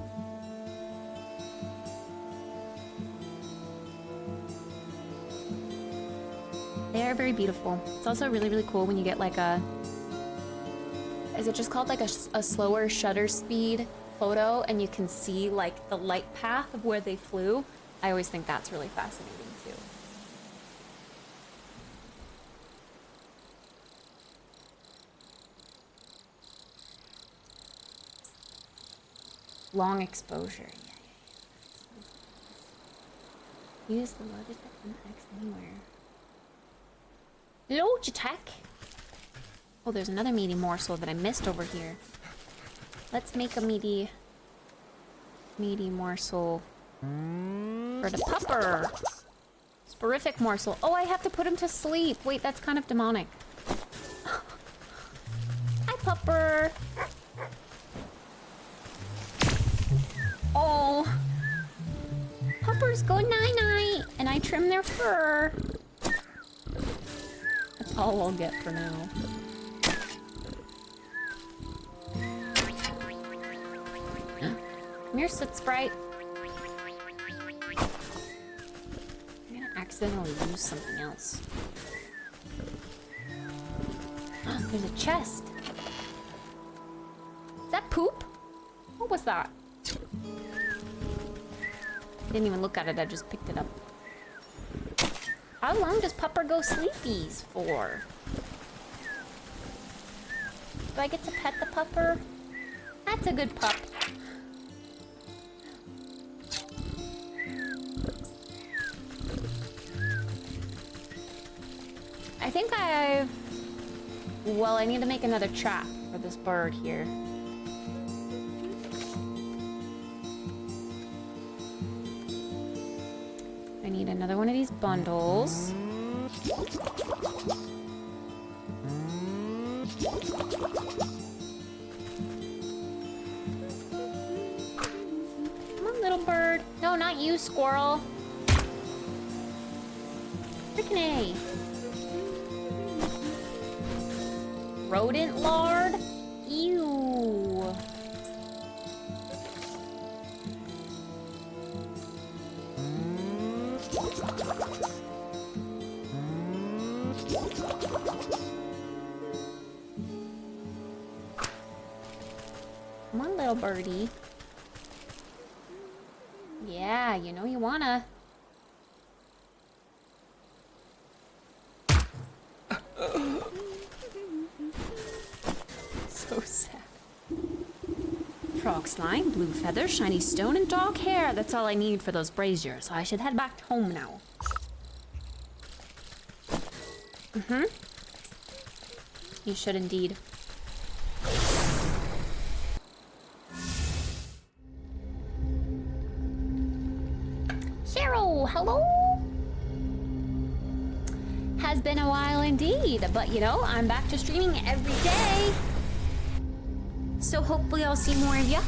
They are very beautiful. It's also really, really cool when you get like a... Is it just called like a slower shutter speed photo and you can see like the light path of where they flew? I always think that's really fascinating too. Long exposure. Yeah. Use the load attack and X anywhere. Load attack. Oh, there's another meaty morsel that I missed over here. Let's make a meaty morsel for the pupper. Sporific morsel. Oh, I have to put him to sleep. Wait, that's kind of demonic. Hi, pupper. Oh. Puppers go night-night, and I trim their fur. That's all I'll get for now. Come here, Soot Sprite. I'm gonna accidentally use something else. There's a chest. Is that poop? What was that? Didn't even look at it, I just picked it up. How long does Pupper go sleepies for? Do I get to pet the Pupper? That's a good pup. I think well, I need to make another trap for this bird here. I need another one of these bundles. Come on, little bird. No, not you, squirrel. Freaking A. rodent lard? Ew. Come on, little birdie. Yeah, you know you wanna. So sad. Frog slime, blue feather, shiny stone, and dog hair. That's all I need for those braziers. I should head back home now. You should indeed. Cheryl, hello? Has been a while indeed, but you know, I'm back to streaming every day. So hopefully I'll see more of ya.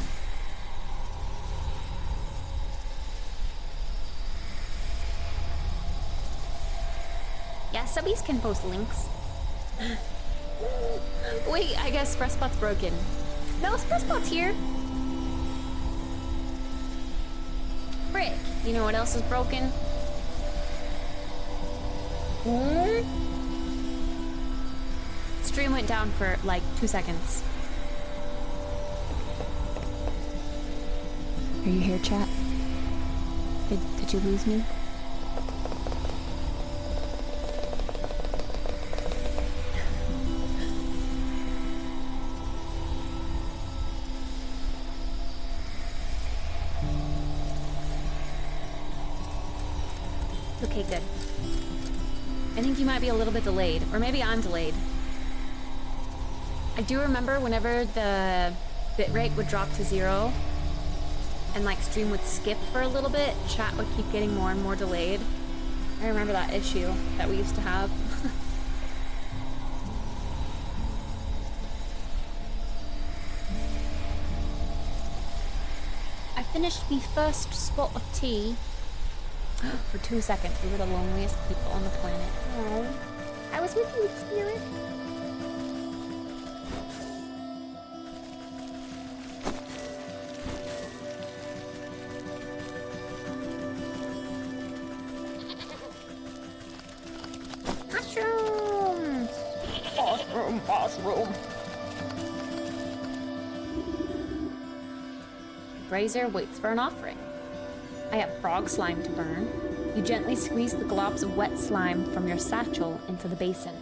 Yeah, subbies can post links. Wait, I guess Spressbot's broken. No, Spressbot's here. Frick. You know what else is broken? Stream went down for like 2 seconds. Are you here, chat? Did you lose me? Okay, good. I think you might be a little bit delayed, or maybe I'm delayed. I do remember whenever the bitrate would drop to 0 and like stream would skip for a little bit, chat would keep getting more and more delayed. I remember that issue that we used to have. I finished the first spot of tea. For 2 seconds, we were the loneliest people on the planet. Oh, I was with you, Spirit. Mushrooms! Mushroom. Brazier waits for an offering. I have frog slime to burn. You gently squeeze the globs of wet slime from your satchel into the basin.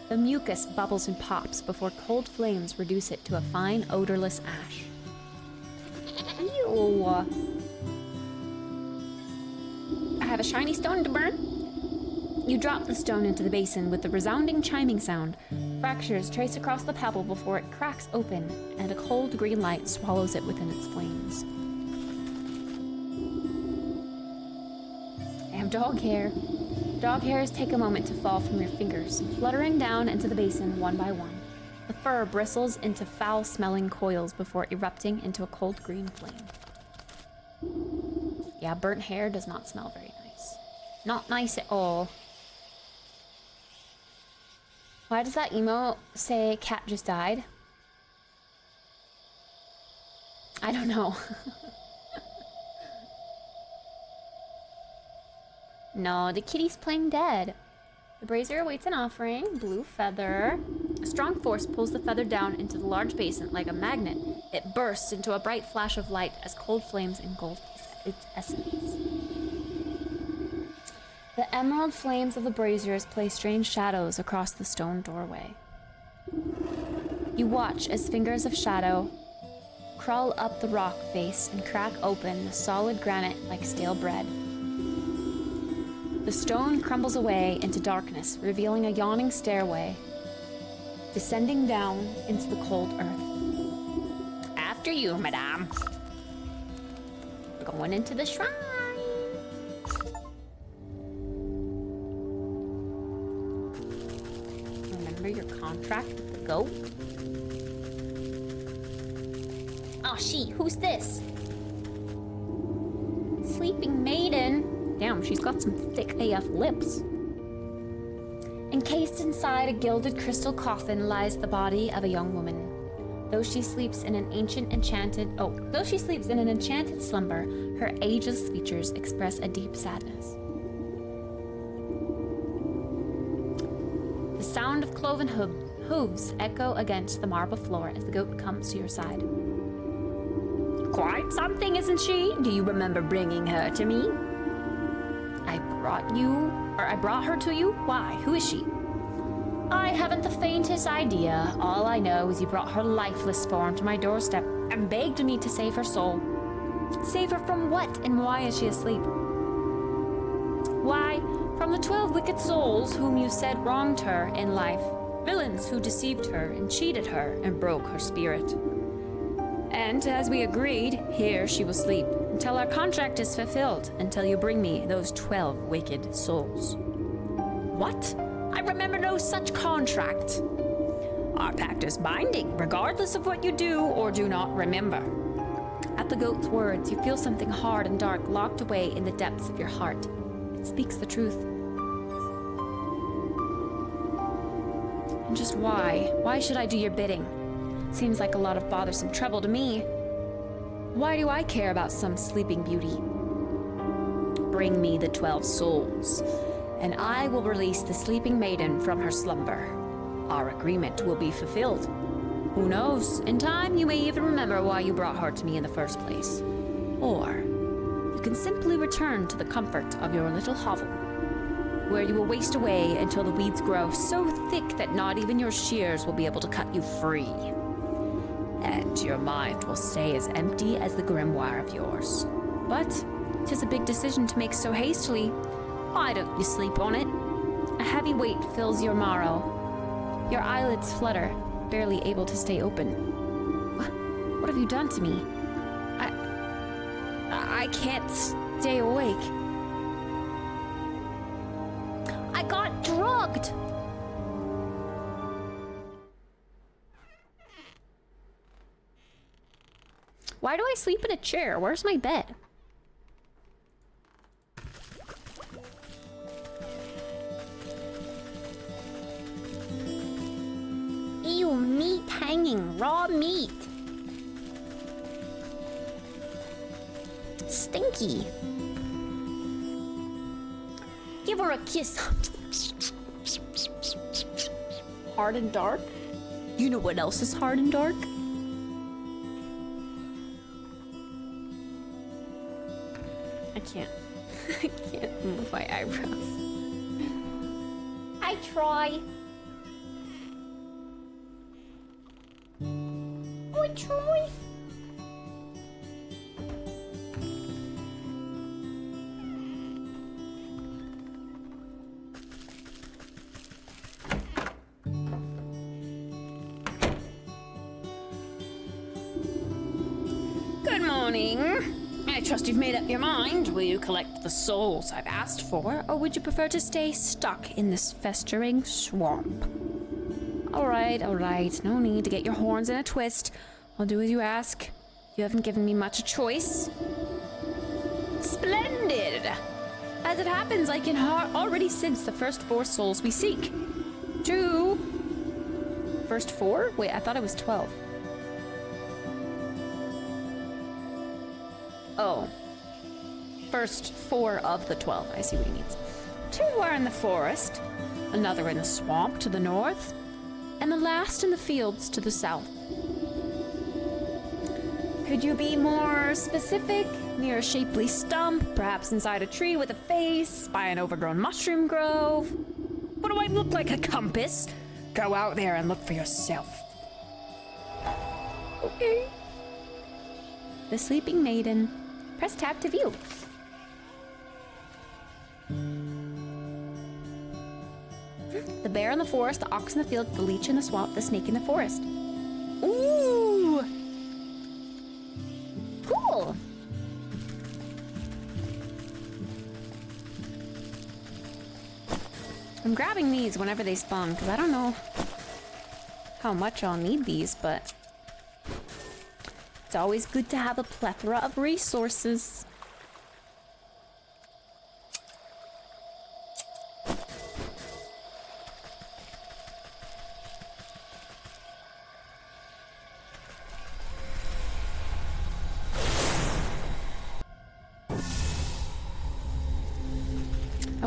The mucus bubbles and pops before cold flames reduce it to a fine, odorless ash. Ew. I have a shiny stone to burn. You drop the stone into the basin with the resounding chiming sound. Fractures trace across the pebble before it cracks open, and a cold green light swallows it within its flames. Dog hair. Dog hairs take a moment to fall from your fingers, fluttering down into the basin one by one. The fur bristles into foul-smelling coils before erupting into a cold green flame. Yeah, burnt hair does not smell very nice. Not nice at all. Why does that emo say cat just died? I don't know. No, the kitty's playing dead. The brazier awaits an offering. Blue feather. A strong force pulls the feather down into the large basin like a magnet. It bursts into a bright flash of light as cold flames engulf its essence. The emerald flames of the braziers play strange shadows across the stone doorway. You watch as fingers of shadow crawl up the rock face and crack open the solid granite like stale bread. The stone crumbles away into darkness, revealing a yawning stairway, descending down into the cold earth. After you, madame. Going into the shrine. Remember your contract with the goat? Oh, who's this? Sleeping maiden. Damn, she's got some thick AF lips. Encased inside a gilded crystal coffin lies the body of a young woman. Though she sleeps in an enchanted slumber, her ageless features express a deep sadness. The sound of cloven hooves echo against the marble floor as the goat comes to your side. Quite something, isn't she? Do you remember bringing her to me? I brought her to you? Why? Who is she? I haven't the faintest idea. All I know is you brought her lifeless form to my doorstep and begged me to save her soul. Save her from what, and why is she asleep? Why, from the 12 wicked souls whom you said wronged her in life. Villains who deceived her and cheated her and broke her spirit. And as we agreed, here she will sleep until our contract is fulfilled, until you bring me those 12 wicked souls. What? I remember no such contract. Our pact is binding, regardless of what you do or do not remember. At the goat's words, you feel something hard and dark locked away in the depths of your heart. It speaks the truth. And just why? Why should I do your bidding? Seems like a lot of bothersome trouble to me. Why do I care about some sleeping beauty? Bring me the 12 souls, and I will release the sleeping maiden from her slumber. Our agreement will be fulfilled. Who knows? In time, you may even remember why you brought her to me in the first place. Or you can simply return to the comfort of your little hovel, where you will waste away until the weeds grow so thick that not even your shears will be able to cut you free. And your mind will stay as empty as the grimoire of yours. But 'tis a big decision to make so hastily. Why don't you sleep on it? A heavy weight fills your marrow. Your eyelids flutter, barely able to stay open. What have you done to me? I can't stay awake. I got drugged! Why do I sleep in a chair? Where's my bed? Ew, meat hanging, raw meat. Stinky. Give her a kiss. Hard and dark? You know what else is hard and dark? I can't. I can't move my eyebrows. I try. I try. Good morning. I trust you've made up your mind. Will you collect the souls I've asked for, or would you prefer to stay stuck in this festering swamp? All right. No need to get your horns in a twist. I'll do as you ask. You haven't given me much a choice. Splendid! As it happens, I can already sense the first 4 souls we seek. First 4? Wait, I thought it was 12. Oh. First 4 of the 12. I see what he means. 2 are in the forest, another in the swamp to the north, And the last in the fields to the south. Could you be more specific? Near a shapely stump, perhaps inside a tree with a face, by an overgrown mushroom grove? What do I look like, a compass? Go out there and look for yourself. Okay. The sleeping maiden. Press tab to view. The bear in the forest, the ox in the field, the leech in the swamp, the snake in the forest. Ooh! Cool! I'm grabbing these whenever they spawn, because I don't know how much I'll need these, but it's always good to have a plethora of resources.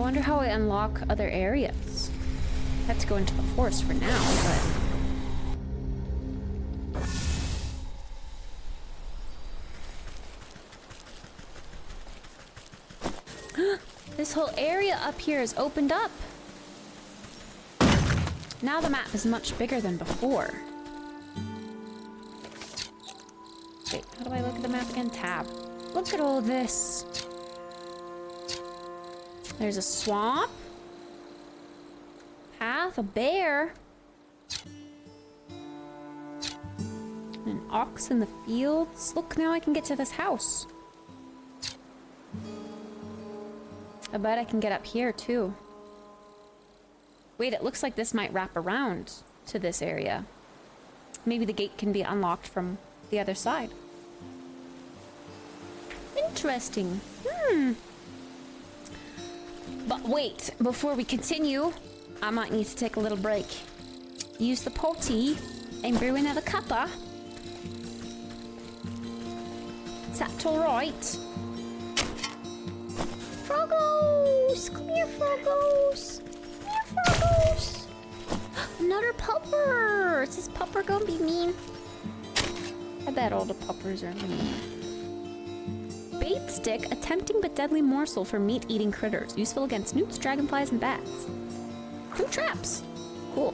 wonder how I unlock other areas. I have to go into the forest for now, but... This whole area up here is opened up. Now the map is much bigger than before. Wait, how do I look at the map again? Tab. Look at all this. There's a swamp. Path, a bear. An ox in the fields. Look, now I can get to this house. I bet I can get up here too. Wait, it looks like this might wrap around to this area. Maybe the gate can be unlocked from the other side. Interesting. But wait, before we continue, I might need to take a little break. Use the potty and brew another cuppa. Is that alright? Froggos! Come here, Froggos! Come here, Froggos! Another pupper! Is this pupper gonna be mean? I bet all the puppers are mean. Bait stick, a tempting but deadly morsel for meat-eating critters. Useful against newts, dragonflies, and bats. 2 traps. Cool.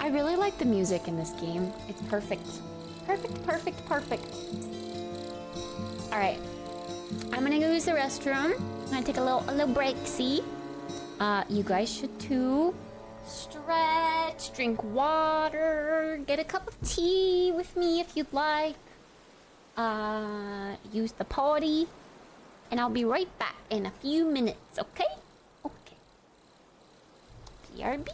I really like the music in this game. It's perfect. Perfect, perfect, perfect. Alright. I'm gonna go use the restroom. I'm gonna take a little break, see? You guys should too. Stretch, drink water, get a cup of tea with me if you'd like. Use the potty. And I'll be right back in a few minutes, okay? Okay. PRB.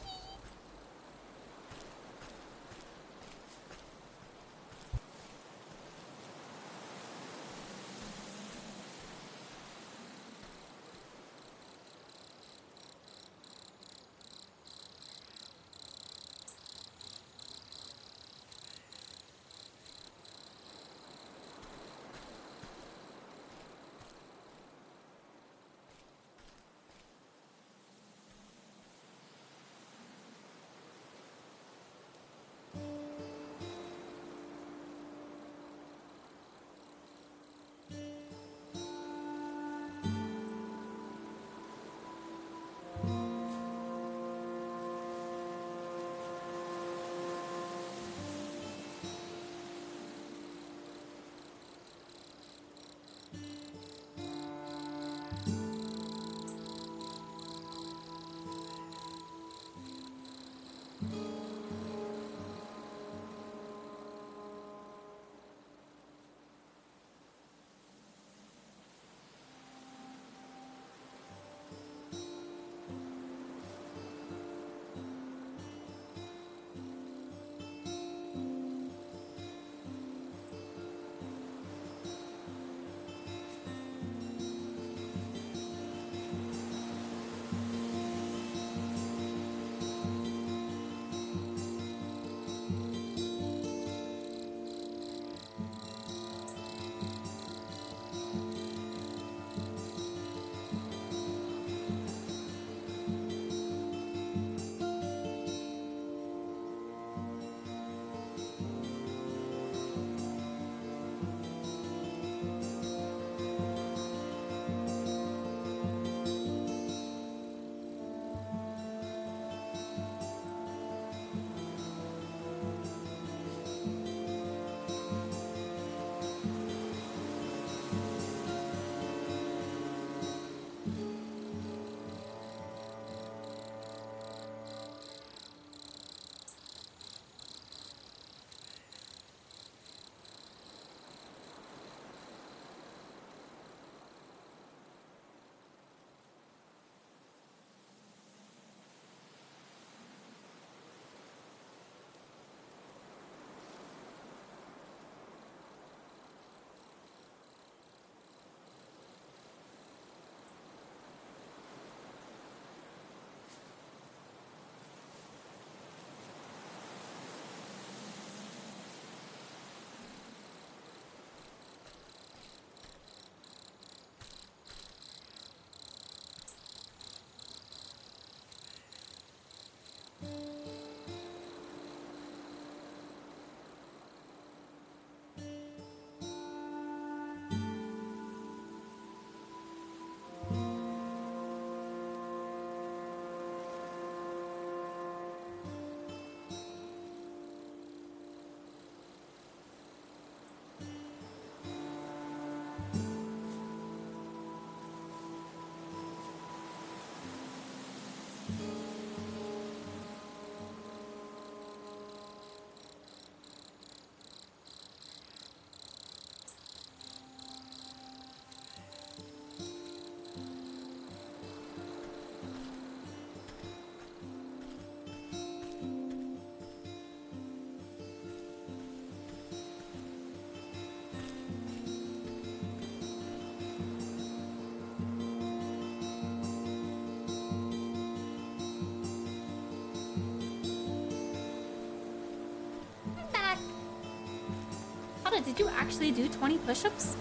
god, did you actually do 20 push-ups?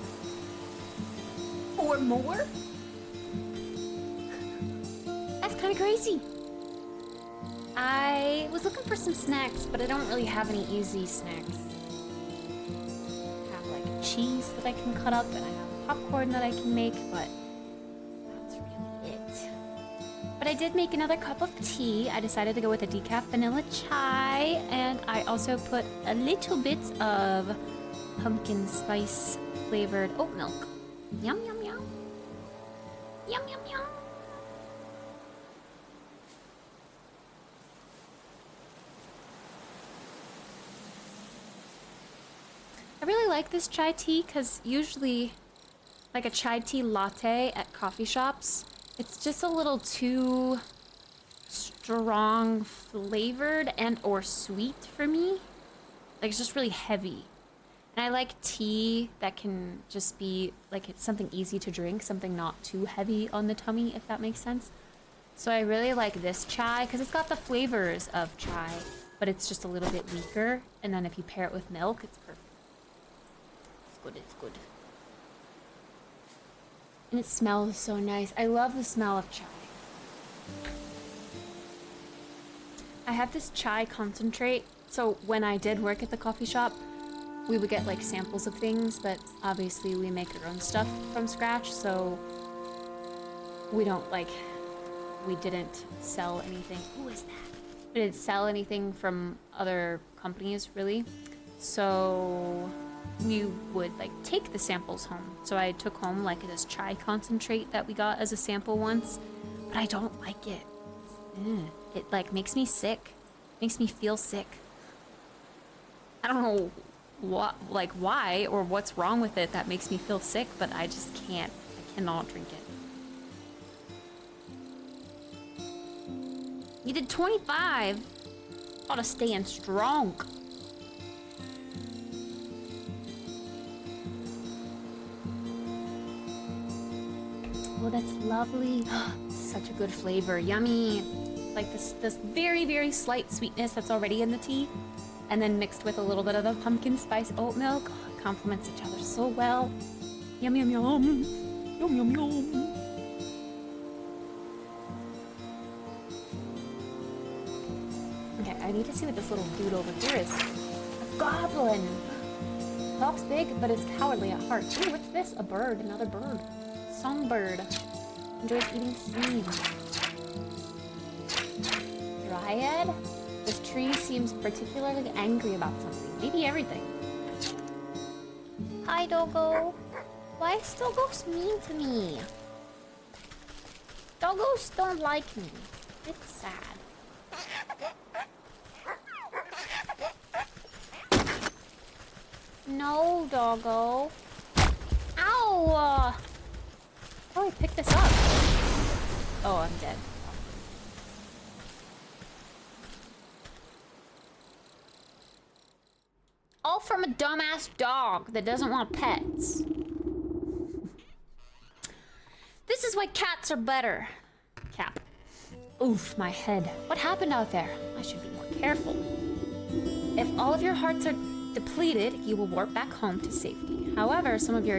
Or more? That's kind of crazy. I was looking for some snacks, but I don't really have any easy snacks. I have like cheese that I can cut up, and I have popcorn that I can make, but that's really it. But I did make another cup of tea. I decided to go with a decaf vanilla chai, and I also put a little bit of pumpkin spice flavored oat milk. Yum, yum, yum. Yum, yum, yum. I really like this chai tea because usually, like a chai tea latte at coffee shops, it's just a little too strong flavored and or sweet for me. Like, it's just really heavy. And I like tea that can just be, like, it's something easy to drink, something not too heavy on the tummy, if that makes sense. So I really like this chai because it's got the flavors of chai, but it's just a little bit weaker. And then if you pair it with milk, it's perfect. Good, it's good. And it smells so nice. I love the smell of chai. I have this chai concentrate, so when I did work at the coffee shop, we would get like samples of things, but obviously we make our own stuff from scratch, so we didn't sell anything. Who is that? We didn't sell anything from other companies, really. So we would like take the samples home. So I took home like this chai concentrate that we got as a sample once, but I don't like it. It like makes me sick. Makes me feel sick. I don't know why or what's wrong with it that makes me feel sick, but I just can't. I cannot drink it. You did 25. Gotta staying strong. Oh, that's lovely. Such a good flavor. Yummy. Like this very, very slight sweetness that's already in the tea, and then mixed with a little bit of the pumpkin spice oat milk. Oh, it complements each other so well. Yum, yum, yum. Yum, yum, yum. Okay, I need to see what this little dude over here is. A goblin. Talks big, but is cowardly at heart. Ooh, what's this? A bird. Another bird. Songbird. Enjoys eating seeds. Dryad? This tree seems particularly angry about something. Maybe everything. Hi, doggo. Why is doggos mean to me? Doggos don't like me. It's sad. No, doggo. Ow! Oh, I picked this up. Oh, I'm dead. All from a dumbass dog that doesn't want pets. This is why cats are better. Cap. Oof, my head. What happened out there? I should be more careful. If all of your hearts are depleted, you will warp back home to safety. However, some of your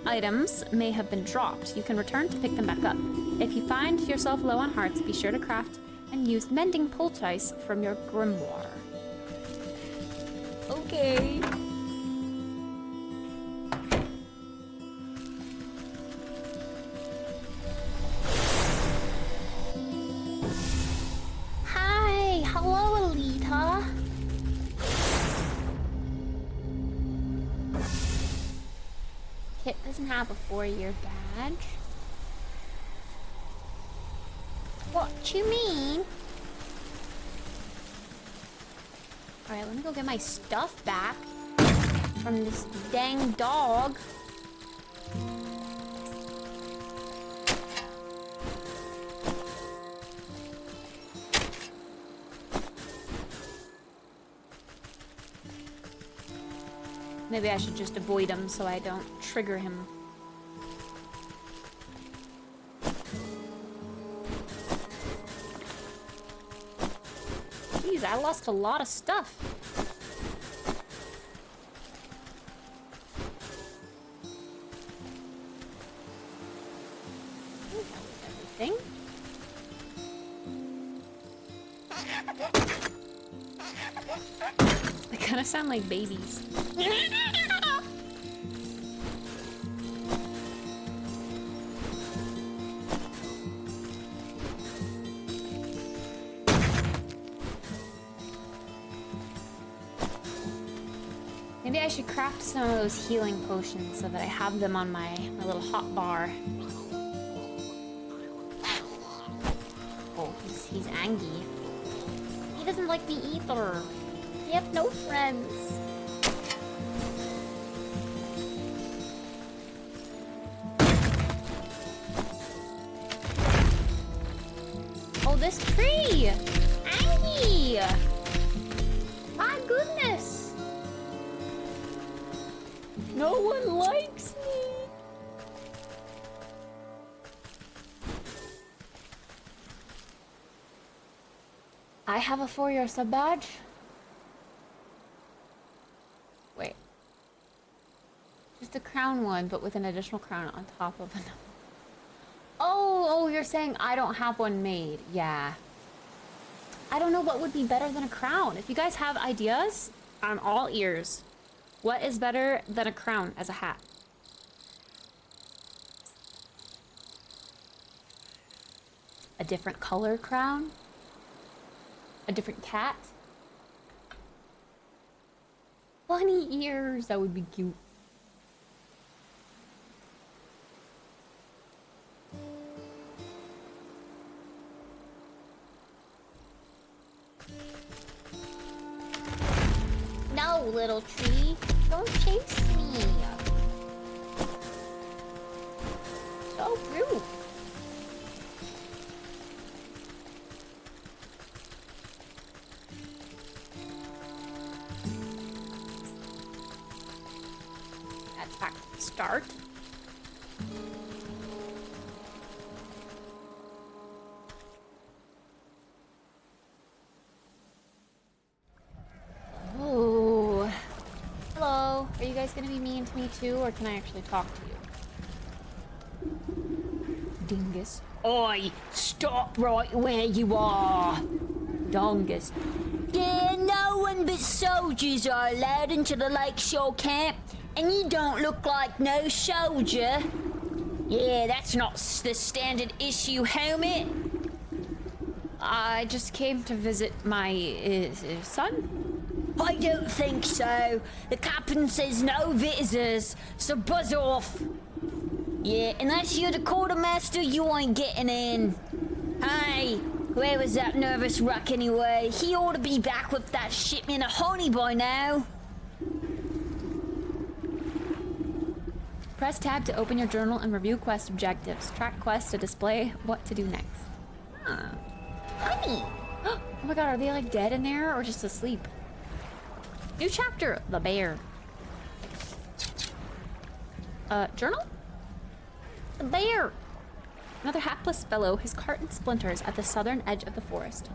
items may have been dropped. You can return to pick them back up. If you find yourself low on hearts, be sure to craft and use mending poultice from your grimoire. Okay. Hi, hello, Alita. Kit doesn't have a 4-year badge. What you mean? Alright, let me go get my stuff back from this dang dog. Maybe I should just avoid him so I don't trigger him. Jeez, I lost a lot of stuff. They kind of sound like babies. Maybe I should craft some of those healing potions so that I have them on my little hot bar. Oh, he's angry. He doesn't like me either. We have no friends. Oh, this tree! Angie! My goodness! No one likes me! I have a 4-year sub badge. Wait. Just a crown one, but with an additional crown on top of another. Oh, you're saying I don't have one made. Yeah. I don't know what would be better than a crown. If you guys have ideas, I'm all ears. What is better than a crown as a hat? A different color crown? A different cat? Bunny ears, that would be cute. No, little tree, don't chase me. So rude. That's back to the start. Oh. Hello. Are you guys gonna be mean to me too, or can I actually talk to you? Dingus. Oi, stop right where you are. Dongus. Yeah, no one but soldiers are allowed into the lakeshore camp, and you don't look like no soldier. Yeah, that's not the standard issue helmet. I just came to visit my son. I don't think so. The captain says no visitors, so buzz off. Yeah, unless you're the quartermaster, you ain't getting in. Hey, where was that nervous ruck anyway? He ought to be back with that shipment of honey by now. Press tab to open your journal and review quest objectives. Track quests to display what to do next. Huh. Honey! Oh my god, are they like dead in there or just asleep? New chapter, the bear. Journal? The bear! Another hapless fellow, his cart in splinters at the southern edge of the forest.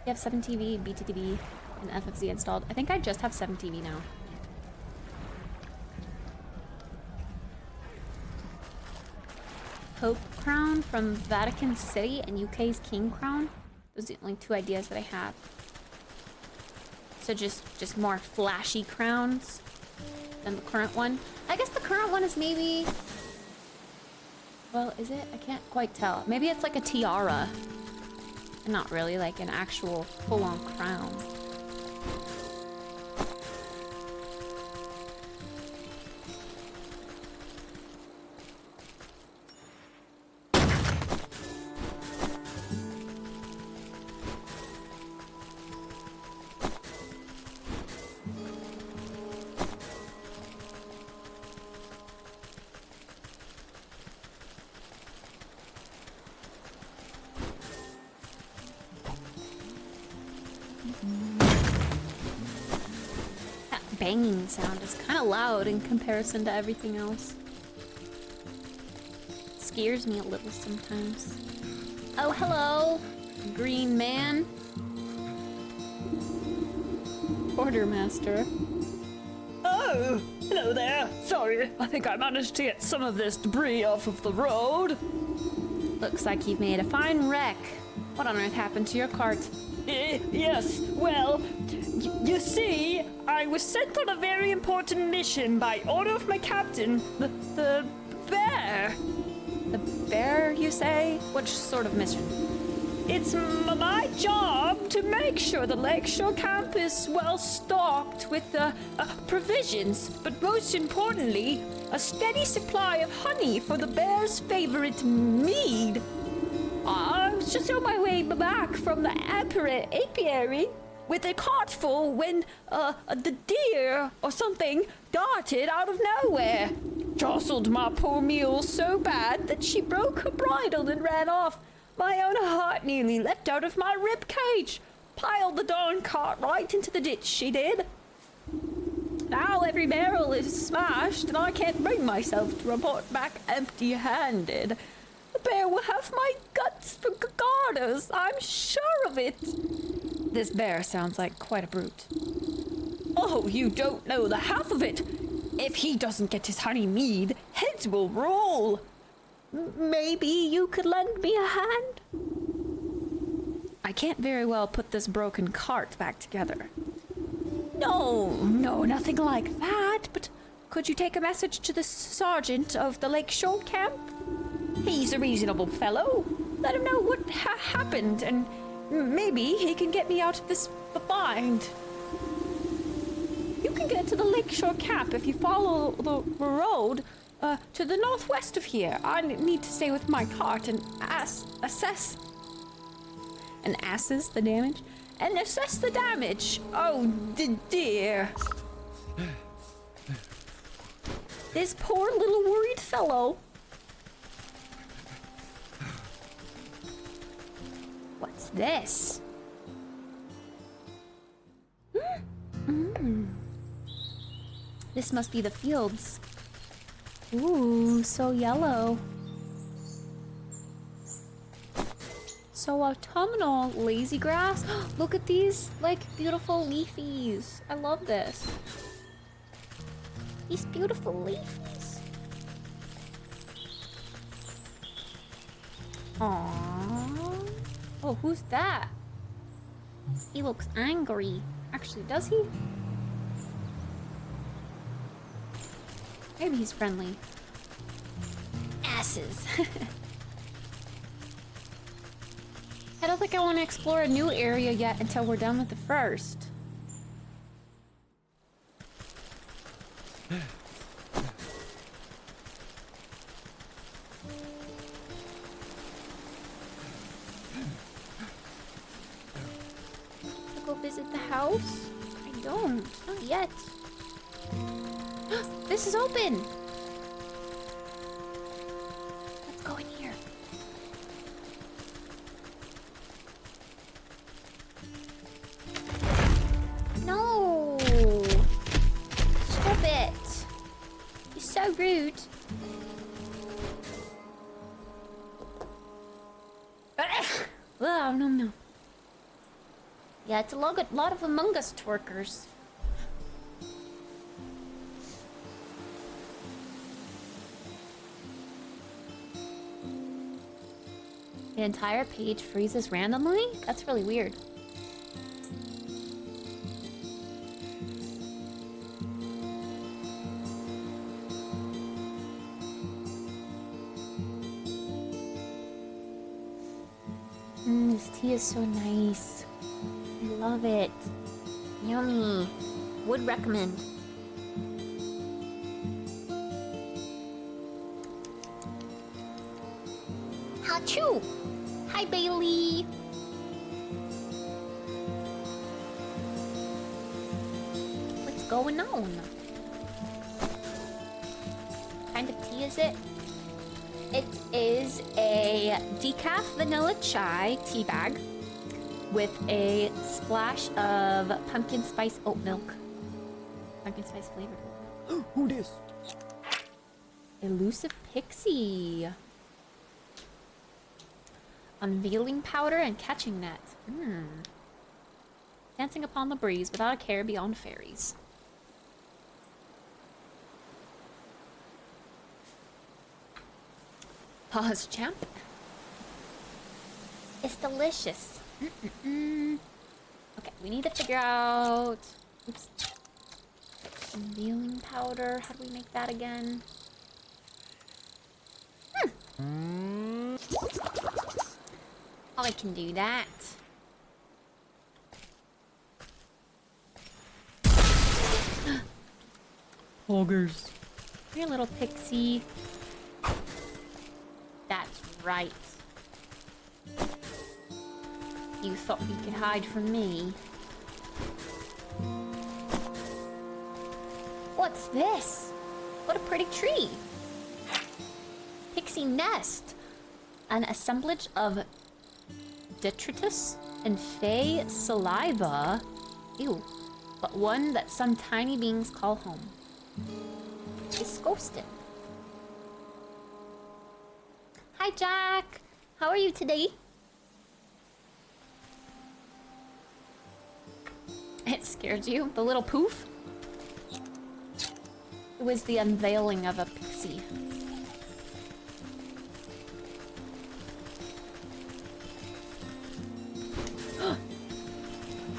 You have 7TV, BTTV, and FFZ installed. I think I just have 7TV now. Pope crown from Vatican City and UK's King crown. Those are the only two ideas that I have. So just more flashy crowns than the current one. I guess the current one is maybe... Well, is it? I can't quite tell. Maybe it's like a tiara. And not really like an actual full-on crown. Banging sound is kind of loud in comparison to everything else. Scares me a little sometimes. Oh, hello, green man. Quartermaster. Oh, Oh, hello there. Sorry, I think I managed to get some of this debris off of the road. Looks like you've made a fine wreck. What on earth happened to your cart? Yes, well, you see, I was sent on a very important mission by order of my captain, the bear. The bear, you say? Which sort of mission? It's my job to make sure the Lakeshore camp is well stocked with provisions, but most importantly, a steady supply of honey for the bear's favorite mead. I was just on my way back from the apiary with a cart full when the deer or something darted out of nowhere. Jostled my poor mule so bad that she broke her bridle and ran off. My own heart nearly leapt out of my rib cage. Piled the darn cart right into the ditch, she did. Now every barrel is smashed and I can't bring myself to report back empty-handed. The bear will have my guts for garters, I'm sure of it. This bear sounds like quite a brute. Oh, you don't know the half of it. If he doesn't get his honey mead, heads will roll. Maybe you could lend me a hand? I can't very well put this broken cart back together. No, nothing like that, but could you take a message to the sergeant of the Lakeshore camp? He's a reasonable fellow. Let him know what happened, and maybe he can get me out of this bind. You can get to the Lakeshore camp if you follow the road to the northwest of here. I need to stay with my cart and assess the damage. And assess the damage. Oh, dear. This poor little worried fellow. What's this? This must be the fields. Ooh, so yellow. So autumnal, lazy grass. Look at these, like, beautiful leafies. I love this. These beautiful leafies. Aww. Oh, who's that? He looks angry. Actually, does he? Maybe he's friendly. Asses. I don't think I want to explore a new area yet until we're done with the first. To go visit the house? I don't. Not yet. This is open! Let's go in here. No! Stop it! You're so rude. Oh, no. Yeah, it's a lot of Among Us twerkers. The entire page freezes randomly? That's really weird. This tea is so nice. I love it. Yummy. Would recommend. Achoo! Hi, Bailey. What's going on? What kind of tea is it? It is a decaf vanilla chai tea bag with a splash of pumpkin spice oat milk. Pumpkin spice flavored oat milk. Who this? Elusive pixie. Unveiling powder and catching net. Dancing upon the breeze without a care beyond fairies. Pause, champ. It's delicious. Okay, we need to figure out... Oops. Concealing powder. How do we make that again? Oh, I can do that. Poggers. Here, little pixie. That's right. You thought you could hide from me. What's this? What a pretty tree. Pixie nest. An assemblage of detritus and fey saliva. Ew. But one that some tiny beings call home. Disgusting. Hi, Jack. How are you today? It scared you? The little poof? It was the unveiling of a pixie.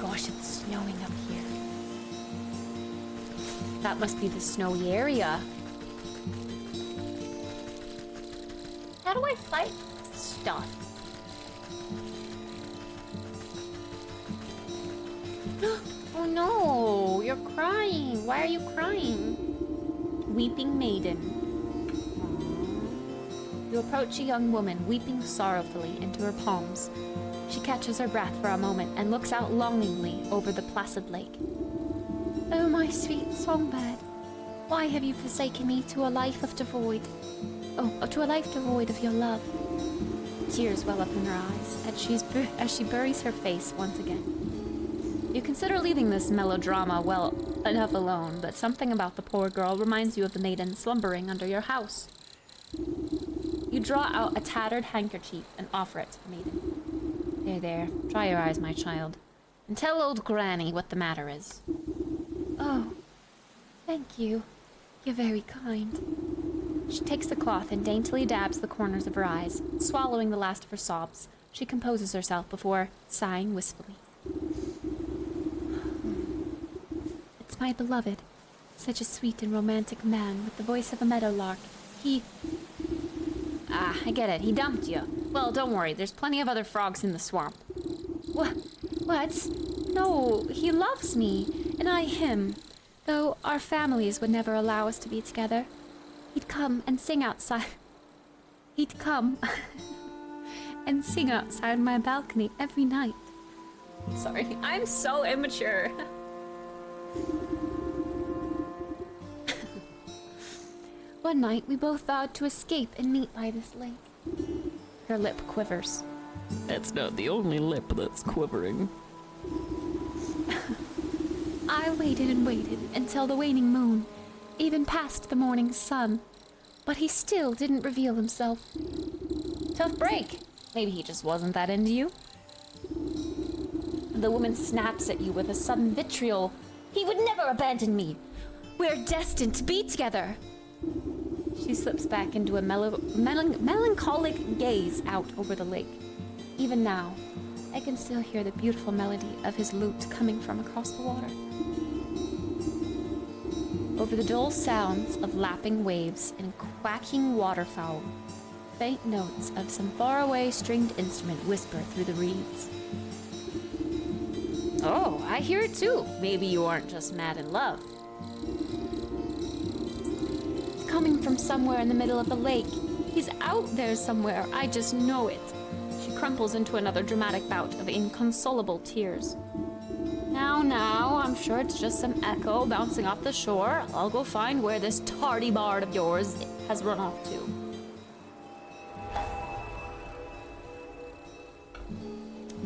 Gosh, it's snowing up here. That must be the snowy area. How do I fight stuff? Oh no, you're crying. Why are you crying? Weeping maiden. You approach a young woman weeping sorrowfully into her palms. She catches her breath for a moment and looks out longingly over the placid lake. Oh, my sweet songbird, why have you forsaken me to a life of devoid? Oh, to a life devoid of your love. Tears well up in her eyes as she buries her face once again. You consider leaving this melodrama well enough alone, but something about the poor girl reminds you of the maiden slumbering under your house. You draw out a tattered handkerchief and offer it to the maiden. There, there, dry your eyes, my child, and tell old Granny what the matter is. Oh, thank you. You're very kind. She takes the cloth and daintily dabs the corners of her eyes. Swallowing the last of her sobs, she composes herself before sighing wistfully. It's my beloved, such a sweet and romantic man with the voice of a meadowlark. I get it. He dumped you. Well, don't worry. There's plenty of other frogs in the swamp. What? No, he loves me, and I him. Though our families would never allow us to be together. He'd come and sing outside. He'd come and sing outside my balcony every night. Sorry, I'm so immature. One night, we both vowed to escape and meet by this lake. Her lip quivers. That's not the only lip that's quivering. I waited and waited until the waning moon, even past the morning sun, but he still didn't reveal himself. Tough break. Maybe he just wasn't that into you. The woman snaps at you with a sudden vitriol. He would never abandon me. We're destined to be together. She slips back into a melancholic gaze out over the lake. Even now, I can still hear the beautiful melody of his lute coming from across the water. Over the dull sounds of lapping waves and quacking waterfowl, faint notes of some faraway stringed instrument whisper through the reeds. Oh, I hear it too. Maybe you aren't just mad in love. It's coming from somewhere in the middle of the lake. He's out there somewhere. I just know it. She crumples into another dramatic bout of inconsolable tears. Now, I'm sure it's just some echo bouncing off the shore. I'll go find where this tardy bard of yours has run off to.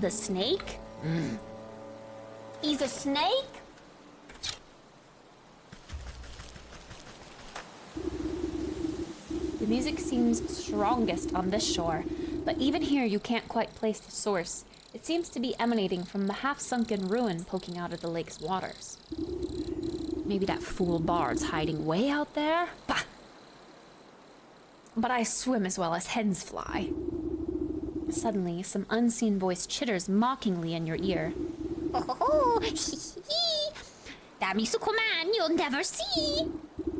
The snake? He's a snake? The music seems strongest on this shore, but even here you can't quite place the source. It seems to be emanating from the half-sunken ruin poking out of the lake's waters. Maybe that fool bard's hiding way out there? Bah! but I swim as well as hens fly. Suddenly, some unseen voice chitters mockingly in your ear. Oh, that musical man you'll never see.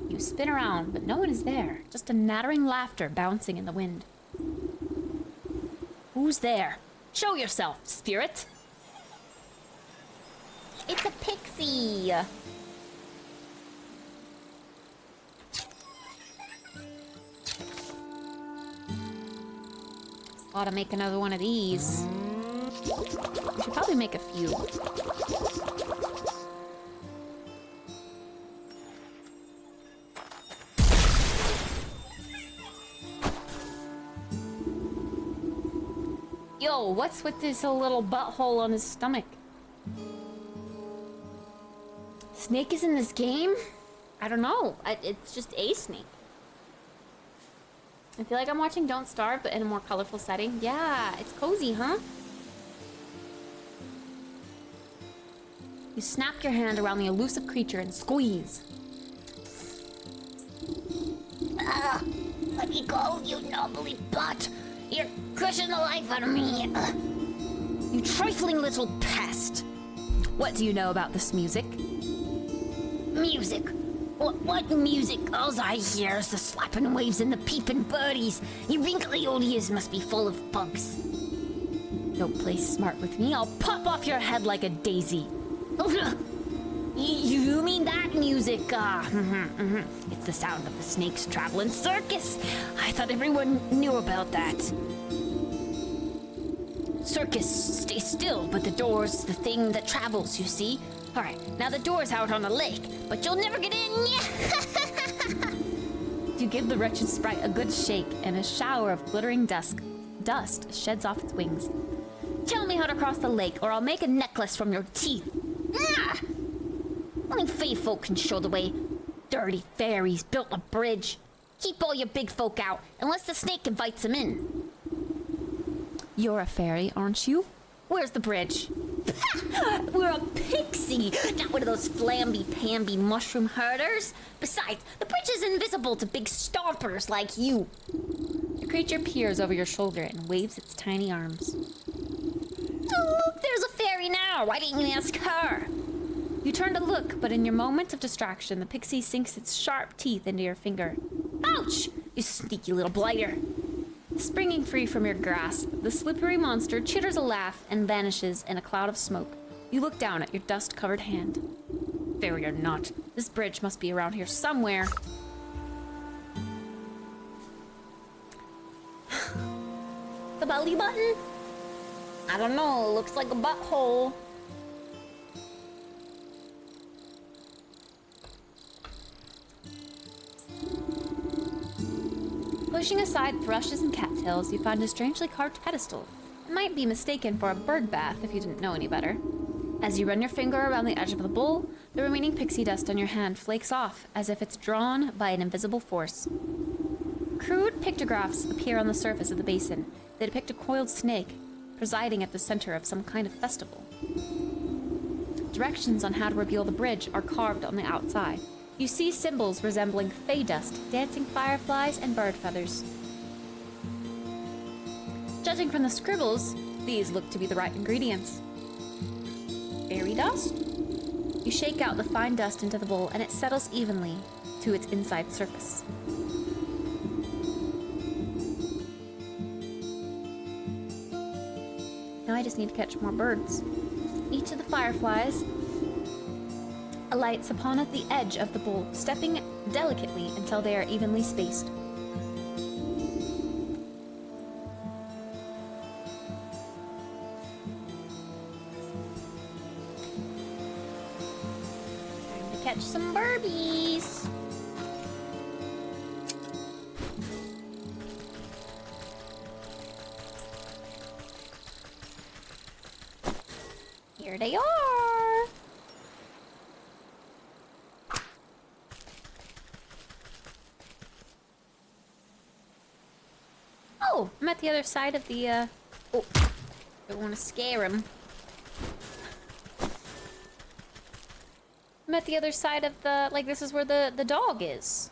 You spin around, but no one is there. Just a nattering laughter bouncing in the wind. Who's there? Show yourself, spirit! It's a pixie. Ought to make another one of these. We should probably make a few. Yo, what's with this little butthole on his stomach? Snake is in this game? I don't know. It's just a snake. I feel like I'm watching Don't Starve, but in a more colorful setting. Yeah, it's cozy, huh? You snap your hand around the elusive creature and squeeze. Let me go, you knobbly butt. You're crushing the life out of me. You trifling little pest. What do you know about this music? Music. What music? All I hear is the slapping waves and the peeping birdies. You wrinkly old ears must be full of bugs. Don't play smart with me. I'll pop off your head like a daisy. Oh, you mean that music? It's the sound of the snake's traveling circus. I thought everyone knew about that. Circus, stay still, but the door's the thing that travels, you see. All right, now the door's out on a lake, but you'll never get in. You give the wretched sprite a good shake, and a shower of glittering dust sheds off its wings. Tell me how to cross the lake, or I'll make a necklace from your teeth. Only fey folk can show the way. Dirty fairies built a bridge. Keep all your big folk out, unless the snake invites them in. You're a fairy, aren't you? Where's the bridge? We're a pixie, not one of those flamby-pamby mushroom herders. Besides, the bridge is invisible to big stompers like you. The creature peers over your shoulder and waves its tiny arms. Oh, look, there's a fairy now. Why didn't you ask her? You turn to look, but in your moment of distraction, the pixie sinks its sharp teeth into your finger. Ouch! You sneaky little blighter. Springing free from your grasp, the slippery monster chitters a laugh and vanishes in a cloud of smoke. You look down at your dust-covered hand. Fairy or not, this bridge must be around here somewhere. The belly button? I don't know, looks like a butthole. Pushing aside thrushes and cattails, you find a strangely carved pedestal. It might be mistaken for a bird bath if you didn't know any better. As you run your finger around the edge of the bowl, the remaining pixie dust on your hand flakes off as if it's drawn by an invisible force. Crude pictographs appear on the surface of the basin. They depict a coiled snake presiding at the center of some kind of festival. Directions on how to reveal the bridge are carved on the outside. You see symbols resembling fey dust, dancing fireflies, and bird feathers. Judging from the scribbles, these look to be the right ingredients. Fairy dust? You shake out the fine dust into the bowl and it settles evenly to its inside surface. Now I just need to catch more birds. Each of the fireflies alights upon the edge of the bowl, stepping delicately until they are evenly spaced. Time to catch some burbies. Here they are. Oh, I'm at the other side of the, oh, don't want to scare him. I'm at the other side of the, like, this is where the dog is.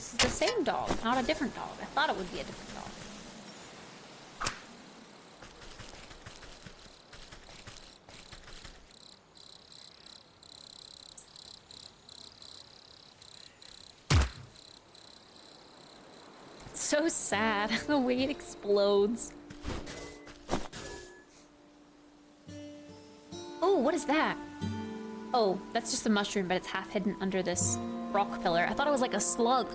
This is the same dog, not a different dog. I thought it would be a different dog. It's so sad the way it explodes. Oh, what is that? Oh, that's just a mushroom, but it's half hidden under this rock pillar. I thought it was like a slug.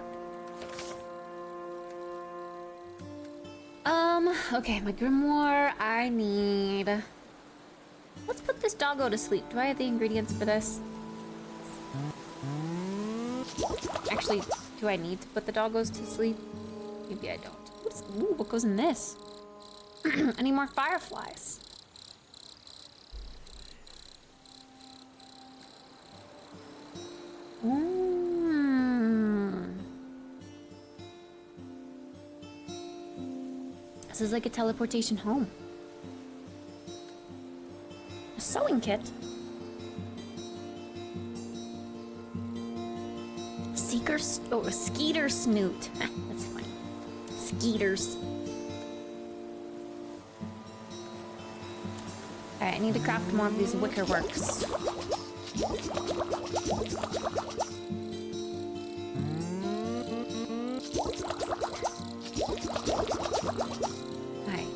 Okay, my grimoire, I need... Let's put this doggo to sleep. Do I have the ingredients for this? Actually, do I need to put the doggos to sleep? Maybe I don't. Ooh, what goes in this? I need more fireflies. This is like a teleportation home. A sewing kit. A skeeter snoot. That's funny. Skeeters. Alright, I need to craft more of these wicker works. Alright.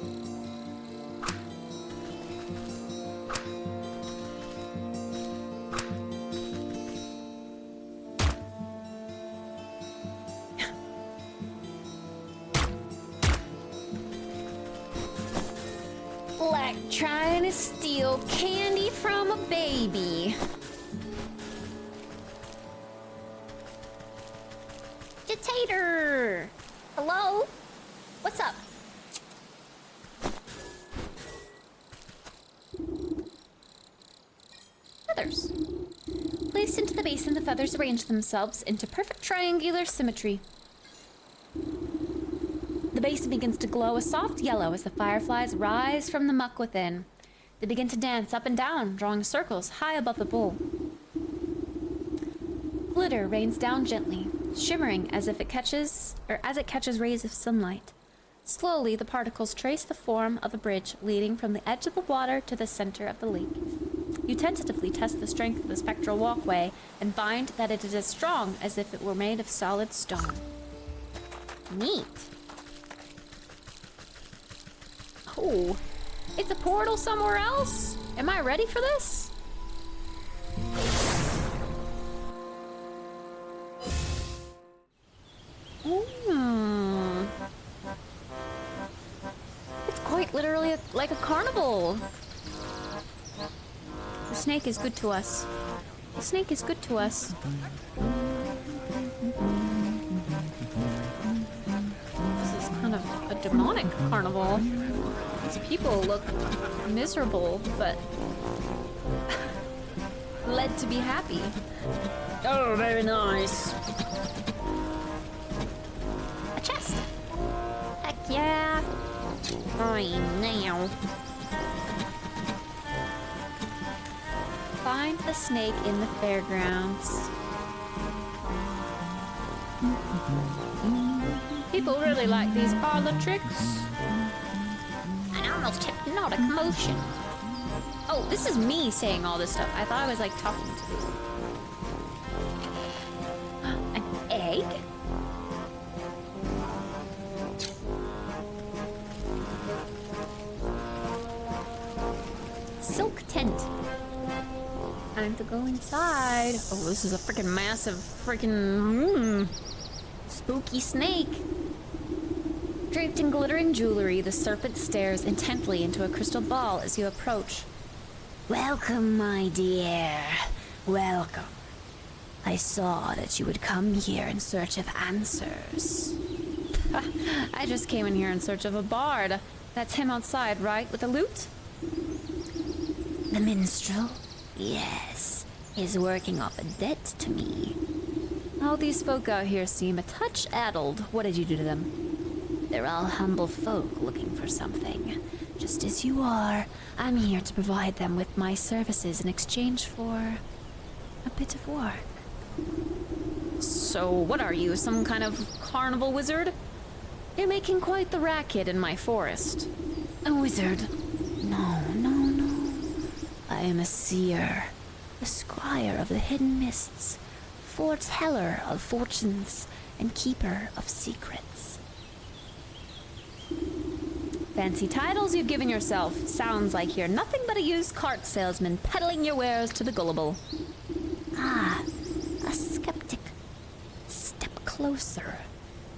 Like trying to steal candy from a baby. Tater! Hello? What's up? Feathers. Placed into the basin, the feathers arrange themselves into perfect triangular symmetry. The basin begins to glow a soft yellow as the fireflies rise from the muck within. They begin to dance up and down, drawing circles high above the bowl. Glitter rains down gently, shimmering as it catches rays of sunlight. Slowly, the particles trace the form of a bridge leading from the edge of the water to the center of the lake. You tentatively test the strength of the spectral walkway and find that it is as strong as if it were made of solid stone. Neat. Oh, it's a portal somewhere else? Am I ready for this? It's quite literally like a carnival. The snake is good to us. The snake is good to us. This is kind of a demonic carnival. These people look miserable, but led to be happy. Oh, very nice. A chest. Heck yeah. Right now. Find the snake in the fairgrounds. People really like these parlor tricks. An almost hypnotic motion. Oh, this is me saying all this stuff. I thought I was like talking to these. An egg? Silk tent. Time to go inside. Oh, this is a freaking massive freaking spooky snake. Draped in glittering jewelry, the serpent stares intently into a crystal ball as you approach. Welcome, my dear. Welcome. I saw that you would come here in search of answers. I just came in here in search of a bard. That's him outside, right? With the lute? The minstrel? Yes. Is working off a debt to me. All these folk out here seem a touch addled. What did you do to them? They're all humble folk looking for something. Just as you are, I'm here to provide them with my services in exchange for a bit of work. So, what are you, some kind of carnival wizard? You're making quite the racket in my forest. A wizard? No, no, no. I am a seer, a scryer of the hidden mists, foreteller of fortunes, and keeper of secrets. Fancy titles you've given yourself. Sounds like you're nothing but a used cart salesman peddling your wares to the gullible. Ah, a skeptic. Step closer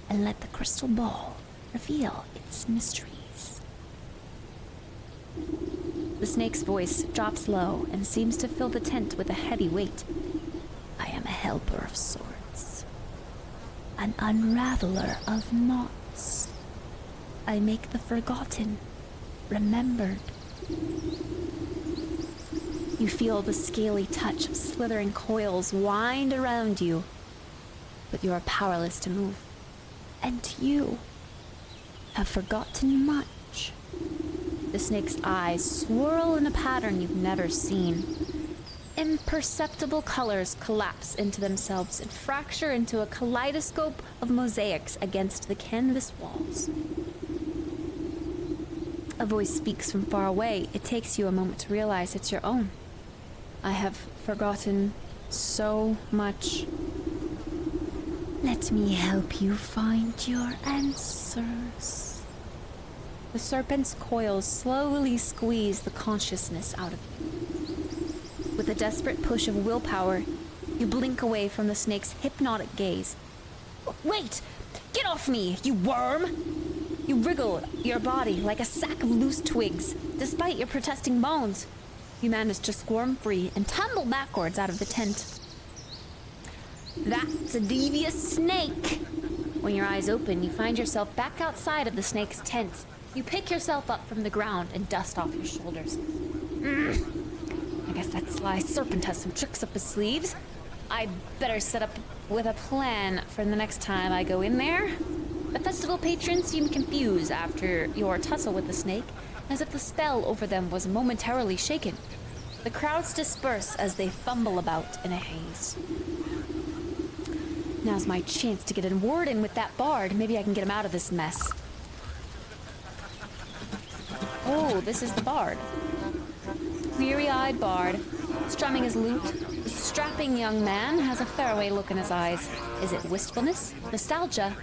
and let the crystal ball reveal its mysteries. The snake's voice drops low and seems to fill the tent with a heavy weight. I am a helper of sorts, an unraveler of knots. I make the forgotten remembered. You feel the scaly touch of slithering coils wind around you, but you are powerless to move. And you have forgotten much. The snake's eyes swirl in a pattern you've never seen. Imperceptible colors collapse into themselves and fracture into a kaleidoscope of mosaics against the canvas walls. A voice speaks from far away. It takes you a moment to realize it's your own. I have forgotten so much. Let me help you find your answers. The serpent's coils slowly squeeze the consciousness out of you. With a desperate push of willpower, you blink away from the snake's hypnotic gaze. Wait! Get off me, you worm! You wriggle your body like a sack of loose twigs. Despite your protesting moans, you manage to squirm free and tumble backwards out of the tent. That's a devious snake! When your eyes open, you find yourself back outside of the snake's tent. You pick yourself up from the ground and dust off your shoulders. I guess that sly serpent has some tricks up his sleeves. I better set up with a plan for the next time I go in there. The festival patrons seem confused after your tussle with the snake, as if the spell over them was momentarily shaken. The crowds disperse as they fumble about in a haze. Now's my chance to get a word in with that bard. Maybe I can get him out of this mess. Oh, this is the bard. Weary-eyed bard, strumming his lute. The strapping young man has a faraway look in his eyes. Is it wistfulness, nostalgia,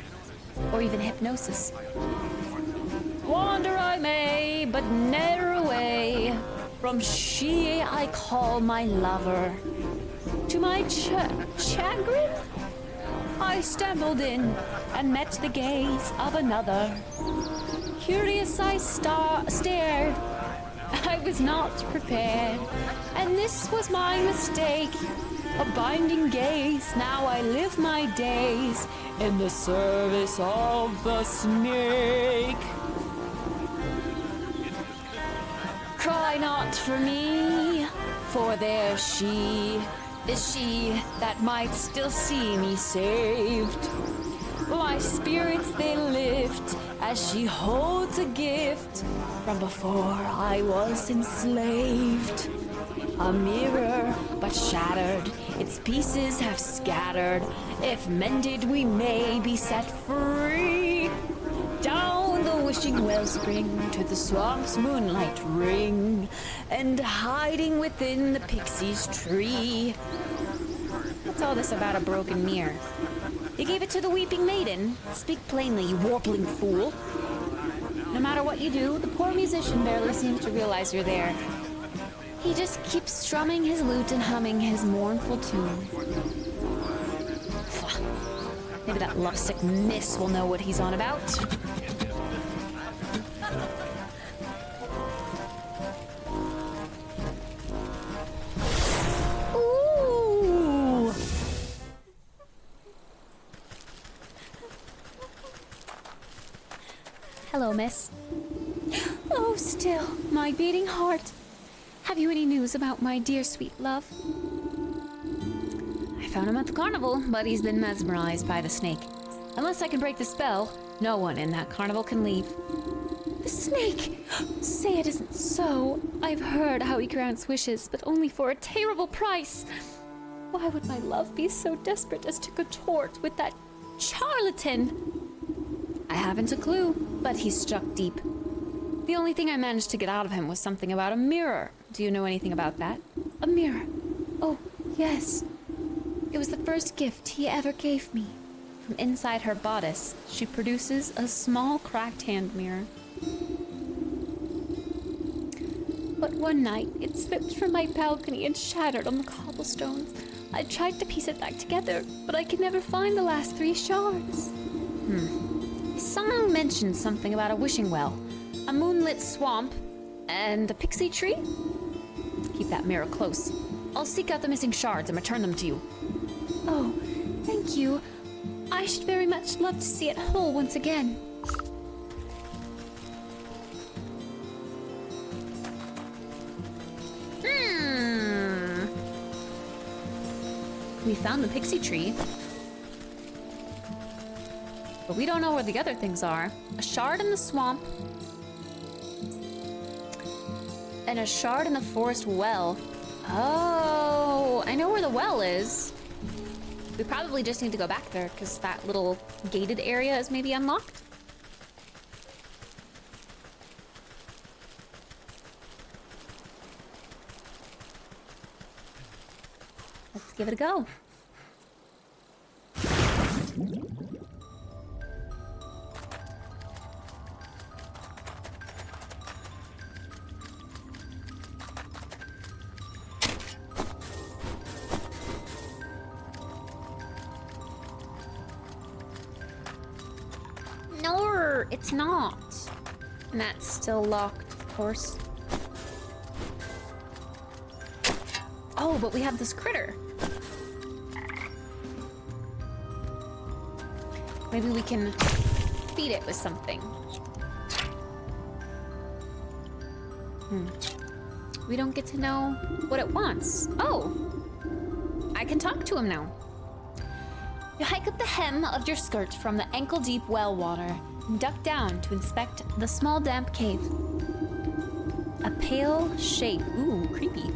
or even hypnosis? Wander I may, but ne'er away from she I call my lover. To my chagrin, I stumbled in and met the gaze of another. Curious I stared, I was not prepared, and this was my mistake. A binding gaze, now I live my days in the service of the snake. Cry not for me, for there she is, she that might still see me saved. My spirits they lift as she holds a gift from before I was enslaved. A mirror, but shattered, its pieces have scattered. If mended, we may be set free. Down the wishing wellspring to the swamp's moonlight ring, and hiding within the pixie's tree. What's all this about a broken mirror? You gave it to the weeping maiden? Speak plainly, you warbling fool. No matter what you do, the poor musician barely seems to realize you're there. He just keeps strumming his lute and humming his mournful tune. Maybe that lovesick miss will know what he's on about. Ooh! Hello, miss. Oh, still, my beating heart. Have you any news about my dear sweet love? I found him at the carnival, but he's been mesmerized by the snake. Unless I can break the spell, no one in that carnival can leave. The snake! Say it isn't so. I've heard how he grants wishes, but only for a terrible price. Why would my love be so desperate as to contort with that charlatan? I haven't a clue, but he struck deep. The only thing I managed to get out of him was something about a mirror. Do you know anything about that? A mirror? Oh, yes. It was the first gift he ever gave me. From inside her bodice, she produces a small cracked hand mirror. But one night, it slipped from my balcony and shattered on the cobblestones. I tried to piece it back together, but I could never find the last 3 shards. Someone mentioned something about a wishing well, a moonlit swamp, and a pixie tree? Keep that mirror close. I'll seek out the missing shards and return them to you. Oh, thank you. I should very much love to see it whole once again. We found the pixie tree, but we don't know where the other things are. A shard in the swamp, and a shard in the forest well. Oh, I know where the well is. We probably just need to go back there because that little gated area is maybe unlocked. Let's give it a go. No, it's not. And that's still locked, of course. Oh, but we have this critter. Maybe we can feed it with something. We don't get to know what it wants. Oh, I can talk to him now. You hike up the hem of your skirt from the ankle-deep well water and duck down to inspect the small damp cave. A pale shape, ooh, creepy,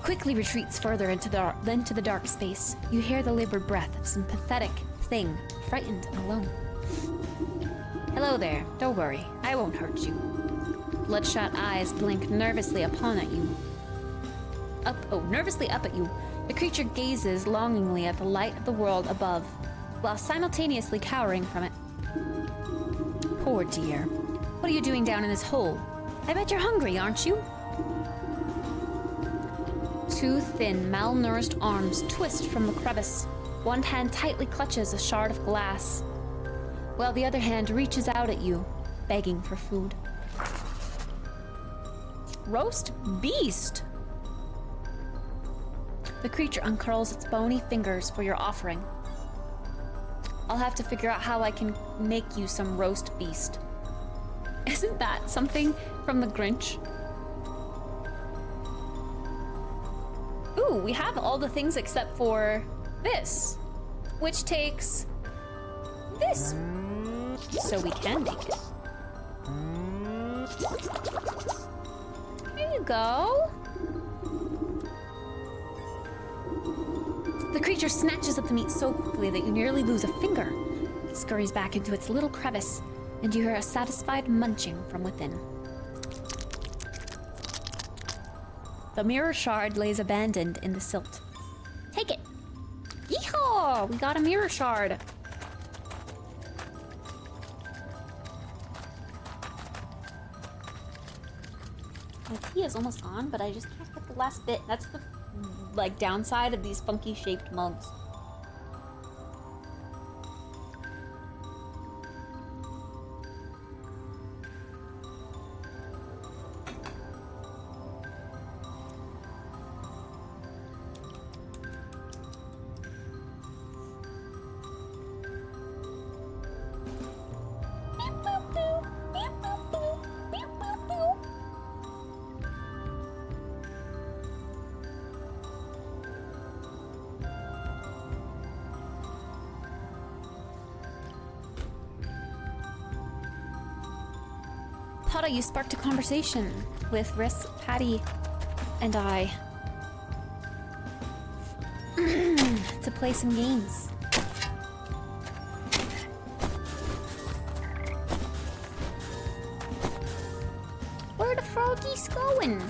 quickly retreats further into the dark space. You hear the labored breath of some pathetic thing, frightened and alone. Hello there, don't worry, I won't hurt you. Bloodshot eyes blink nervously at you. The creature gazes longingly at the light of the world above, while simultaneously cowering from it. Poor dear. What are you doing down in this hole? I bet you're hungry, aren't you? Two thin, malnourished arms twist from the crevice. One hand tightly clutches a shard of glass, while the other hand reaches out at you, begging for food. Roast beast! The creature uncurls its bony fingers for your offering. I'll have to figure out how I can make you some roast beast. Isn't that something from the Grinch? Ooh, we have all the things except for this, which takes this, so we can make it. Here you go. The creature snatches at the meat so quickly that you nearly lose a finger. It scurries back into its little crevice, and you hear a satisfied munching from within. The mirror shard lays abandoned in the silt. Take it! Yeehaw! We got a mirror shard! My tea is almost gone, but I just can't get the last bit. That's the downside of these funky shaped mugs. Potta, you sparked a conversation with Riss, Patty, and I. to play some games. Where the froggies going?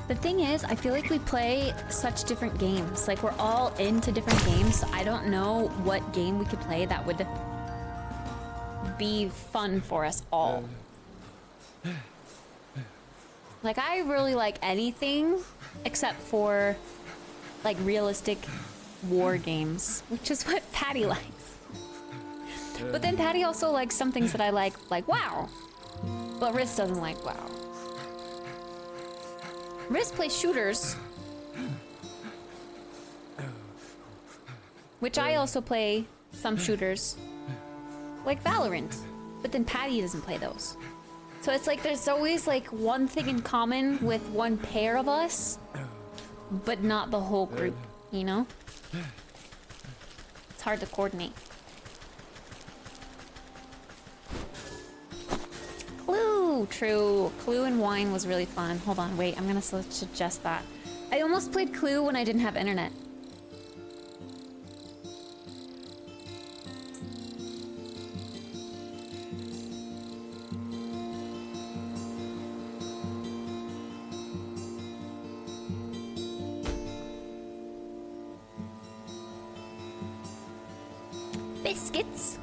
The thing is, I feel like we play such different games. Like, we're all into different games, so I don't know what game we could play that would be fun for us all. Like, I really like anything except for, like, realistic war games, which is what Patty likes. But then Patty also likes some things that I like WoW. But Riz doesn't like WoW. Riz plays shooters, which I also play some shooters, like Valorant, but then Patty doesn't play those. So it's like there's always like one thing in common with one pair of us, but not the whole group, you know? It's hard to coordinate. Clue! True. Clue and wine was really fun. Hold on, wait, I'm gonna suggest that. I almost played Clue when I didn't have internet. Biscuits.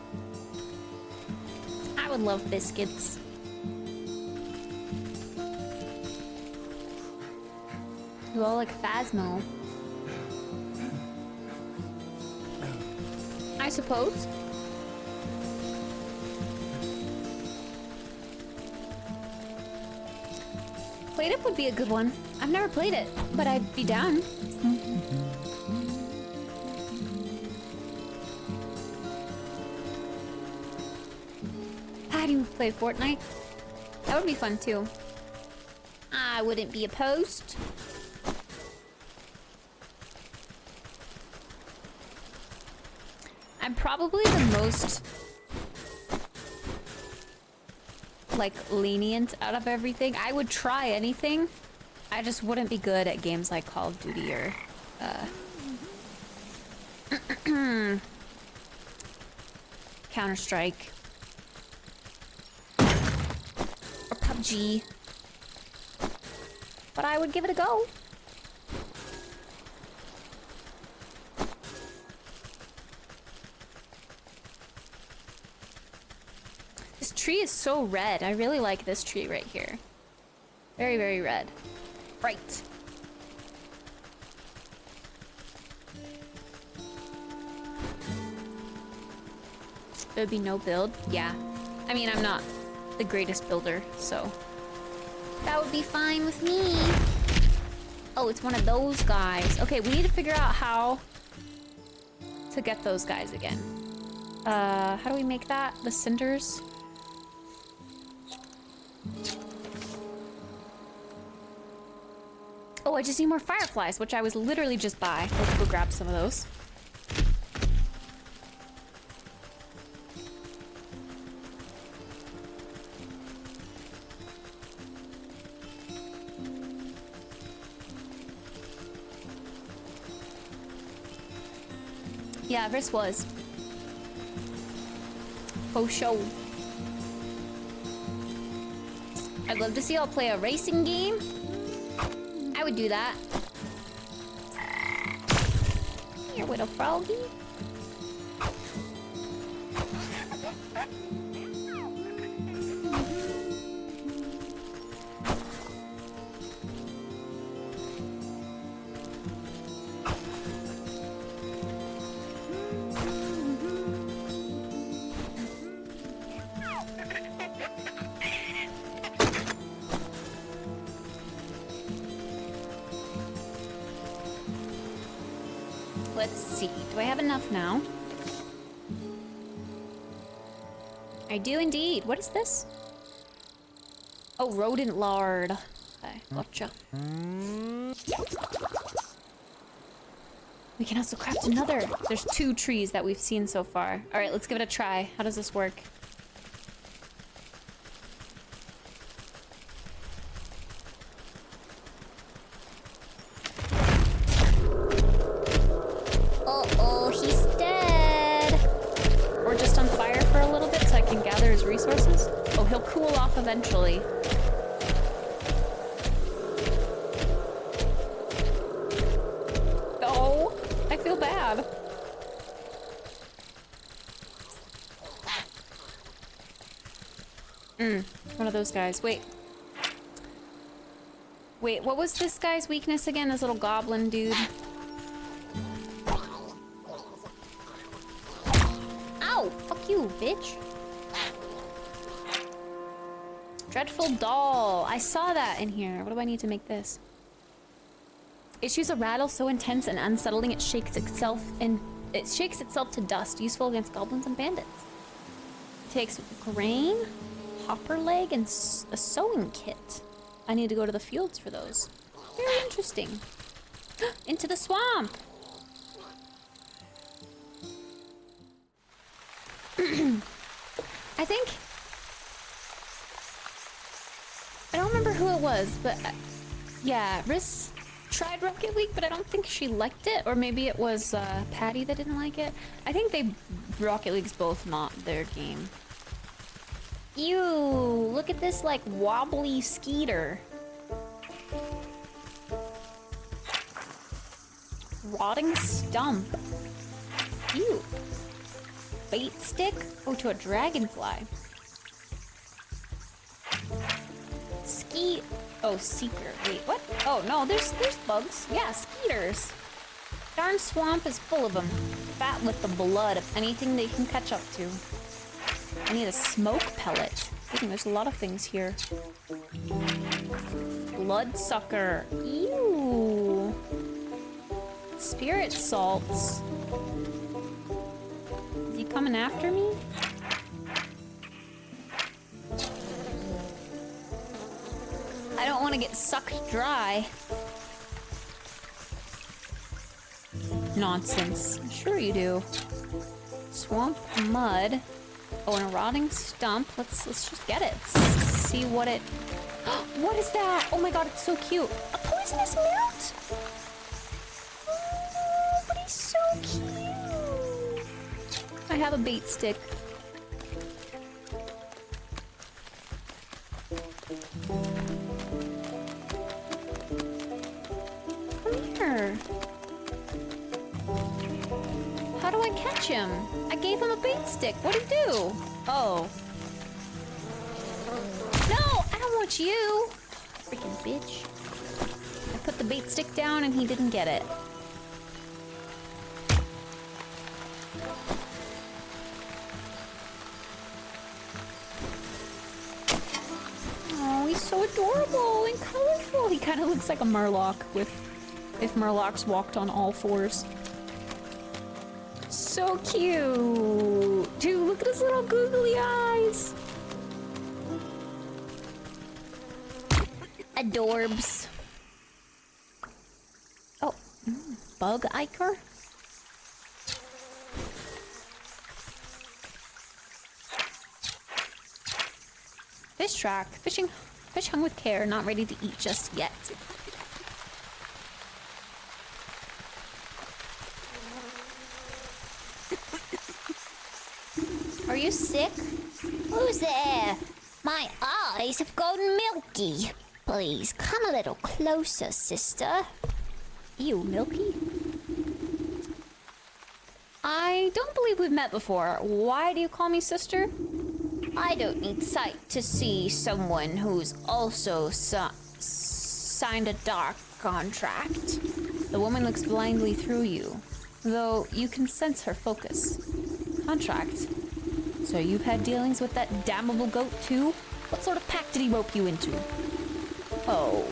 I would love biscuits. You all like Phasmo. I suppose. Played It would be a good one. I've never played it, but I'd be down. Patty would play Fortnite. That would be fun too. I wouldn't be opposed. I'm probably the most like lenient out of everything. I would try anything. I just wouldn't be good at games like Call of Duty or Counter-Strike or PUBG. But I would give it a go. This tree is so red. I really like this tree right here. Very, very red. Bright. There'd be no build? Yeah. I mean, I'm not the greatest builder, so that would be fine with me. Oh, it's one of those guys. Okay, we need to figure out how to get those guys again. How do we make that? The cinders? Oh, I just need more fireflies, which I was literally just by. Let's go grab some of those. Yeah, this was. Oh, show. I'd love to see y'all play a racing game. I would do that. Here, little froggy. Let's see. Do I have enough now? I do indeed. What is this? Oh, rodent lard. Okay, gotcha. We can also craft another. There's 2 trees that we've seen so far. All right, let's give it a try. How does this work? cool off eventually. Oh, I feel bad. One of those guys. Wait, what was this guy's weakness again? This little goblin dude. Ow! Fuck you, bitch. Dreadful doll. I saw that in here. What do I need to make this? Issues a rattle so intense and unsettling it shakes itself to dust. Useful against goblins and bandits. Takes grain, hopper leg, and a sewing kit. I need to go to the fields for those. Very interesting. Into the swamp. I think... I don't remember who it was, but... yeah, Riss tried Rocket League, but I don't think she liked it. Or maybe it was Patty that didn't like it. I think Rocket League's both not their game. Ew, look at this, like, wobbly skeeter. Rotting stump. Ew. Bait stick? Oh, to a dragonfly. Oh, seeker. Wait, what? Oh, no, there's bugs. Yeah, skeeters. Darn swamp is full of them. Fat with the blood of anything they can catch up to. I need a smoke pellet. There's a lot of things here. Bloodsucker. Ew. Spirit salts. Is he coming after me? I don't want to get sucked dry. Nonsense. Sure you do. Swamp mud. Oh, and a rotting stump. Let's just get it. See what it... What is that? Oh my god, it's so cute. A poisonous newt? Oh, but he's so cute. I have a bait stick. Come here. How do I catch him? I gave him a bait stick. What'd he do? Oh. No, I don't want you. Freaking bitch. I put the bait stick down and he didn't get it. Oh, he's so adorable and colorful. He kind of looks like a Murloc if Murlocs walked on all fours. So cute! Dude, look at his little googly eyes! Adorbs. Oh, bug ichor? Fish track. Fish hung with care, not ready to eat just yet. Are you sick? Who's there? My eyes have gone milky. Please, come a little closer, sister. Ew, Milky? I don't believe we've met before. Why do you call me sister? I don't need sight to see someone who's also signed a dark contract. The woman looks blindly through you, though you can sense her focus. Contract? So you've had dealings with that damnable goat too? What sort of pact did he rope you into? Oh,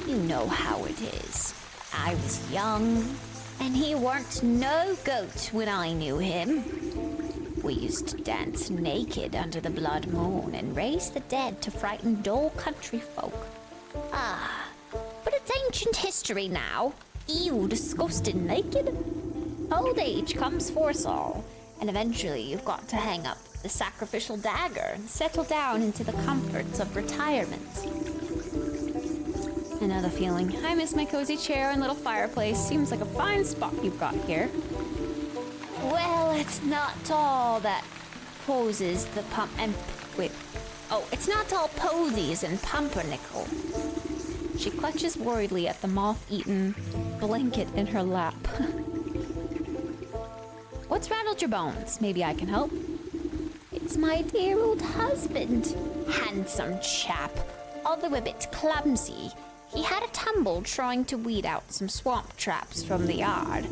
you know how it is. I was young, and he weren't no goat when I knew him. We used to dance naked under the blood moon and raise the dead to frighten dull country folk. Ah, but it's ancient history now. Ew, disgusting naked. Old age comes for us all, and eventually you've got to hang up the sacrificial dagger and settle down into the comforts of retirement. Another feeling. I miss my cozy chair and little fireplace. Seems like a fine spot you've got here. Well, it's not all that poses the wait, Oh, it's not all posies and pumpernickel. She clutches worriedly at the moth-eaten blanket in her lap. What's rattled your bones? Maybe I can help. It's my dear old husband. Handsome chap, although a bit clumsy. He had a tumble trying to weed out some swamp traps from the yard.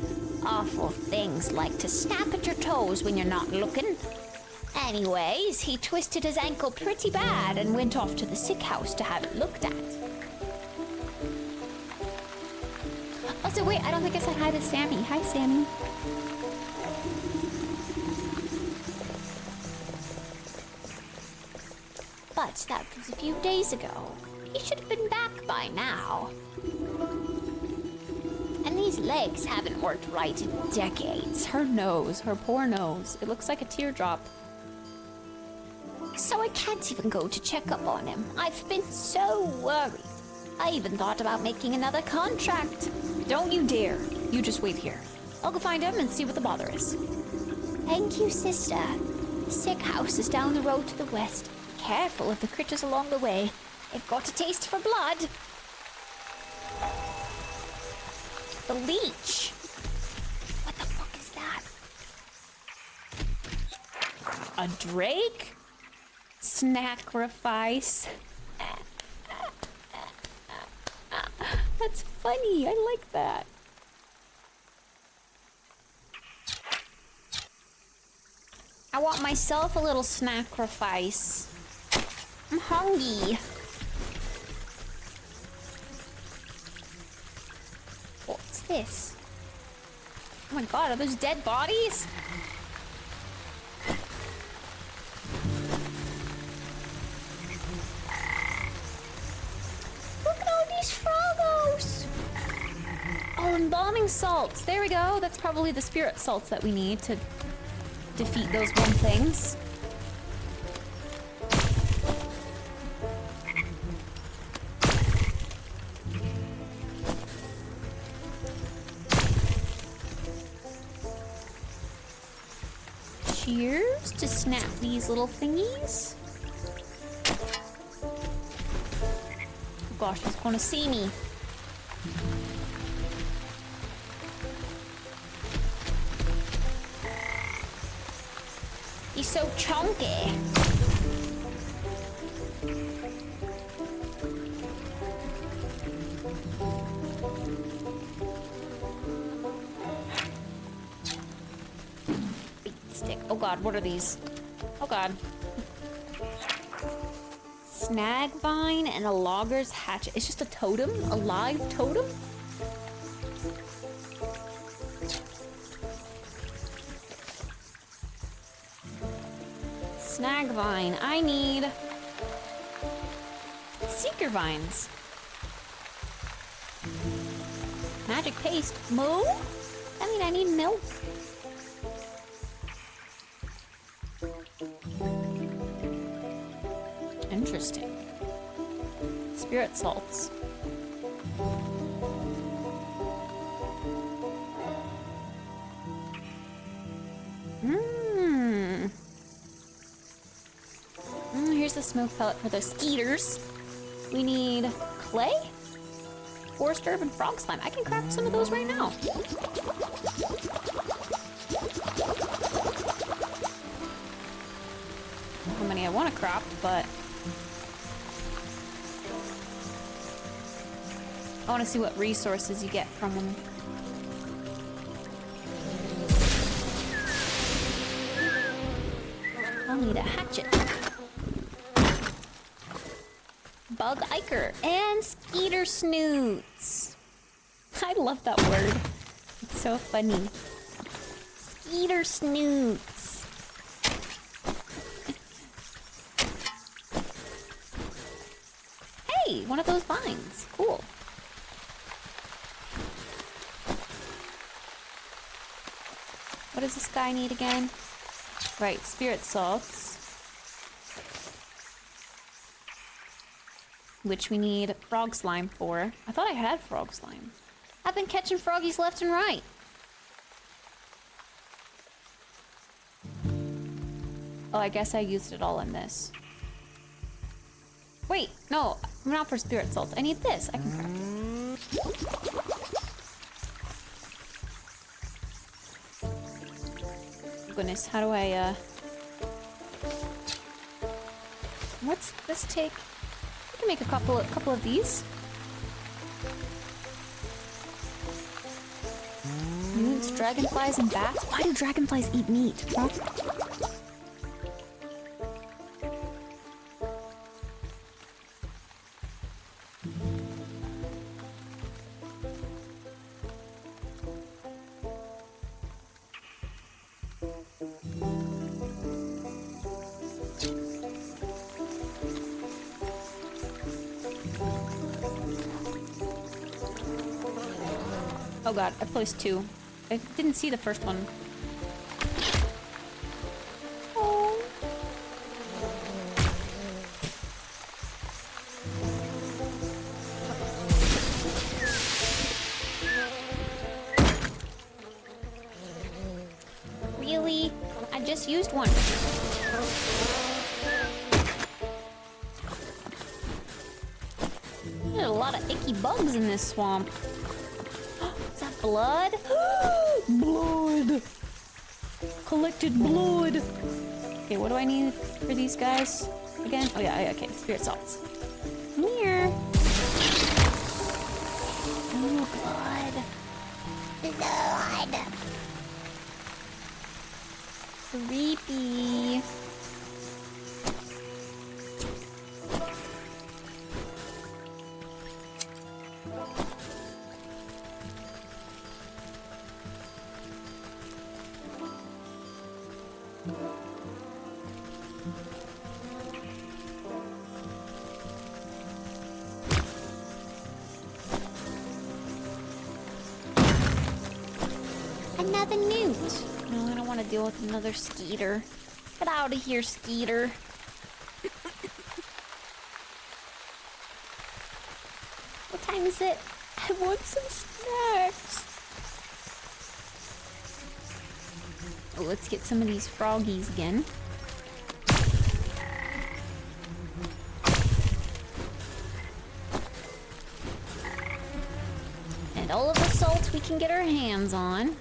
Awful things like to snap at your toes when you're not looking. Anyways, he twisted his ankle pretty bad and went off to the sick house to have it looked at. Also, wait, I don't think I said hi to Sammy. Hi, Sammy. But that was a few days ago. He should have been back by now. And these legs haven't worked right in decades. Her nose, her poor nose. It looks like a teardrop. So I can't even go to check up on him. I've been so worried. I even thought about making another contract. Don't you dare. You just wait here. I'll go find him and see what the bother is. Thank you, sister. The sick house is down the road to the west. Careful of the critters along the way. They've got a taste for blood. The leech. What the fuck is that? A drake? Snacrifice. That's funny. I like that. I want myself a little snacrifice. I'm hungry. What's this? Oh my god, are those dead bodies? Look at all these froggos. Oh, embalming salts. There we go. That's probably the spirit salts that we need to defeat those one things. Cheers to snap these little thingies. Oh gosh, he's gonna see me. He's so chunky. Beat stick. Oh god, what are these? Oh god. Snag vine and a logger's hatchet. It's just a totem? A live totem? Snag vine. I need seeker vines. Magic paste. Moo? I mean, I need milk. Interesting. Spirit salts. Here's the smoke pellet for the skeeters. We need clay, forest herb, and frog slime. I can craft some of those right now. How many I want to craft, but I want to see what resources you get from them. I'll need a hatchet. Bug Iker and Skeeter Snoots. I love that word. It's so funny. Skeeter Snoots. Hey, one of those vines. Cool. What does this guy need again? Right, spirit salts. Which we need frog slime for. I thought I had frog slime. I've been catching froggies left and right. Oh, I guess I used it all in this. Wait, no, I'm not for spirit salts. I need this. I can craft it. Goodness, how do I, what's this take? I can make a couple of these. Newts, dragonflies, and bats. Why do dragonflies eat meat? Huh? Oh god, I placed 2. I didn't see the first one. Oh. Really? I just used one. There's a lot of icky bugs in this swamp. Is that blood? Blood! Collected blood! Okay, what do I need for these guys? Again? Oh yeah, okay, spirit salts. Come here. Oh, blood. Blood. Creepy. Another newt. No, I don't want to deal with another skeeter. Get out of here, skeeter. What time is it? I want some snacks. Oh, let's get some of these froggies again. And all of the salt we can get our hands on.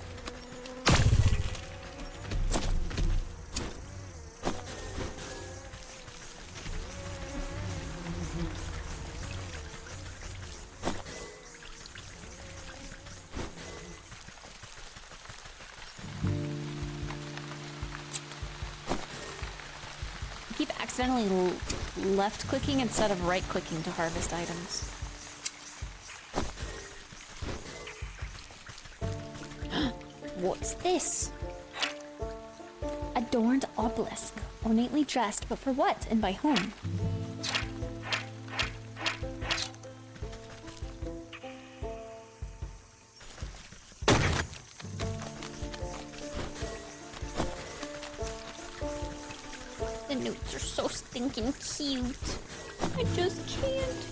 Accidentally left clicking instead of right clicking to harvest items. What's this? Adorned obelisk. Ornately dressed, but for what and by whom? The newts are so stinking cute. I just can't.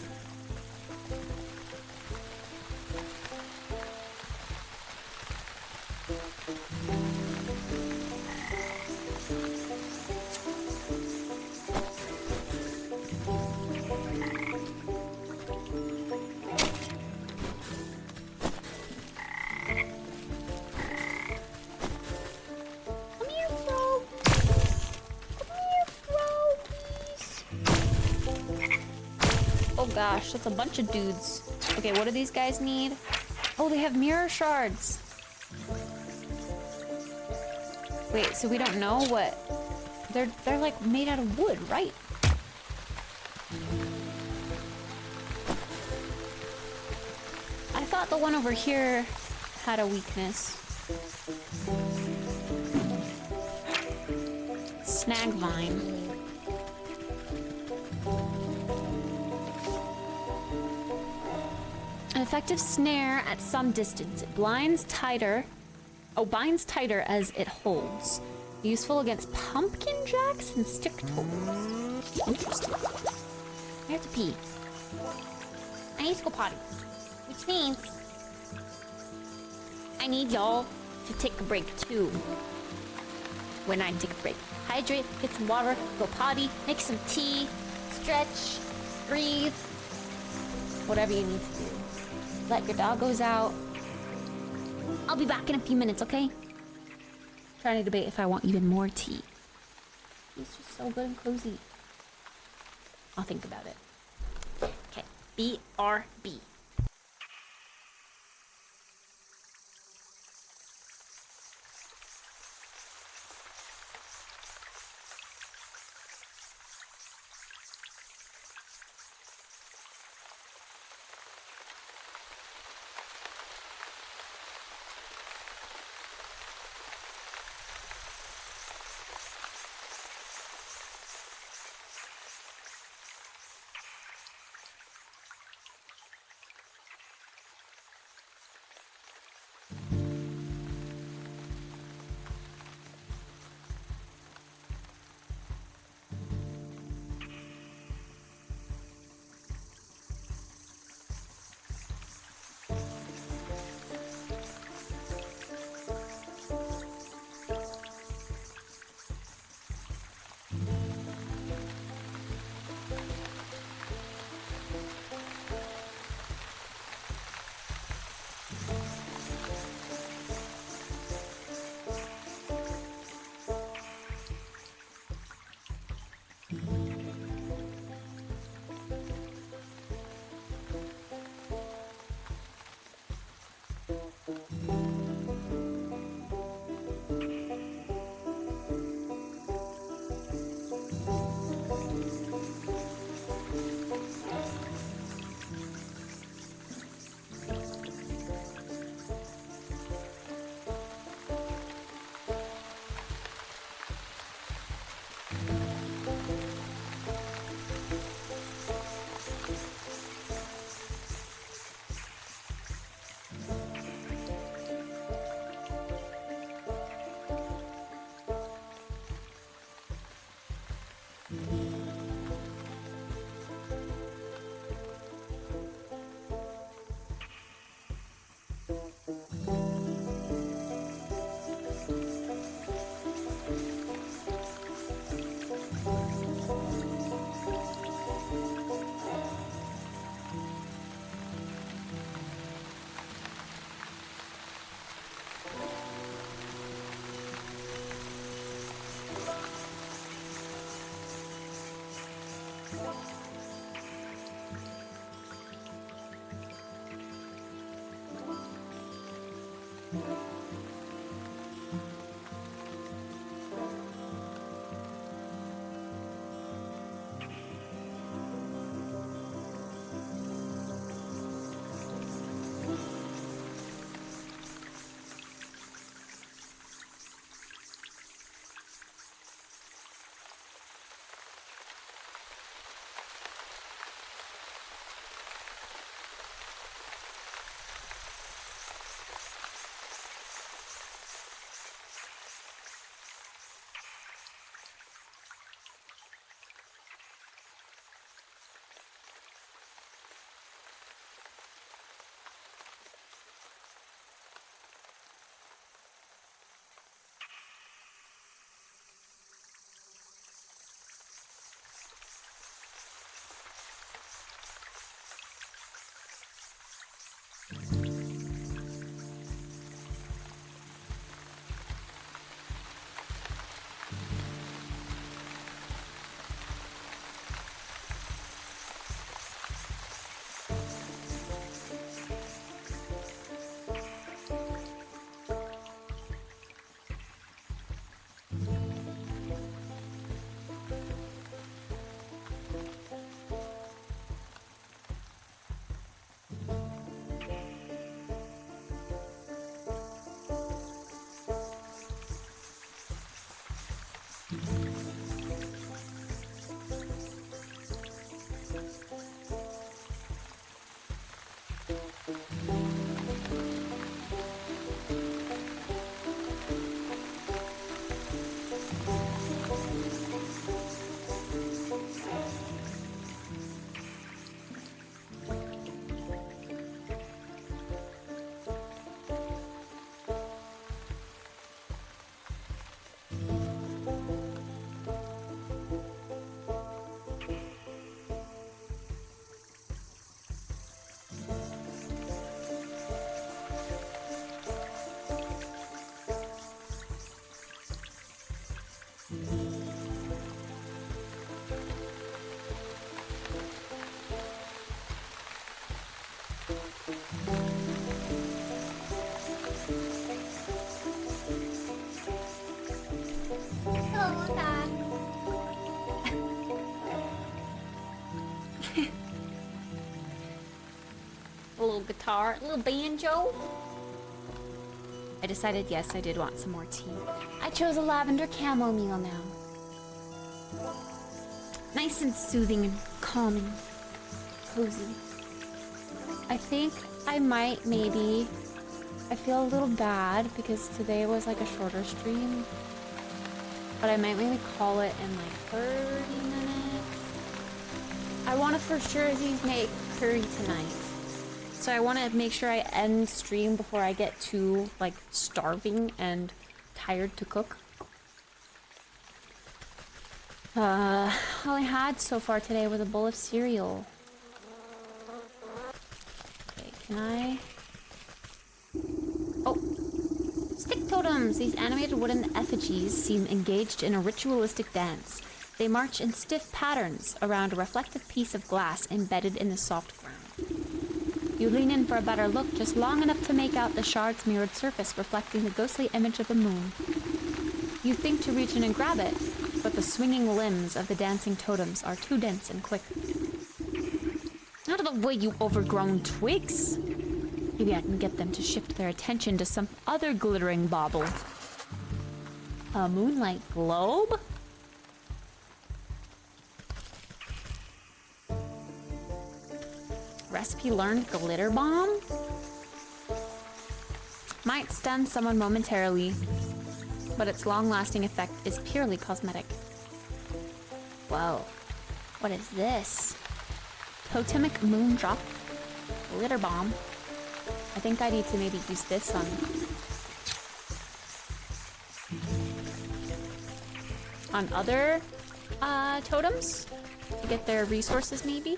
Oh gosh, that's a bunch of dudes. Okay, what do these guys need? Oh, they have mirror shards. Wait, so we don't know what... They're like made out of wood, right? I thought the one over here had a weakness. Snag vine. An effective snare at some distance. It binds tighter as it holds. Useful against pumpkin jacks and stick toads. Interesting. I have to pee. I need to go potty. Which means I need y'all to take a break too. When I take a break. Hydrate, get some water, go potty, make some tea, stretch, breathe. Whatever you need to do. Let your doggos out. I'll be back in a few minutes, okay? Trying to debate if I want even more tea. It's just so good and cozy. I'll think about it. Okay, BRB. A little guitar, a little banjo. I decided, yes, I did want some more tea. I chose a lavender chamomile now. Nice and soothing and calming. Cozy. I think I might maybe... I feel a little bad because today was like a shorter stream. But I might maybe call it in like 30 minutes. I want to for sure make curry tonight. So I want to make sure I end stream before I get too, like, starving and tired to cook. All I had so far today was a bowl of cereal. Okay, can I... Oh! Stick totems! These animated wooden effigies seem engaged in a ritualistic dance. They march in stiff patterns around a reflective piece of glass embedded in the soft ground. You lean in for a better look, just long enough to make out the shard's mirrored surface reflecting the ghostly image of the moon. You think to reach in and grab it, but the swinging limbs of the dancing totems are too dense and quick. Out of the way, you overgrown twigs! Maybe I can get them to shift their attention to some other glittering bauble. A moonlight globe? Recipe learned glitter bomb? Might stun someone momentarily, but its long-lasting effect is purely cosmetic. Whoa. What is this? Totemic moon drop glitter bomb. I think I need to maybe use this on other totems to get their resources maybe.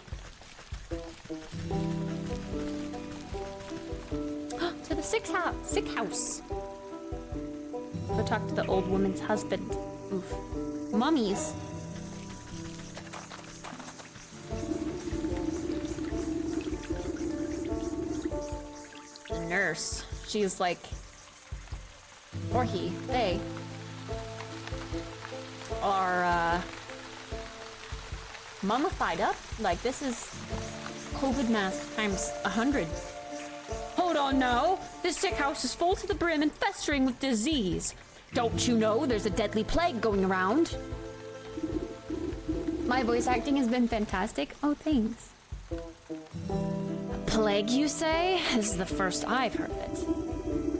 To the sick house. Go talk to the old woman's husband. Oof. Mummies. The nurse. She's like... Or he. They are, mummified up. Like, this is COVID mask times 100. Hold on now. This sick house is full to the brim and festering with disease. Don't you know there's a deadly plague going around? My voice acting has been fantastic. Oh, thanks. A plague, you say? This is the first I've heard of it.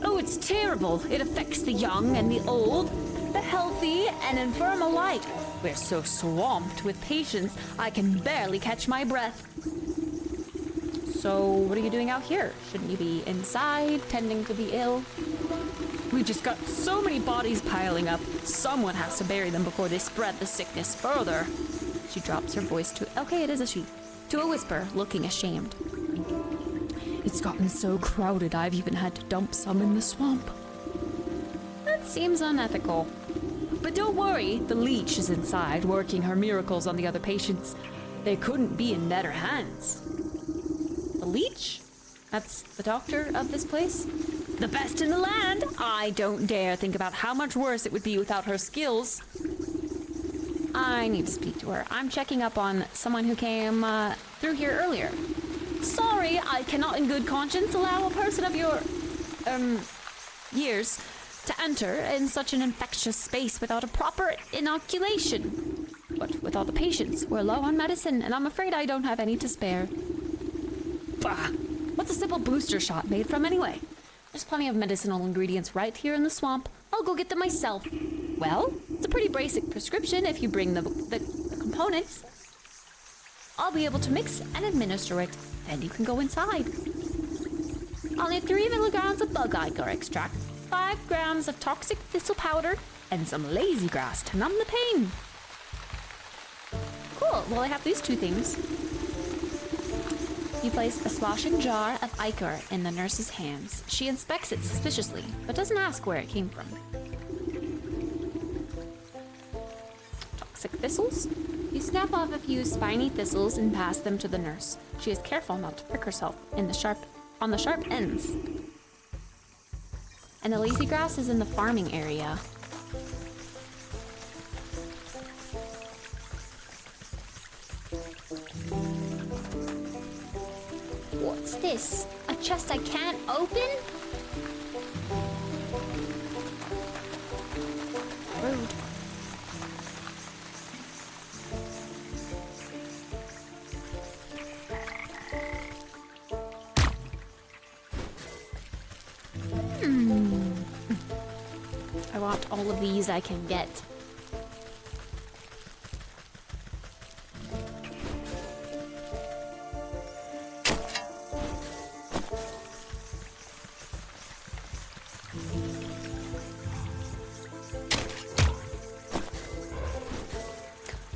Oh, it's terrible. It affects the young and the old, the healthy and infirm alike. We're so swamped with patients, I can barely catch my breath. So, what are you doing out here? Shouldn't you be inside, tending to the ill? We just got so many bodies piling up. Someone has to bury them before they spread the sickness further. She drops her voice to... Okay, it is a she. To a whisper, looking ashamed. It's gotten so crowded, I've even had to dump some in the swamp. That seems unethical. But don't worry, the leech is inside, working her miracles on the other patients. They couldn't be in better hands. The leech? That's the doctor of this place? The best in the land! I don't dare think about how much worse it would be without her skills. I need to speak to her. I'm checking up on someone who came through here earlier. Sorry, I cannot in good conscience allow a person of your, years to enter in such an infectious space without a proper inoculation. But with all the patients, we're low on medicine, and I'm afraid I don't have any to spare. Bah! What's a simple booster shot made from anyway? There's plenty of medicinal ingredients right here in the swamp. I'll go get them myself. Well, it's a pretty basic prescription if you bring the components. I'll be able to mix and administer it, then you can go inside. I'll need 3 milligrams of bug ichor extract, 5 grams of toxic thistle powder, and some lazy grass to numb the pain. Cool, well I have these 2 things. You place a sloshing jar of ichor in the nurse's hands. She inspects it suspiciously, but doesn't ask where it came from. Toxic thistles? You snap off a few spiny thistles and pass them to the nurse. She is careful not to prick herself on the sharp ends. And the lazy grass is in the farming area. What's this? A chest I can't open? Rude. I want all of these I can get.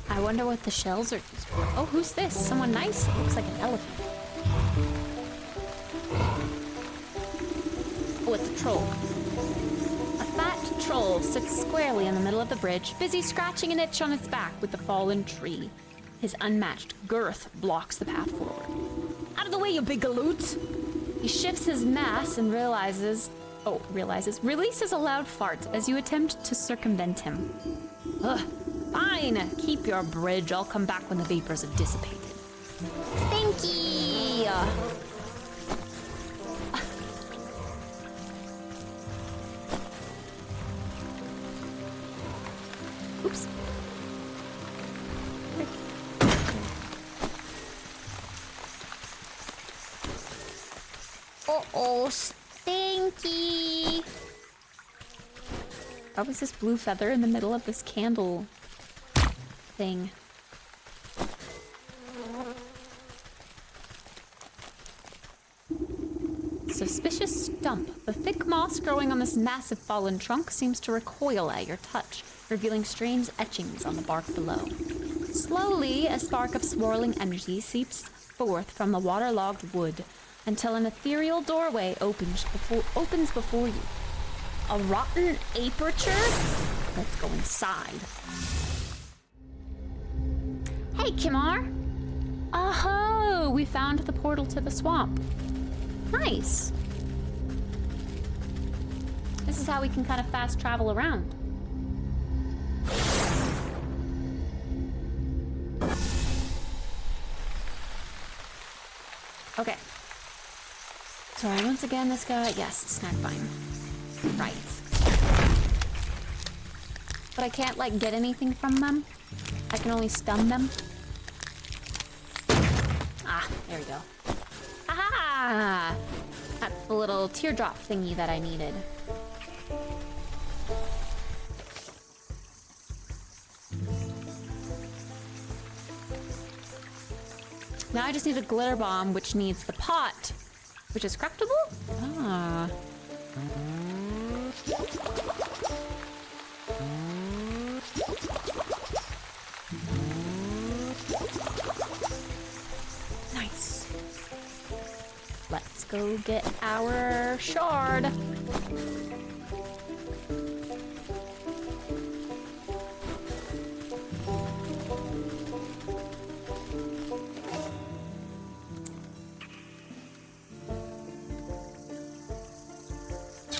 I wonder what the shells are used for. Oh, who's this? Someone nice? It looks like an elephant. Oh, it's a troll. A fat troll sits squarely in the middle of the bridge, busy scratching an itch on its back with the fallen tree. His unmatched girth blocks the path forward. Out of the way, you big galoot! He shifts his mass and releases a loud fart as you attempt to circumvent him. Ugh. Fine, keep your bridge. I'll come back when the vapors have dissipated. Stinky! Oops. Uh-oh, stinky! What was this blue feather in the middle of this candle thing? Suspicious stump. The thick moss growing on this massive fallen trunk seems to recoil at your touch, revealing strange etchings on the bark below. Slowly, a spark of swirling energy seeps forth from the waterlogged wood until an ethereal doorway opens before you. A rotten aperture? Let's go inside. Hey, Kimar! Oh, we found the portal to the swamp. Nice. This is how we can kind of fast travel around. Okay. Sorry, once again, this guy... Yes, snack vine. Right. But I can't, like, get anything from them. I can only stun them. Ah, there we go. Aha! That's the little teardrop thingy that I needed. Now I just need a glitter bomb, which needs the pot, which is craftable? Ah. Nice. Let's go get our shard.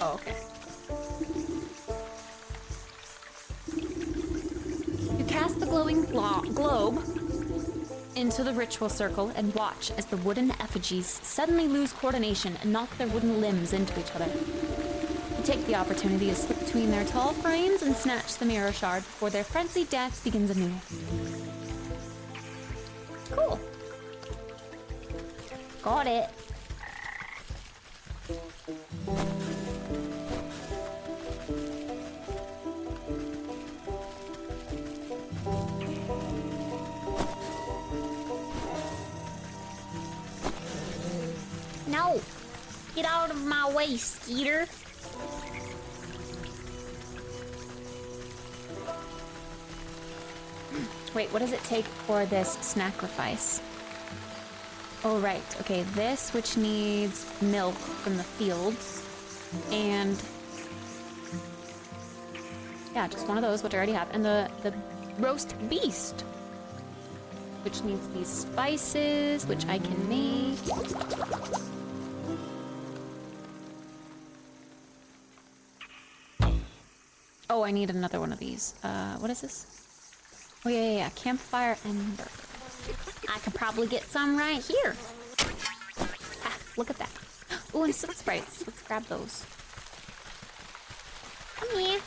Oh, okay. You cast the glowing globe into the ritual circle and watch as the wooden effigies suddenly lose coordination and knock their wooden limbs into each other. You take the opportunity to slip between their tall frames and snatch the mirror shard before their frenzied dance begins anew. Cool. Got it. No! Get out of my way, Skeeter! Wait, what does it take for this sacrifice? Oh, right. Okay, this, which needs milk from the fields. And... yeah, just one of those, which I already have. And the roast beast, which needs these spices, which I can make. Oh, I need another one of these. What is this? Oh, yeah. Campfire and burger. I could probably get some right here. Ah, Look at that. Oh, and some sprites. Let's grab those. Come here.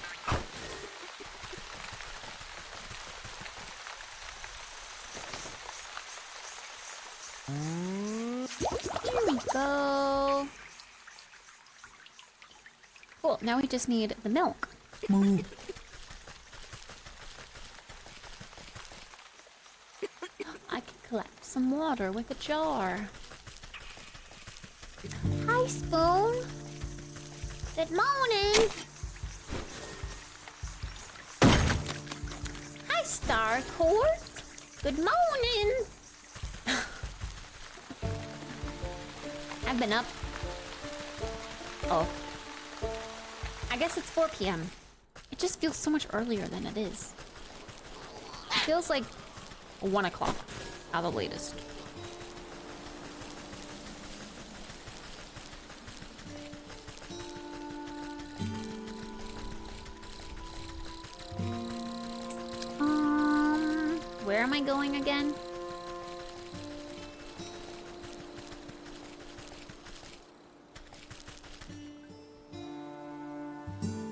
Here we go. Cool, now we just need the milk. I can collect some water with a jar. Hi, Spoon. Good morning. Hi, Starcourt. Good morning. I've been up. Oh. I guess it's 4 p.m. It just feels so much earlier than it is. It feels like 1 o'clock at the latest. Where am I going again?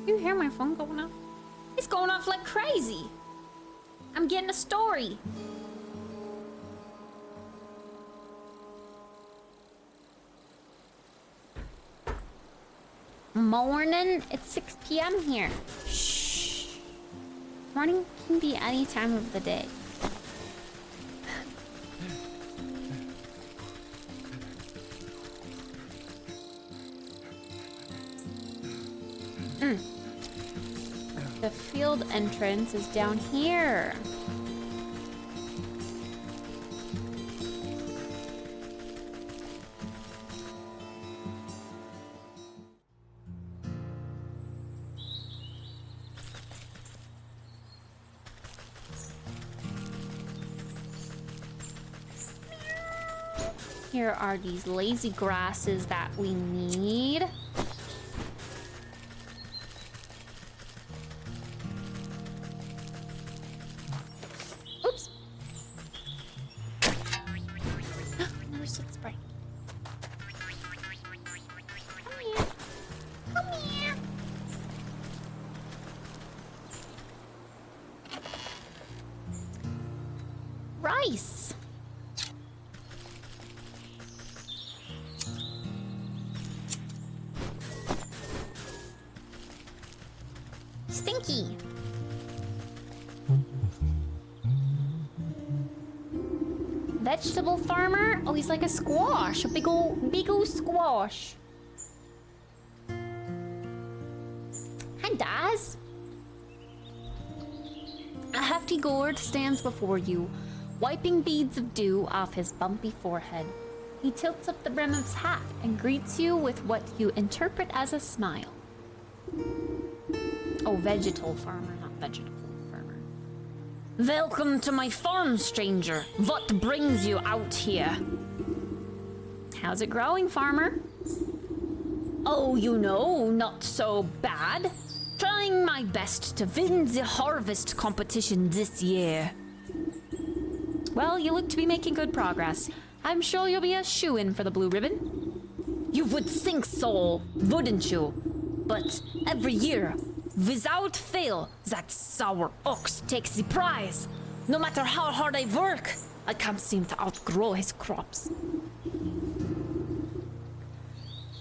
You hear my phone going off? It's going off like crazy. I'm getting a story. Morning. It's 6 p.m. here. Shh. Morning can be any time of the day. The field entrance is down here. Here are these lazy grasses that we need. Oops. Another soot spray. Come here. Come here. Rice. Stinky. Vegetable farmer? Oh, he's like a squash. A big ol' squash. Hi, Daz. A hefty gourd stands before you, wiping beads of dew off his bumpy forehead. He tilts up the brim of his hat and greets you with what you interpret as a smile. Oh, vegetal farmer, not vegetable farmer. Welcome to my farm, stranger. What brings you out here? How's it growing, farmer? Oh, you know, not so bad. Trying my best to win the harvest competition this year. Well, you look to be making good progress. I'm sure you'll be a shoo-in for the blue ribbon. You would think so, wouldn't you? But every year, without fail, that sour ox takes the prize. No matter how hard I work, I can't seem to outgrow his crops.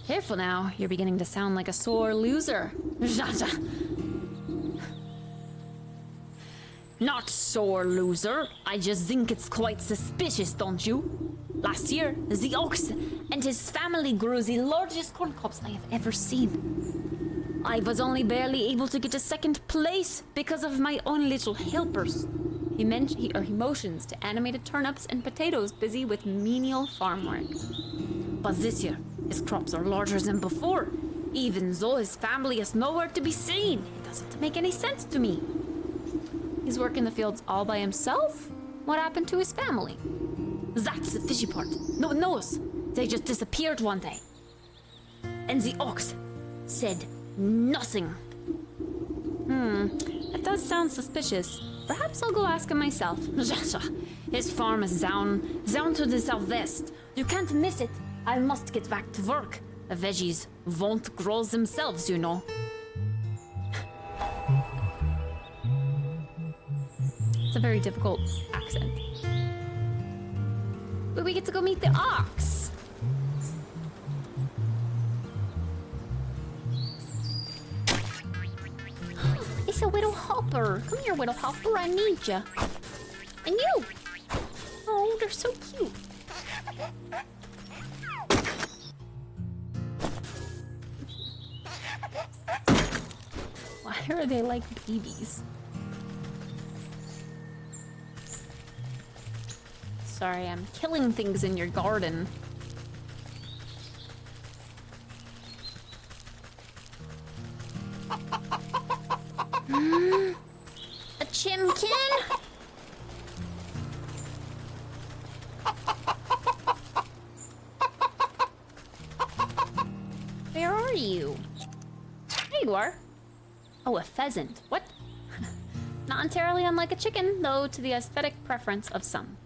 Careful now, you're beginning to sound like a sore loser. Not sore loser, I just think it's quite suspicious, don't you? Last year, the ox and his family grew the largest corn cobs I have ever seen. I was only barely able to get to second place because of my own little helpers. He motions to animated turnips and potatoes busy with menial farm work. But this year, his crops are larger than before, even though his family is nowhere to be seen. It doesn't make any sense to me. He's working the fields all by himself? What happened to his family? That's the fishy part. No one knows. They just disappeared one day. And the ox said nothing. That does sound suspicious. Perhaps I'll go ask him myself. His farm is down to the southwest. You can't miss it. I must get back to work. The veggies won't grow themselves, you know. It's a very difficult accent. But we get to go meet the ox. It's a Widow Hopper. Come here, Widow Hopper. I need ya. And you. Oh, they're so cute. Why are they like babies? Sorry, I'm killing things in your garden. A chimkin? Where are you? There you are. Oh, a pheasant. What? Not entirely unlike a chicken, though to the aesthetic preference of some.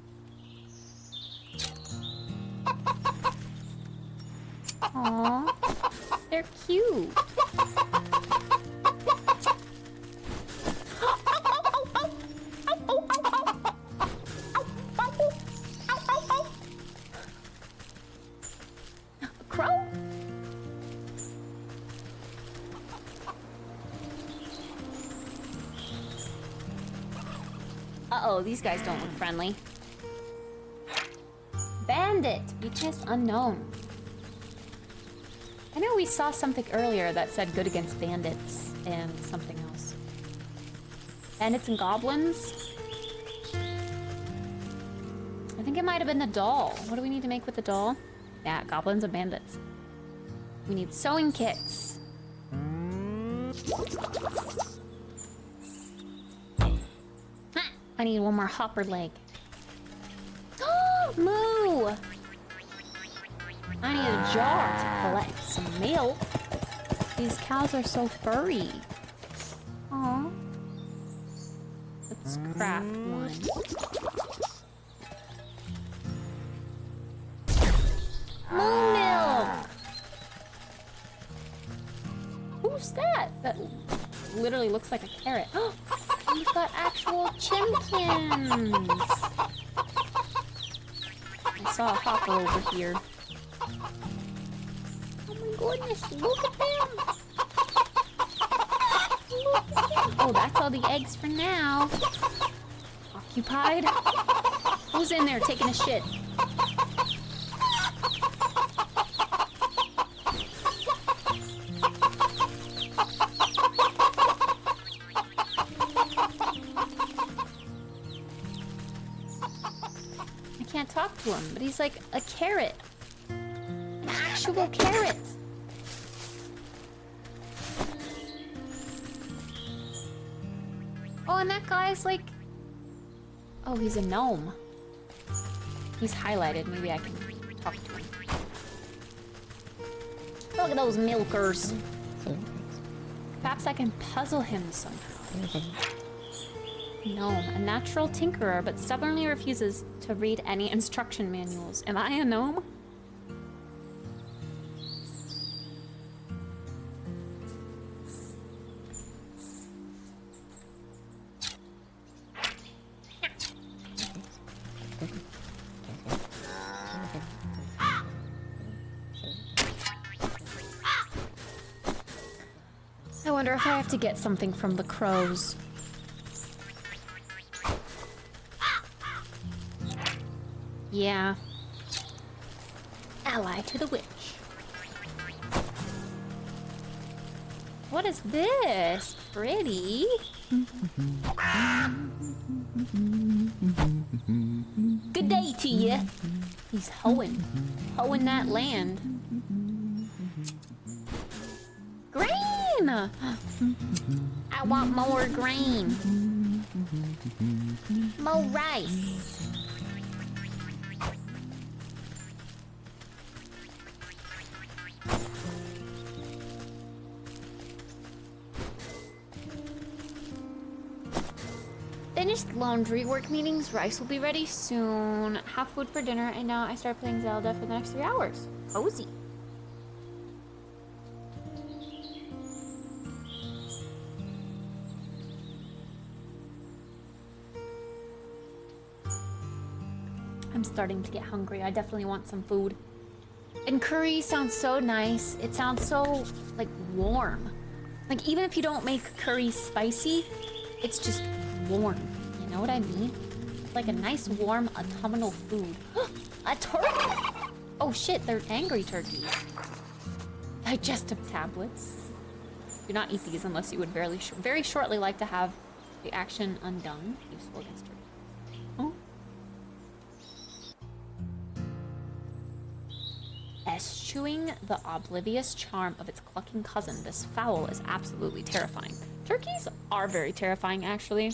Aww. They're cute. A crow? Uh-oh, these guys don't look friendly. Bandit! Weakness unknown. I know we saw something earlier that said good against bandits and something else. Bandits and goblins? I think it might have been the doll. What do we need to make with the doll? Yeah, goblins and bandits. We need sewing kits. Ha! I need one more hopper leg. Moo! I need a jar to collect some milk. These cows are so furry. Aw. Let's craft one. Moo milk! Who's that? That literally looks like a carrot. Oh, we've got actual chimkins! I saw a hopper over here. Oh my goodness, look at them! Look at them! Oh, that's all the eggs for now. Occupied? Who's in there taking a shit? I can't talk to him, but he's like a carrot. An actual carrot. Oh, and that guy's like... Oh, he's a gnome. He's highlighted. Maybe I can talk to him. Look at those milkers. Perhaps I can puzzle him somehow. Gnome, a natural tinkerer, but stubbornly refuses to read any instruction manuals. Am I a gnome? I wonder if I have to get something from the crows. Yeah. Ally to the witch. What is this? Pretty. Good day to you. He's hoeing that land. Grain! I want more grain. More rice. Finished laundry, work meetings, rice will be ready soon. Have food for dinner, and now I start playing Zelda for the next 3 hours. cozy. I'm starting to get hungry. I definitely want some food. And curry sounds so nice. It sounds so, like, warm. Like, even if you don't make curry spicy, it's just warm. You know what I mean? It's like a nice, warm, autumnal food. A turkey! Oh shit, they're angry turkeys. Digestive tablets. Do not eat these unless you would very shortly like to have the action undone. Useful against turkey. Oh. Eschewing the oblivious charm of its clucking cousin, this fowl is absolutely terrifying. Turkeys are very terrifying, actually.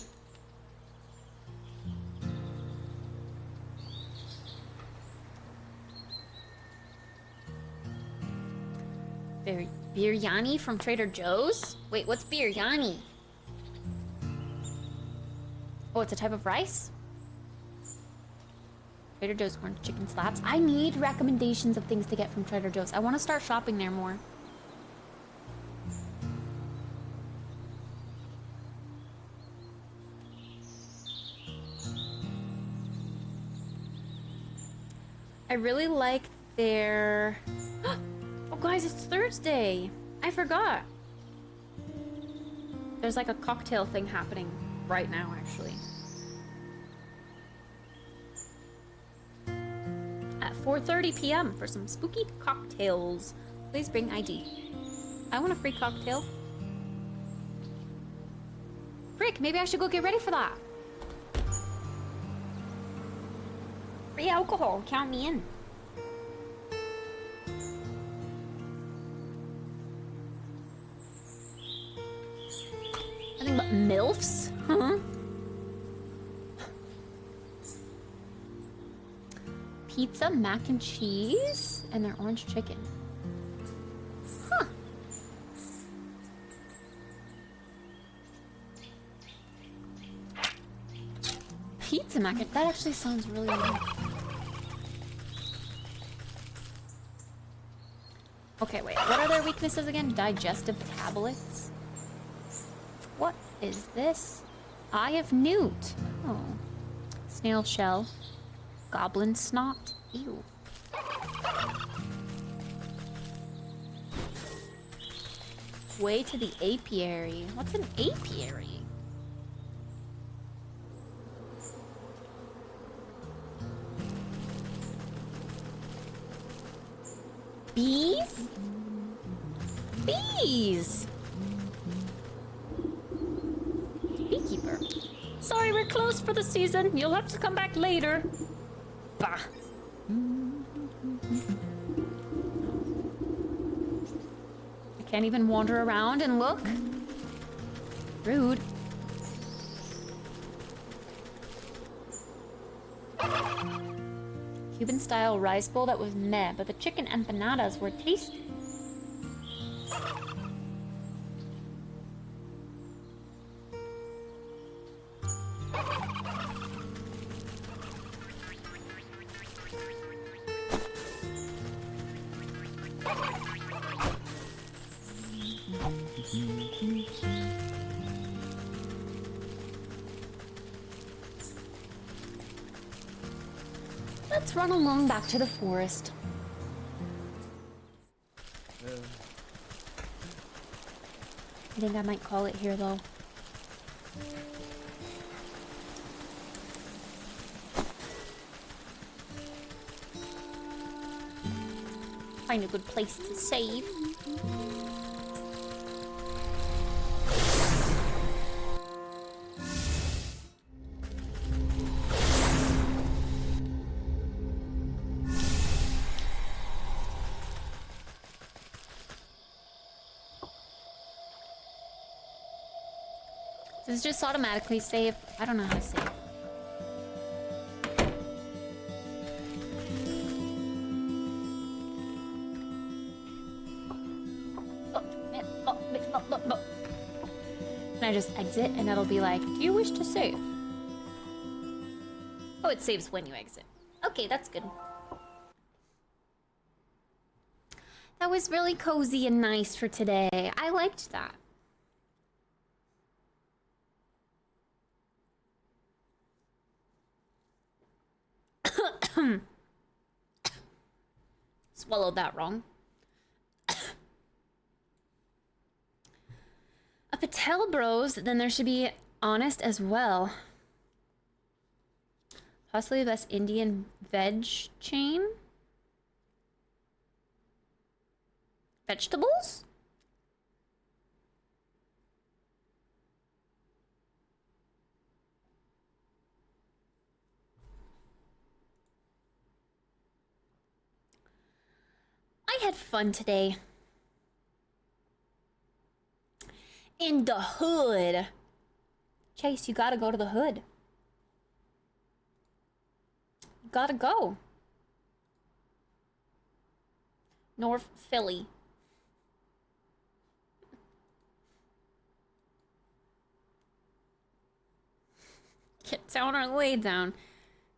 Biryani from Trader Joe's? Wait, what's biryani? Oh, it's a type of rice? Trader Joe's orange chicken slaps. I need recommendations of things to get from Trader Joe's. I want to start shopping there more. I really like their... Oh, guys, it's Thursday. I forgot. There's like a cocktail thing happening right now, actually. At 4:30 p.m. for some spooky cocktails. Please bring ID. I want a free cocktail. Frick, maybe I should go get ready for that. Free alcohol, count me in. Nothing but MILFs? Huh? Pizza, mac and cheese, and their orange chicken. Huh. Pizza mac and... That actually sounds really good. Okay, wait. What are their weaknesses again? Digestive tablets? What is this? Eye of Newt. Oh. Snail shell. Goblin snot. Ew. Way to the apiary. What's an apiary? Bees? Bees! Beekeeper. Sorry, we're closed for the season. You'll have to come back later. Bah. I can't even wander around and look. Rude. Cuban-style rice bowl that was meh, but the chicken empanadas were tasty. Let's run along back to the forest. I think I might call it here, though. Find a good place to save. Does it just automatically save? I don't know how to save. Can I just exit and it'll be like, do you wish to save? Oh, it saves when you exit. Okay, that's good. That was really cozy and nice for today. I liked that. Swallowed that wrong. A Patel Bros, then there should be Honest as well. Possibly the best Indian veg chain? Vegetables? I had fun today. In the hood. Chase, you gotta go to the hood. You gotta go. North Philly. Get down or lay down.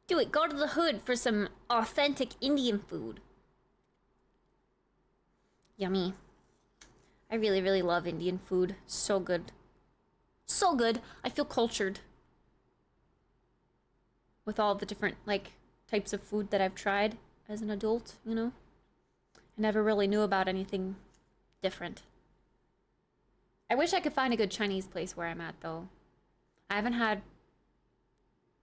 Do it. Go to the hood for some authentic Indian food. Yummy. I really, really love Indian food. So good. So good. I feel cultured. With all the different, like, types of food that I've tried as an adult, you know? I never really knew about anything different. I wish I could find a good Chinese place where I'm at, though. I haven't had,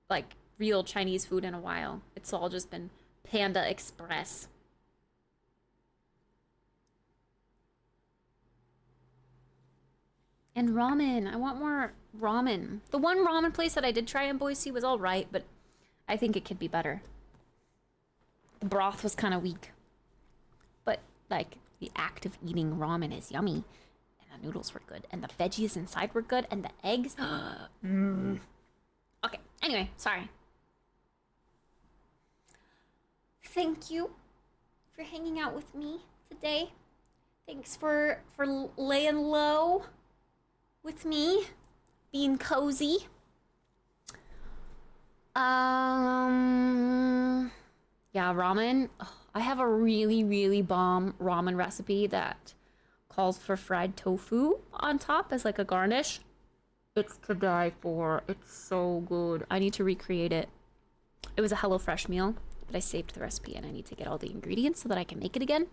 like, real Chinese food in a while. It's all just been Panda Express. And ramen. I want more ramen. The one ramen place that I did try in Boise was all right, but I think it could be better. The broth was kind of weak. But, like, the act of eating ramen is yummy. And the noodles were good. And the veggies inside were good. And the eggs. Okay, anyway, sorry. Thank you for hanging out with me today. Thanks for laying low with me, being cozy. Yeah, ramen. Oh, I have a really, really bomb ramen recipe that calls for fried tofu on top as like a garnish. It's to die for. It's so good. I need to recreate it. It was a HelloFresh meal, but I saved the recipe and I need to get all the ingredients so that I can make it again.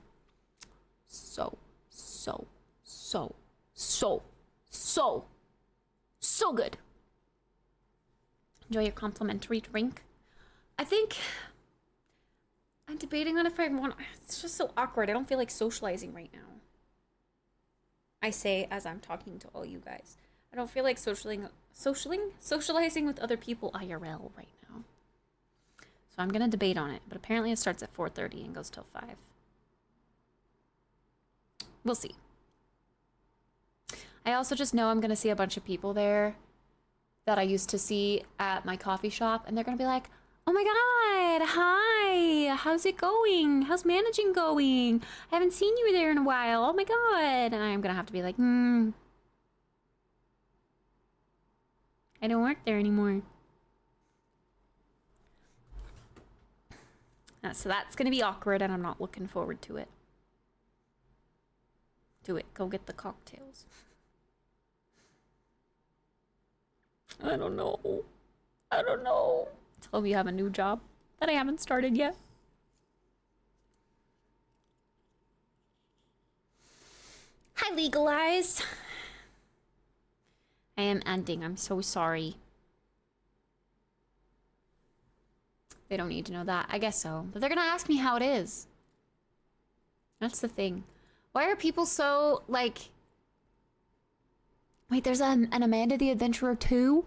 So good. Enjoy your complimentary drink. I think I'm debating on if I want. It's just so awkward. I don't feel like socializing right now. I say as I'm talking to all you guys. I don't feel like socializing with other people IRL right now. So I'm gonna debate on it. But apparently it starts at 4:30 and goes till 5. We'll see. I also just know I'm gonna see a bunch of people there that I used to see at my coffee shop, and they're gonna be like, oh my god, hi, how's it going? How's managing going? I haven't seen you there in a while, oh my god. And I'm gonna have to be like, I don't work there anymore. So that's gonna be awkward, and I'm not looking forward to it. Do it, go get the cocktails. I don't know. Tell me you have a new job that I haven't started yet. Hi, Legalize. I am ending. I'm so sorry. They don't need to know that. I guess so. But they're gonna ask me how it is. That's the thing. Why are people so, like... Wait, there's an Amanda the Adventurer 2?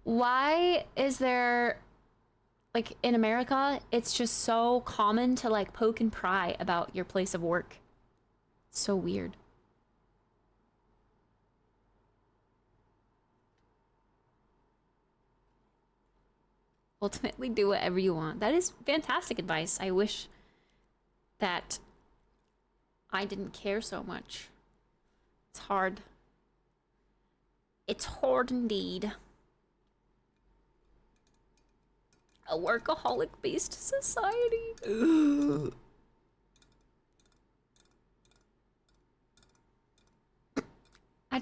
Why is there, like, in America, it's just so common to, like, poke and pry about your place of work. It's so weird. Ultimately, do whatever you want. That is fantastic advice. I wish that I didn't care so much. It's hard. It's hard indeed. A workaholic-based society. Ugh.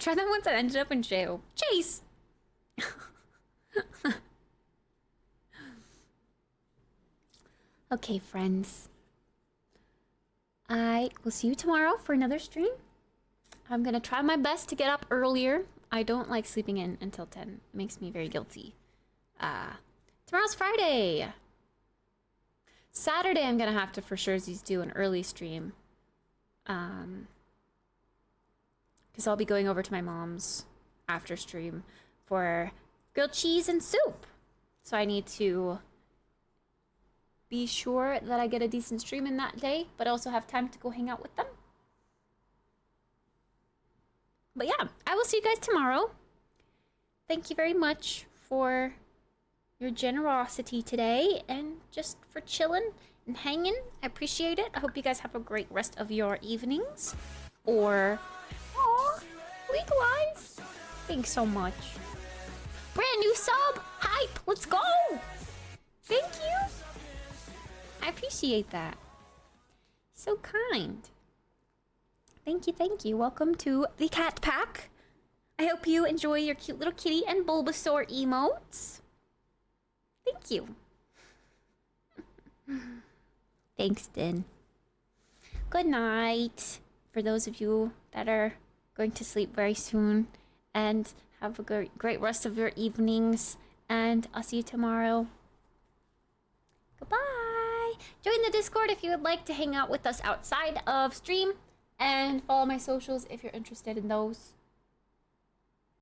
tried that once and ended up in jail. Chase! Okay, friends. I will see you tomorrow for another stream. I'm gonna try my best to get up earlier. I don't like sleeping in until 10. It makes me very guilty. Tomorrow's Friday. Saturday, I'm gonna have to for sure do an early stream. Because I'll be going over to my mom's after stream for grilled cheese and soup. So I need to be sure that I get a decent stream in that day, but also have time to go hang out with them. But yeah, I will see you guys tomorrow. Thank you very much for your generosity today and just for chilling and hanging. I appreciate it. I hope you guys have a great rest of your evenings. Or, aw, legalize. Thanks so much. Brand new sub, hype, let's go. Thank you. I appreciate that. So kind. Thank you, thank you. Welcome to the Cat Pack. I hope you enjoy your cute little kitty and Bulbasaur emotes. Thank you. Thanks, Din. Good night. For those of you that are going to sleep very soon, and have a great rest of your evenings, and I'll see you tomorrow. Goodbye. Join the Discord if you would like to hang out with us outside of stream, and follow my socials if you're interested in those.